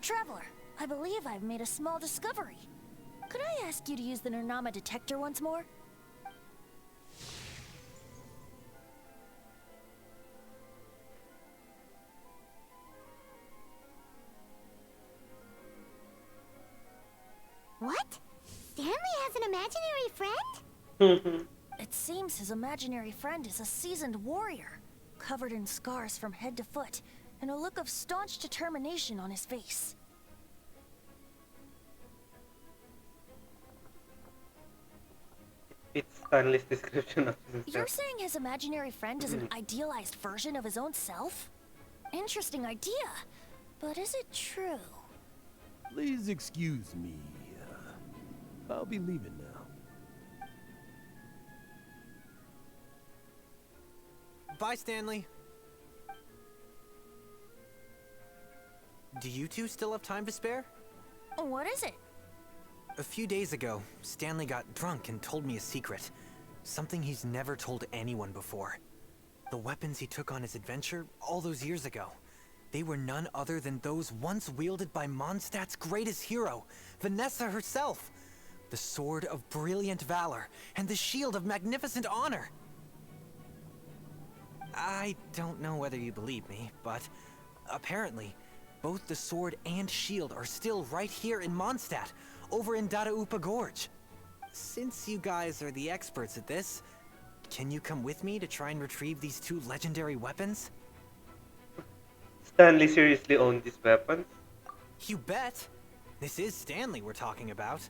S4: Traveler, I believe I've made a small discovery. Could I ask you to use the Nernama detector once more?
S8: What? Stanley has an imaginary friend?
S4: It seems his imaginary friend is a seasoned warrior, covered in scars from head to foot, and a look of staunch determination on his face.
S1: It's Stanley's description of himself.
S4: You're saying his imaginary friend is an idealized version of his own self? Interesting idea, but is it true?
S3: Please excuse me. I'll be leaving now.
S6: Bye, Stanley. Do you two still have time to spare?
S4: What is it?
S6: A few days ago, Stanley got drunk and told me a secret. Something he's never told anyone before. The weapons he took on his adventure all those years ago. They were none other than those once wielded by Mondstadt's greatest hero, Vanessa herself. The Sword of Brilliant Valor and the Shield of Magnificent Honor. I don't know whether you believe me, but apparently, both the sword and shield are still right here in Mondstadt, over in Dadaupa Gorge. Since you guys are the experts at this, can you come with me to try and retrieve these two legendary weapons?
S1: Stanley seriously owned these weapons?
S6: You bet! This is Stanley we're talking about.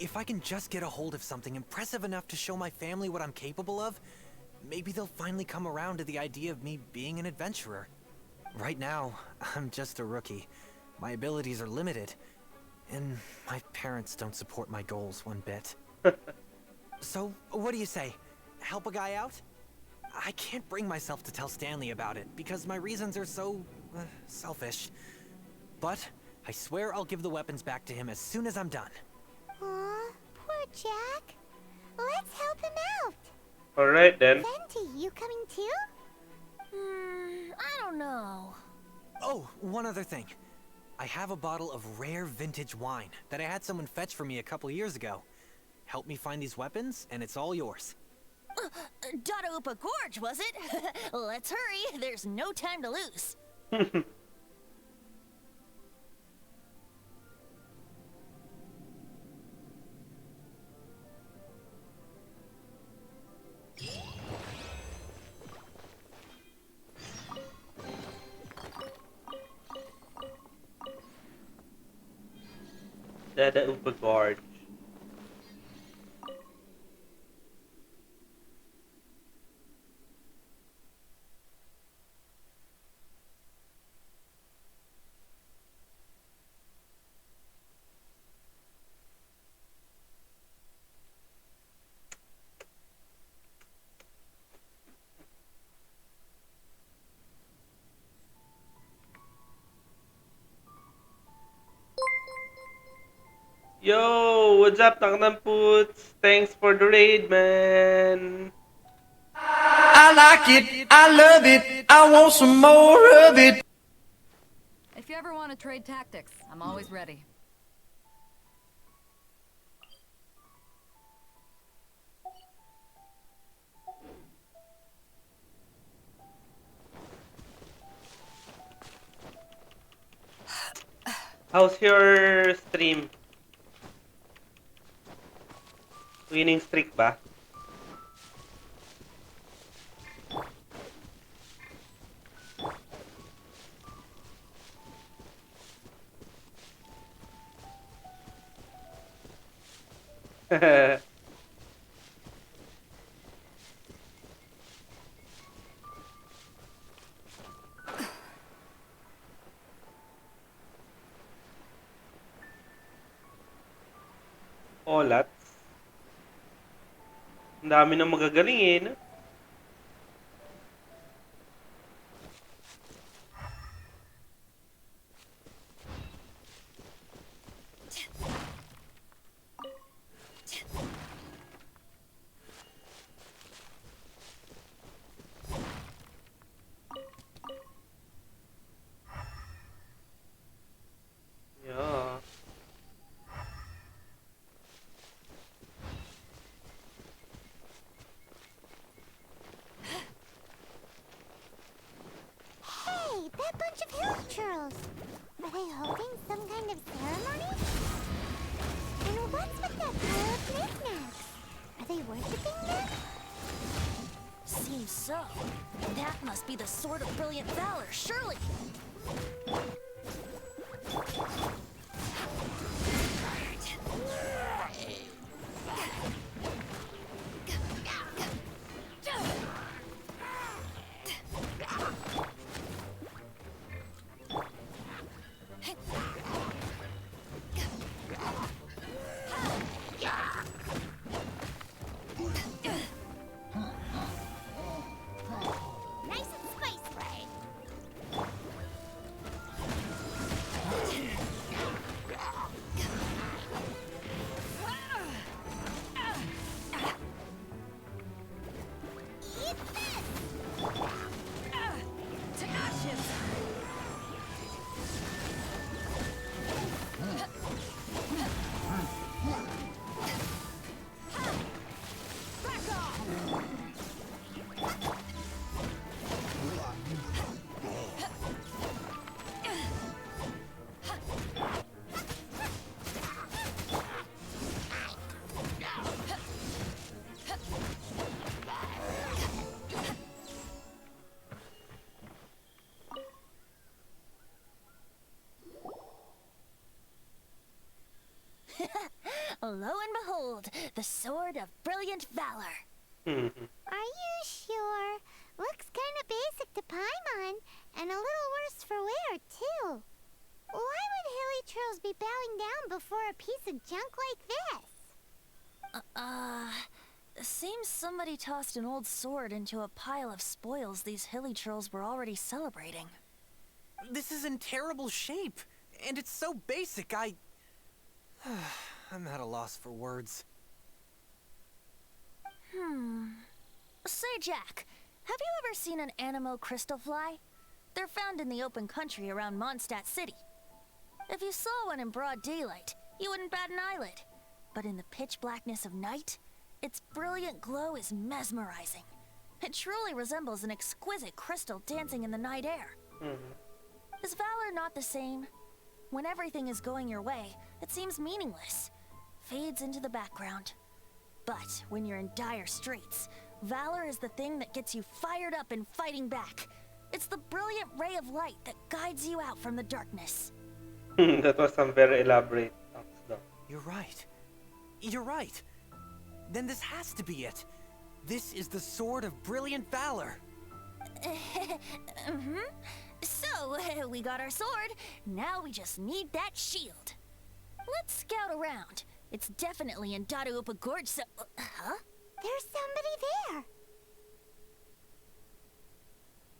S6: If I can just get a hold of something impressive enough to show my family what I'm capable of, maybe they'll finally come around to the idea of me being an adventurer. Right now, I'm just a rookie. My abilities are limited, and my parents don't support my goals one bit. So, what do you say? Help a guy out? I can't bring myself to tell Stanley about it, because my reasons are so, selfish. But I swear I'll give the weapons back to him as soon as I'm done.
S8: Aw, poor Jack. Let's help him out.
S1: Alright then.
S8: Venti, you coming too?
S4: I don't know.
S6: Oh, one other thing. I have a bottle of rare vintage wine that I had someone fetch for me a couple years ago. Help me find these weapons, and it's all yours.
S4: Dada Upa Gorge, was it? Let's hurry. There's no time to lose.
S1: Dada Upa Gorge. Yo, what's up, Taknampoots? Thanks for the raid, man.
S11: I like it, I love it, I want some more of it.
S2: If you ever want to trade tactics, I'm always ready.
S1: How's your stream? Winning streak ba? Olat. Ang dami nang magagaling eh, no? Yeah.
S8: Hey, that bunch of hill churls. Are they holding some kind of ceremony? And what's with that pile of knickknacks? Are they worshipping them?
S4: Seems so. That must be the sword of brilliant valor, surely.
S8: Nice and spicy.
S4: of brilliant valor.
S8: Are you sure? Looks kinda basic to Paimon, and a little worse for wear, too. Why would hilly trolls be bowing down before a piece of junk like this?
S4: Seems somebody tossed an old sword into a pile of spoils these hilly trolls were already celebrating.
S6: This is in terrible shape, and it's so basic, I'm at a loss for words.
S4: Say, Jack, have you ever seen an anemo crystal fly? They're found in the open country around Mondstadt City. If you saw one in broad daylight, you wouldn't bat an eyelid. But in the pitch blackness of night, its brilliant glow is mesmerizing. It truly resembles an exquisite crystal dancing in the night air. Is valor not the same? When everything is going your way, it seems meaningless, fades into the background. But when you're in dire straits, valor is the thing that gets you fired up and fighting back. It's the brilliant ray of light that guides you out from the darkness.
S1: That was some very elaborate talks, though.
S6: You're right. You're right. Then this has to be it. This is the Sword of Brilliant Valor.
S4: So, we got our sword. Now we just need that shield. Let's scout around. It's definitely in Dadaupa Gorge, so... Huh?
S8: There's somebody there.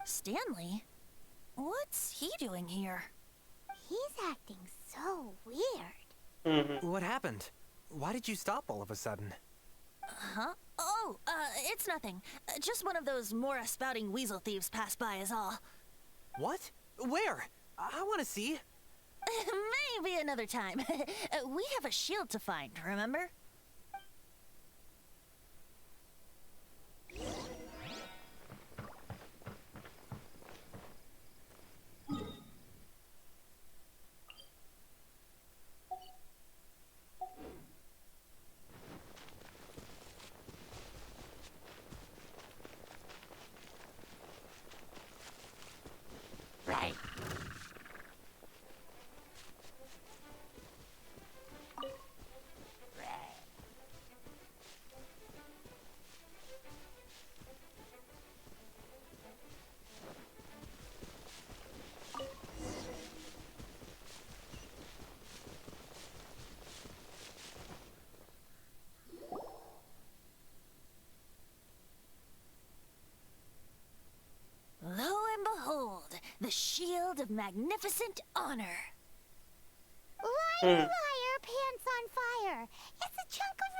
S4: Stanley? What's he doing here?
S8: He's acting so weird.
S6: What happened? Why did you stop all of a sudden?
S4: Huh? Oh, it's nothing. Just one of those Mora spouting weasel thieves passed by is all.
S6: What? Where? I want to see.
S4: Maybe another time. We have a shield to find, remember?
S11: Right.
S4: Lo and behold, the shield of magnificent honor.
S8: Liar, liar, pants on fire. It's a chunk of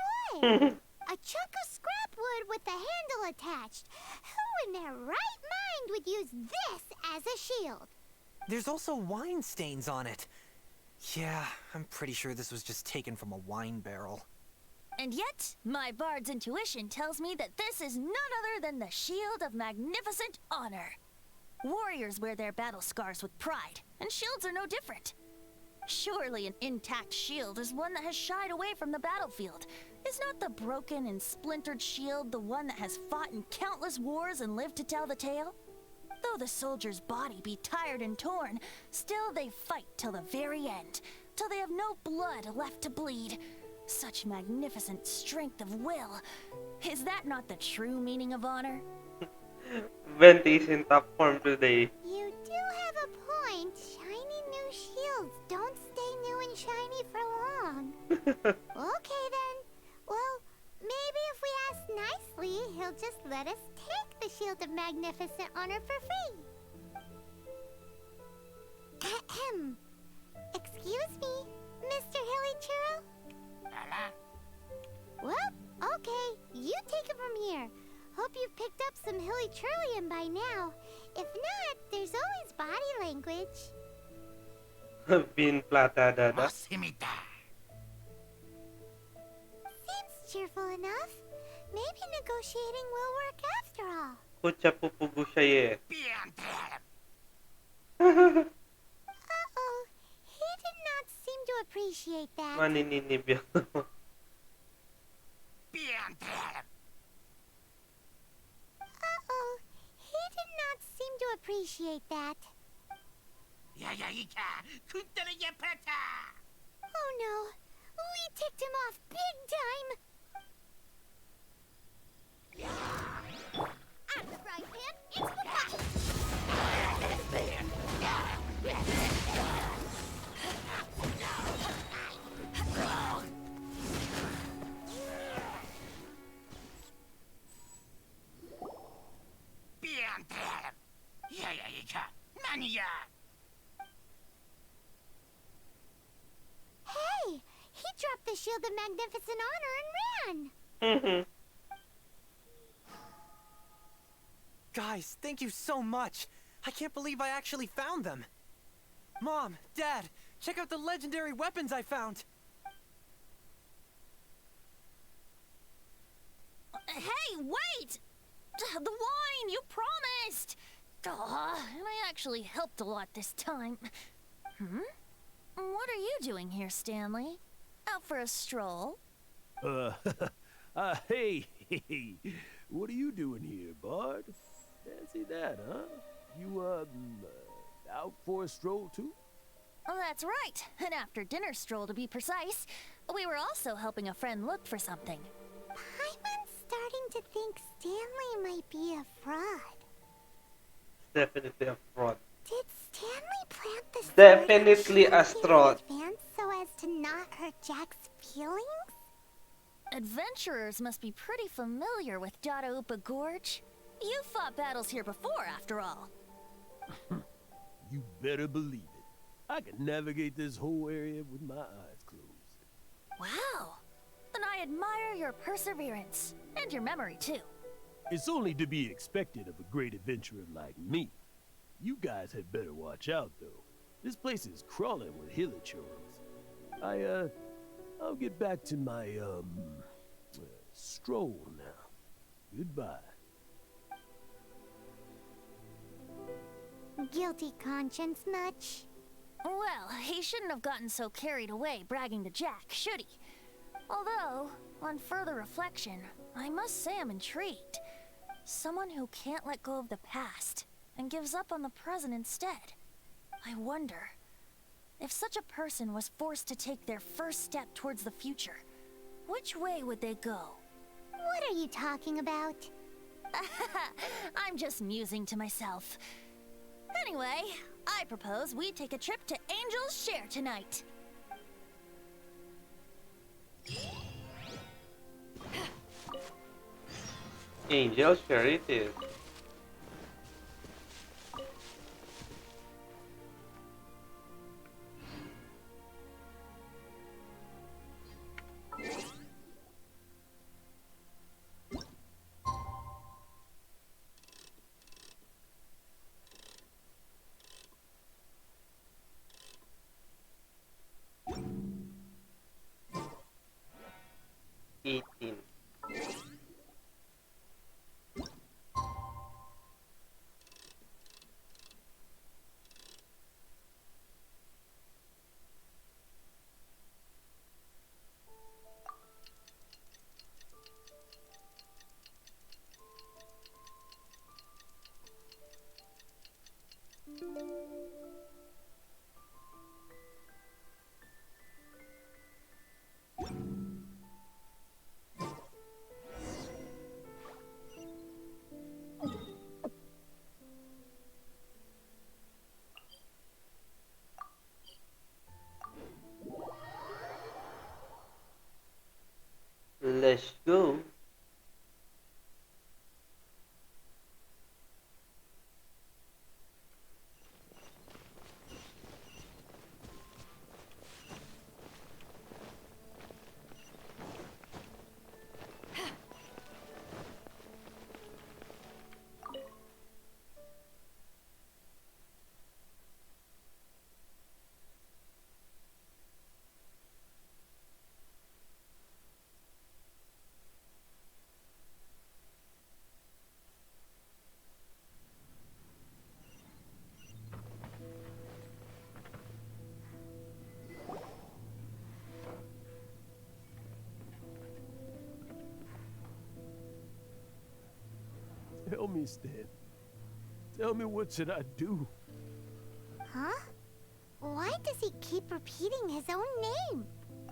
S8: wood. A chunk of scrap wood with the handle attached. Who in their right mind would use this as a shield?
S6: There's also wine stains on it. Yeah, I'm pretty sure this was just taken from a wine barrel.
S4: And yet, my bard's intuition tells me that this is none other than the shield of magnificent honor. Warriors wear their battle scars with pride, and shields are no different. Surely an intact shield is one that has shied away from the battlefield. Is not the broken and splintered shield the one that has fought in countless wars and lived to tell the tale? Though the soldier's body be tired and torn, still they fight till the very end, till they have no blood left to bleed. Such magnificent strength of will. Is that not the true meaning of honor?
S1: Venti is in top form today.
S8: You do have a point. Shiny new shields don't stay new and shiny for long. Okay then. Well, maybe if we ask nicely, he'll just let us take the Shield of Magnificent Honor for free. Ahem. Excuse me, Mr. Hilly Churro? Well, okay, you take it from here. Hope you've picked up some Hilly Trillium by now. If not, there's always body language.
S1: Bean plata dada.
S8: Seems cheerful enough. Maybe negotiating will work after all.
S1: Kucha pupugu siya eh.
S8: Uh-oh, he did not seem to appreciate that.
S1: Maninibig yan.
S8: Uh-oh, he did not seem to appreciate that. Oh no, we ticked him off big time. Out of the frying pan, into the pot! Hey! He dropped the Shield of Magnificent Honor and ran!
S6: Guys, thank you so much. I can't believe I actually found them. Mom, Dad, check out the legendary weapons I found.
S4: Hey, wait! The wine, you promised! And I actually helped a lot this time. What are you doing here, Stanley? Out for a stroll?
S3: Hey, what are you doing here, Bard? Fancy that, huh? You, out for a stroll too?
S4: Oh, that's right. An after-dinner stroll, to be precise. We were also helping a friend look for something.
S8: Paimon's starting to think Stanley might be a fraud.
S1: Definitely a fraud.
S8: Did Stanley plant the sword
S1: Definitely a
S8: in
S1: fraud.
S8: advance so as to not hurt Jack's feelings?
S4: Adventurers must be pretty familiar with Dadaupa Gorge. You fought battles here before, after all.
S3: You better believe it. I can navigate this whole area with my eyes closed.
S4: Wow. Then I admire your perseverance. And your memory, too.
S3: It's only to be expected of a great adventurer like me. You guys had better watch out, though. This place is crawling with hilichurls. I'll get back to my, stroll now. Goodbye.
S8: Guilty conscience much?
S4: Well, he shouldn't have gotten so carried away bragging to Jack, should he? Although, on further reflection, I must say I'm intrigued. Someone who can't let go of the past and gives up on the present instead. I wonder, if such a person was forced to take their first step towards the future, which way would they go?
S8: What are you talking about?
S4: I'm just musing to myself. Anyway, I propose we take a trip to Angel's Share tonight.
S1: Angel, sure it is. Eating. Let's go.
S3: Tell me, Stan. Tell me, what should I do?
S8: Huh? Why does he keep repeating his own name?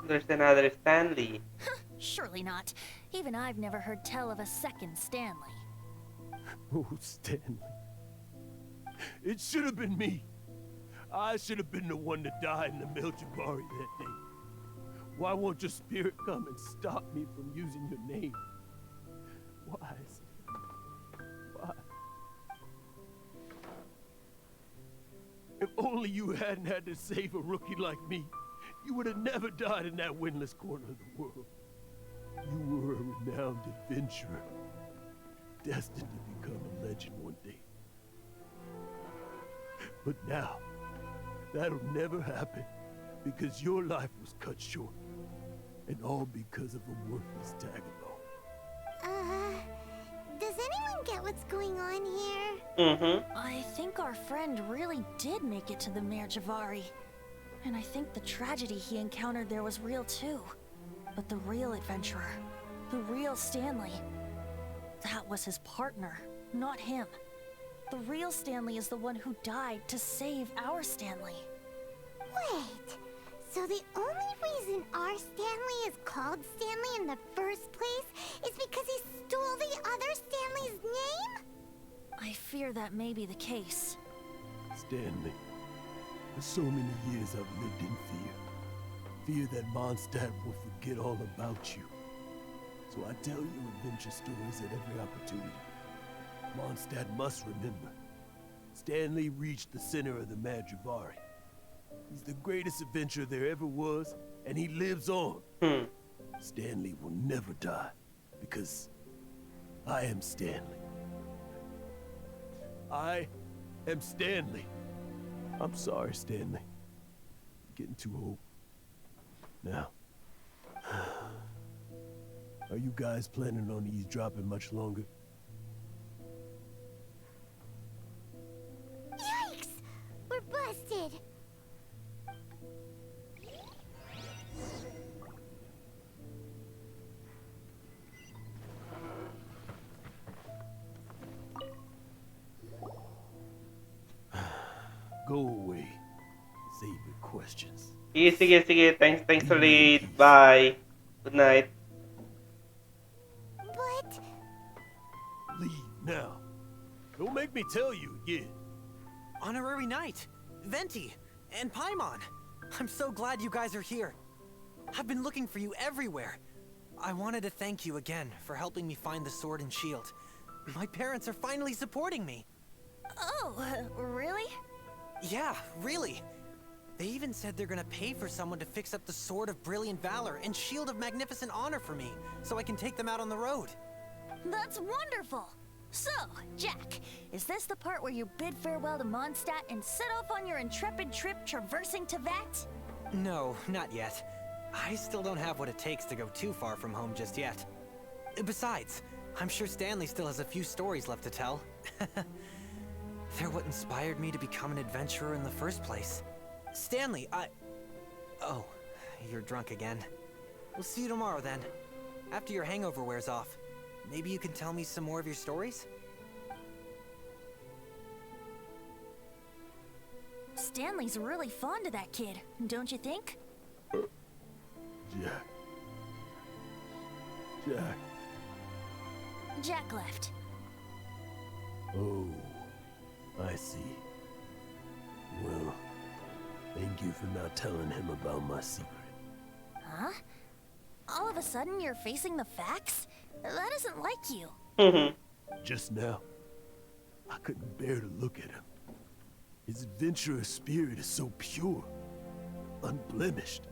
S1: There's another Stanley.
S4: Surely not. Even I've never heard tell of a second Stanley.
S3: Oh, Stanley. It should have been me. I should have been the one to die in the Melchivari that day. Why won't your spirit come and stop me from using your name? Why? Why? If only you hadn't had to save a rookie like me, you would have never died in that windless corner of the world. You were a renowned adventurer, destined to become a legend one day. But now, that'll never happen, because your life was cut short, and all because of a worthless tag-along.
S8: Does anyone get what's going on here?
S4: I think our friend really did make it to the Merjavari. And I think the tragedy he encountered there was real too. But the real adventurer, the real Stanley, that was his partner, not him. The real Stanley is the one who died to save our Stanley.
S8: Wait, so the only reason our Stanley is called Stanley in the first place is because he stole the other Stanley's name?
S4: I fear that may be the case.
S3: Stanley, for so many years I've lived in fear. Fear that Mondstadt will forget all about you. So I tell you adventure stories at every opportunity. Mondstadt must remember. Stanley reached the center of the Madrivari. He's the greatest adventurer there ever was, and he lives on. Stanley will never die, because I am Stanley. I am Stanley. I'm sorry, Stanley. I'm getting too old. Now, are you guys planning on eavesdropping much longer?
S8: Yikes! We're busted!
S3: Go away. Save your questions.
S1: Sige. Thanks ulit. Bye. Good night.
S8: But...
S3: Leave now. Don't make me tell you again.
S6: Honorary Knight, Venti, and Paimon. I'm so glad you guys are here. I've been looking for you everywhere. I wanted to thank you again for helping me find the sword and shield. My parents are finally supporting me.
S4: Oh, really?
S6: Yeah, really. They even said they're gonna pay for someone to fix up the Sword of Brilliant Valor and Shield of Magnificent Honor for me, so I can take them out on the road.
S4: That's wonderful! So, Jack, is this the part where you bid farewell to Mondstadt and set off on your intrepid trip traversing Tevat?
S6: No, not yet. I still don't have what it takes to go too far from home just yet. Besides, I'm sure Stanley still has a few stories left to tell. They're what inspired me to become an adventurer in the first place. Stanley, Oh, you're drunk again. We'll see you tomorrow then. After your hangover wears off. Maybe you can tell me some more of your stories?
S4: Stanley's really fond of that kid, don't you think?
S3: Jack.
S4: Jack left.
S3: Oh, I see. Well, thank you for not telling him about my secret.
S4: Huh? All of a sudden you're facing the facts? That isn't like you.
S3: Just now, I couldn't bear to look at him. His adventurous spirit is so pure, unblemished.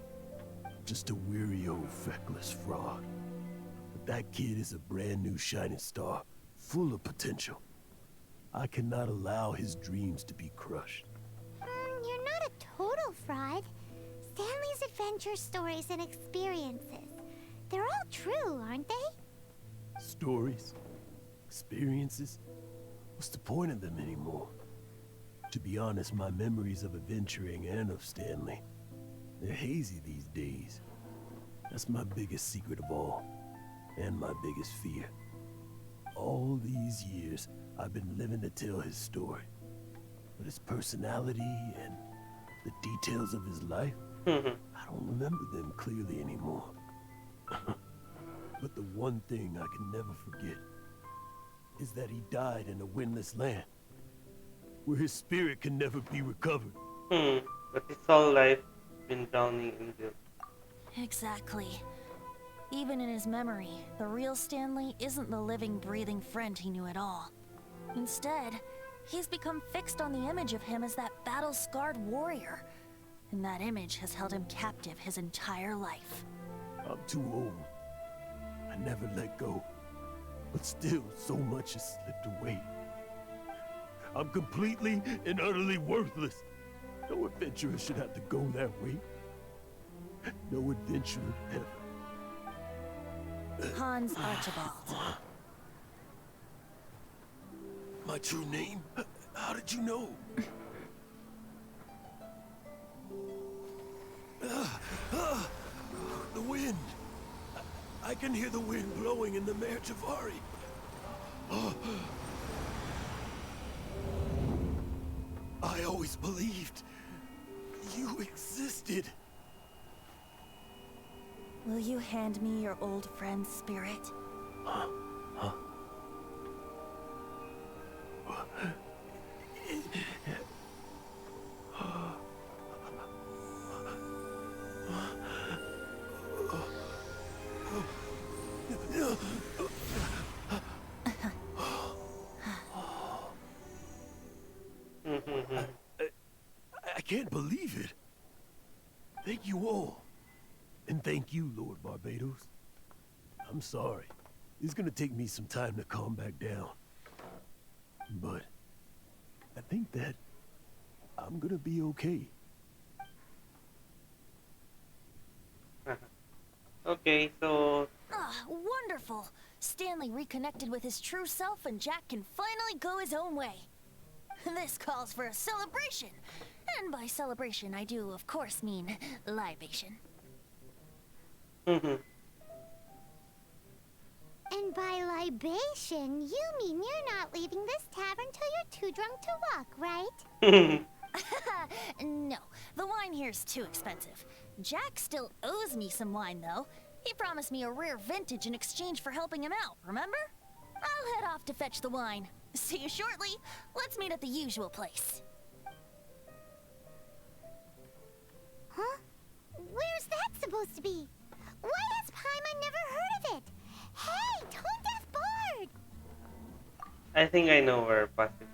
S3: Just a weary old feckless fraud. But that kid is a brand new shining star, full of potential. I cannot allow his dreams to be crushed.
S8: You're not a total fraud. Stanley's adventure stories and experiences. They're all true, aren't they?
S3: Stories? Experiences? What's the point of them anymore? To be honest, my memories of adventuring and of Stanley, they're hazy these days. That's my biggest secret of all, and my biggest fear. All these years, I've been living to tell his story. But his personality and the details of his life, I don't remember them clearly anymore. But the one thing I can never forget is that he died in a windless land, where his spirit can never be recovered.
S1: But his whole life been drowning in guilt.
S4: Exactly. Even in his memory, the real Stanley isn't the living, breathing friend he knew at all. Instead, he's become fixed on the image of him as that battle-scarred warrior. And that image has held him captive his entire life.
S3: I'm too old. I never let go. But still, so much has slipped away. I'm completely and utterly worthless. No adventurer should have to go that way. No adventurer ever.
S4: Hans Archibald.
S3: My true name? How did you know? The wind. I can hear the wind blowing in the Mare Javari. I always believed you existed.
S4: Will you hand me your old friend's spirit?
S3: Huh? I can't believe it. Thank you all. And thank you, Lord Barbados. I'm sorry. It's gonna take me some time to calm back down. But I think that I'm gonna be okay.
S1: Okay, so
S4: Ah, wonderful! Stanley reconnected with his true self and Jack can finally go his own way. This calls for a celebration. And by celebration, I do, of course, mean libation.
S8: And by libation, you mean you're not leaving this tavern till you're too drunk to walk, right?
S4: No, the wine here's too expensive. Jack still owes me some wine, though. He promised me a rare vintage in exchange for helping him out, remember? I'll head off to fetch the wine. See you shortly. Let's meet at the usual place.
S8: Huh? Where's that supposed to be? Why has Paimon never heard of it? Hey, Tone Deaf Bard!
S1: I think I know where possibly.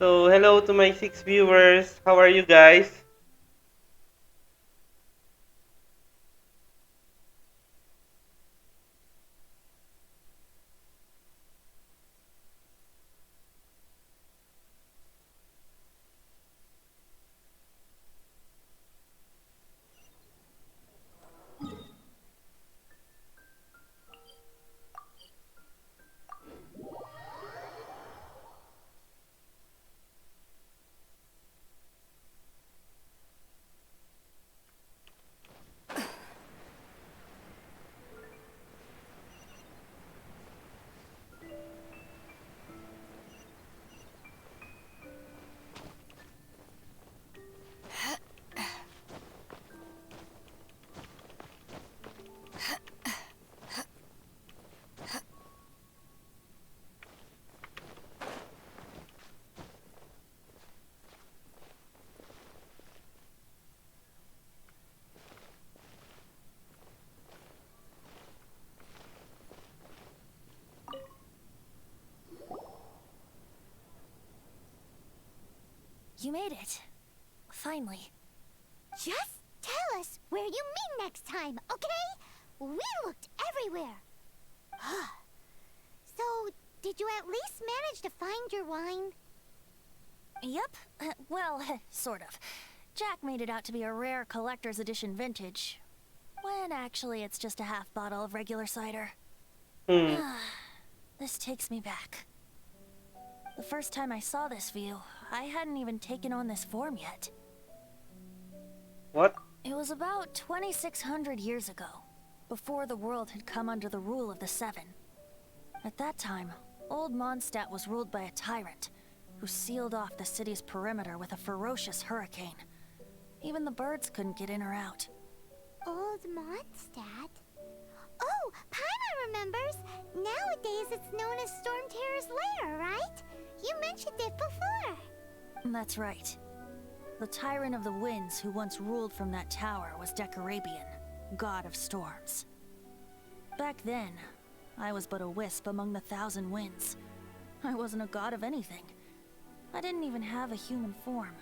S1: So hello to my 6 viewers. How are you guys?
S4: You made it. Finally.
S8: Just tell us where you meet next time, okay? We looked everywhere. So, did you at least manage to find your wine?
S4: Yep. Well, sort of. Jack made it out to be a rare collector's edition vintage. When actually it's just a half bottle of regular cider. This takes me back. The first time I saw this view, I hadn't even taken on this form yet.
S1: What?
S4: It was about 2,600 years ago, before the world had come under the rule of the Seven. At that time, old Mondstadt was ruled by a tyrant, who sealed off the city's perimeter with a ferocious hurricane. Even the birds couldn't get in or out.
S8: Old Mondstadt? Oh, Paimon remembers! Nowadays it's known as Storm Terror's lair, right? You mentioned it before.
S4: That's right. The Tyrant of the Winds who once ruled from that tower was Decarabian, god of storms. Back then, I was but a wisp among the thousand winds. I wasn't a god of anything. I didn't even have a human form.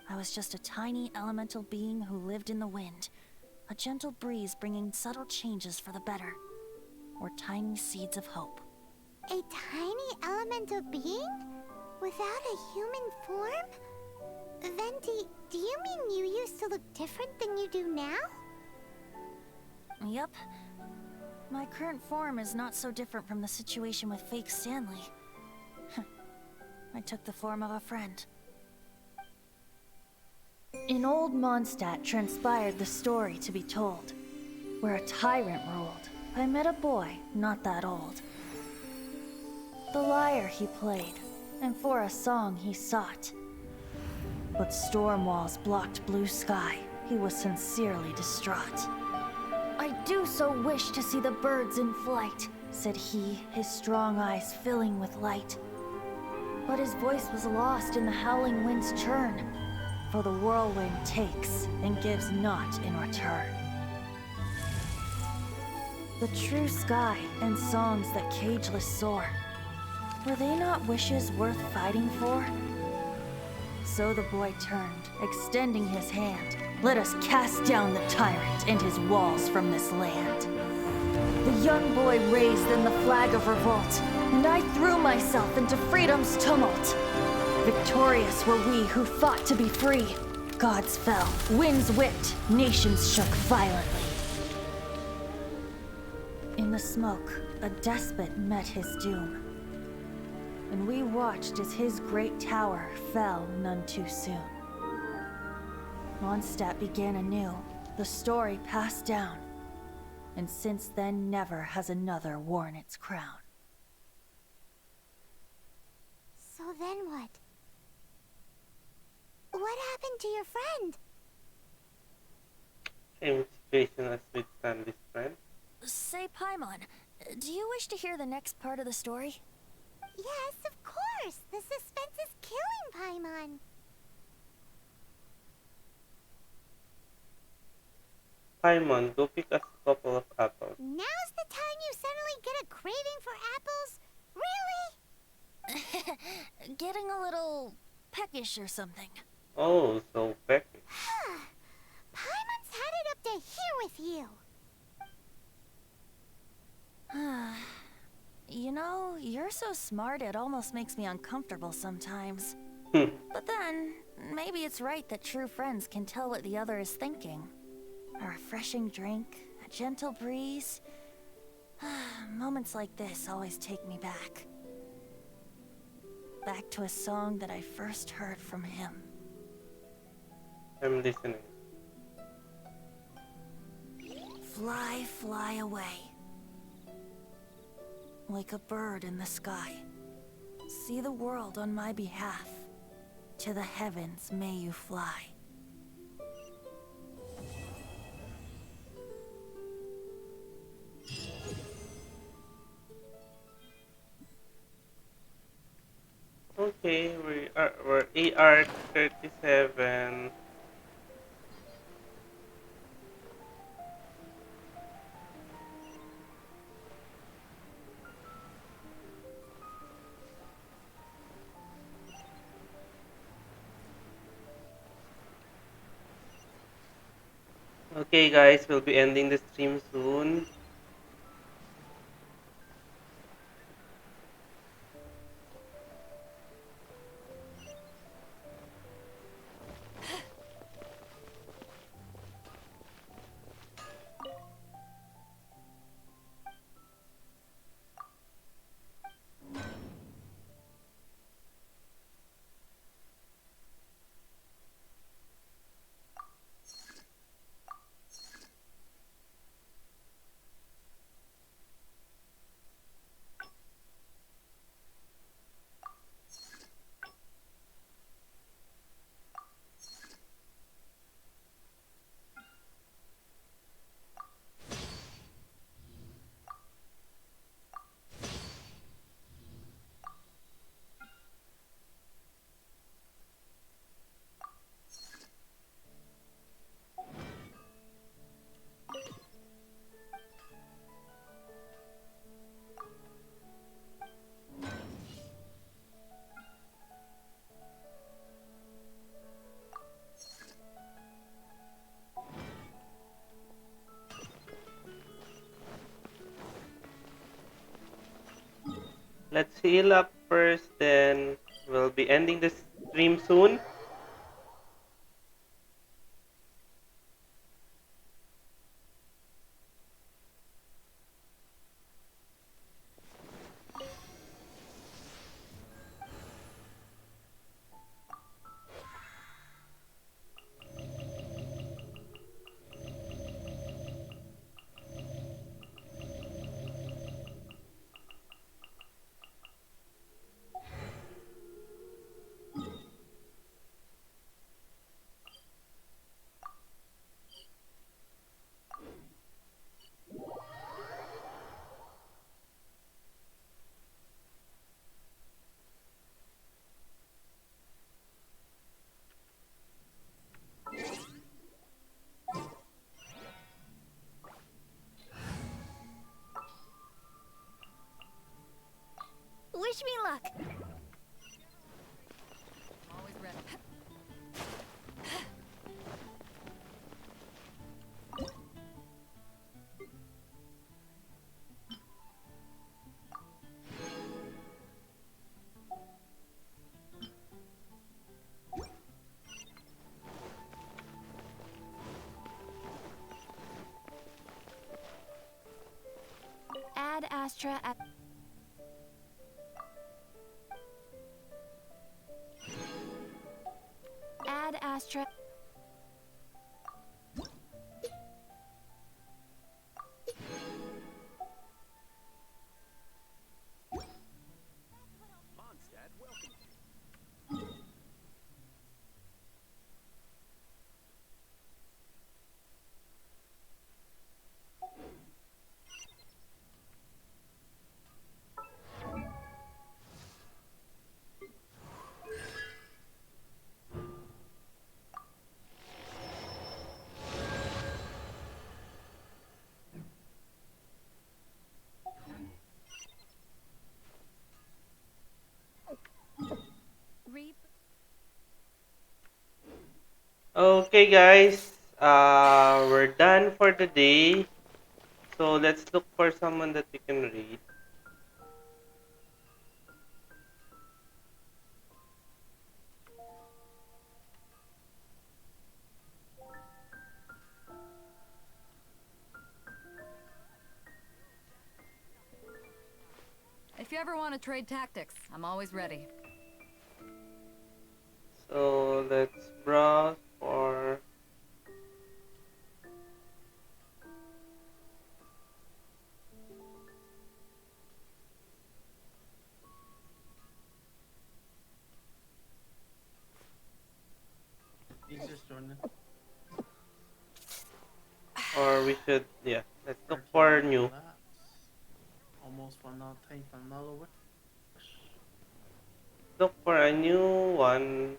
S4: I was just a tiny elemental being who lived in the wind, a gentle breeze bringing subtle changes for the better, or tiny seeds of hope.
S8: A tiny elemental being? Without a human form? Venti, do you mean you used to look different than you do now?
S4: Yep. My current form is not so different from the situation with fake Stanley. I took the form of a friend. In old Mondstadt transpired the story to be told, where a tyrant ruled. I met a boy not that old. The lyre he played, and for a song he sought. But storm walls blocked blue sky. He was sincerely distraught. I do so wish to see the birds in flight, said he, his strong eyes filling with light. But his voice was lost in the howling wind's churn, for the whirlwind takes and gives not in return. The true sky and songs that cageless soar, were they not wishes worth fighting for? So the boy turned, extending his hand. Let us cast down the tyrant and his walls from this land. The young boy raised then the flag of revolt, and I threw myself into freedom's tumult. Victorious were we who fought to be free. Gods fell, winds whipped, nations shook violently. In the smoke, a despot met his doom, and we watched as his great tower fell none too soon. Mondstadt began anew, the story passed down, and since then never has another worn its crown.
S8: So then what? What happened to your friend?
S1: Same situation as with Stanley's friend.
S4: Say, Paimon, do you wish to hear the next part of the story?
S8: Yes, of course! The suspense is killing Paimon!
S1: Paimon, go pick us a couple of apples.
S8: Now's the time you suddenly get a craving for apples? Really?
S4: Getting a little peckish or something.
S1: Oh, so Becky.
S8: Paimon's had it up to here with you!
S4: You know, you're so smart it almost makes me uncomfortable sometimes.
S1: Hmm.
S4: But then, maybe it's right that true friends can tell what the other is thinking. A refreshing drink, a gentle breeze. Moments like this always take me back. Back to a song that I first heard from him.
S1: I'm listening.
S4: Fly, fly away. Like a bird in the sky. See the world on my behalf. To the heavens may you fly.
S1: Okay, we're AR 37. Okay guys, we'll be ending the stream soon. Let's heal up first, then we'll be ending the stream soon.
S4: Wish me luck.
S2: Always ready.
S17: Ad Astra at. Ad Astra.
S9: Mondstadt, welcome.
S1: Okay, guys. We're done for the day. So let's look for someone that we can read.
S2: If you ever want to trade tactics, I'm always ready.
S1: So let's browse for.
S12: He's just joining.
S1: Or we should, yeah, let's look for new.
S12: Almost 1 for another wish.
S1: Look for a new one.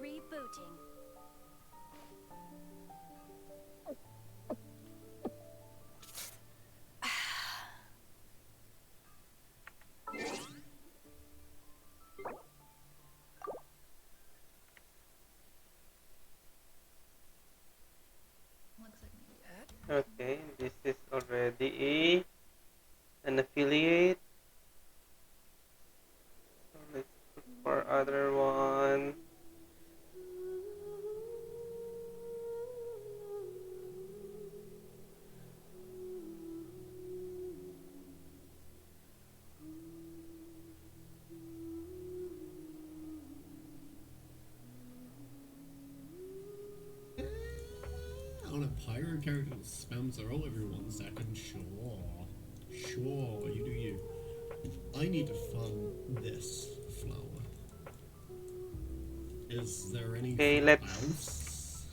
S17: Rebooting.
S1: Okay, this is already an affiliate. So let's look for other one.
S13: On a pirate character that spams are all everyone second, sure. Sure, you do you. I need to farm this flower. Is there any
S1: Okay,
S13: else?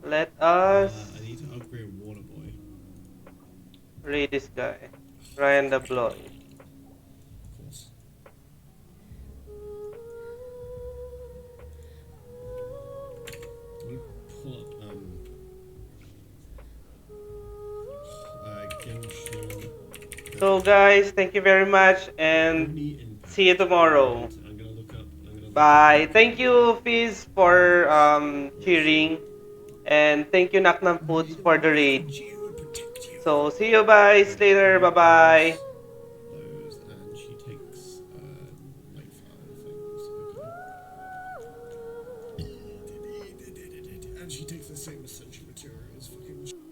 S1: Let us
S13: I need to upgrade Water Boy.
S1: read this guy. Ryan the Bloy.
S13: Of course.
S1: So guys, thank you very much and see you tomorrow. Bye. Thank you, Fizz, for cheering. And thank you, Naknam Foods, for the raid. So see you guys later. Bye bye.
S13: Those, and she takes nightfire things. Okay. And she takes the same essential materials. Fucking.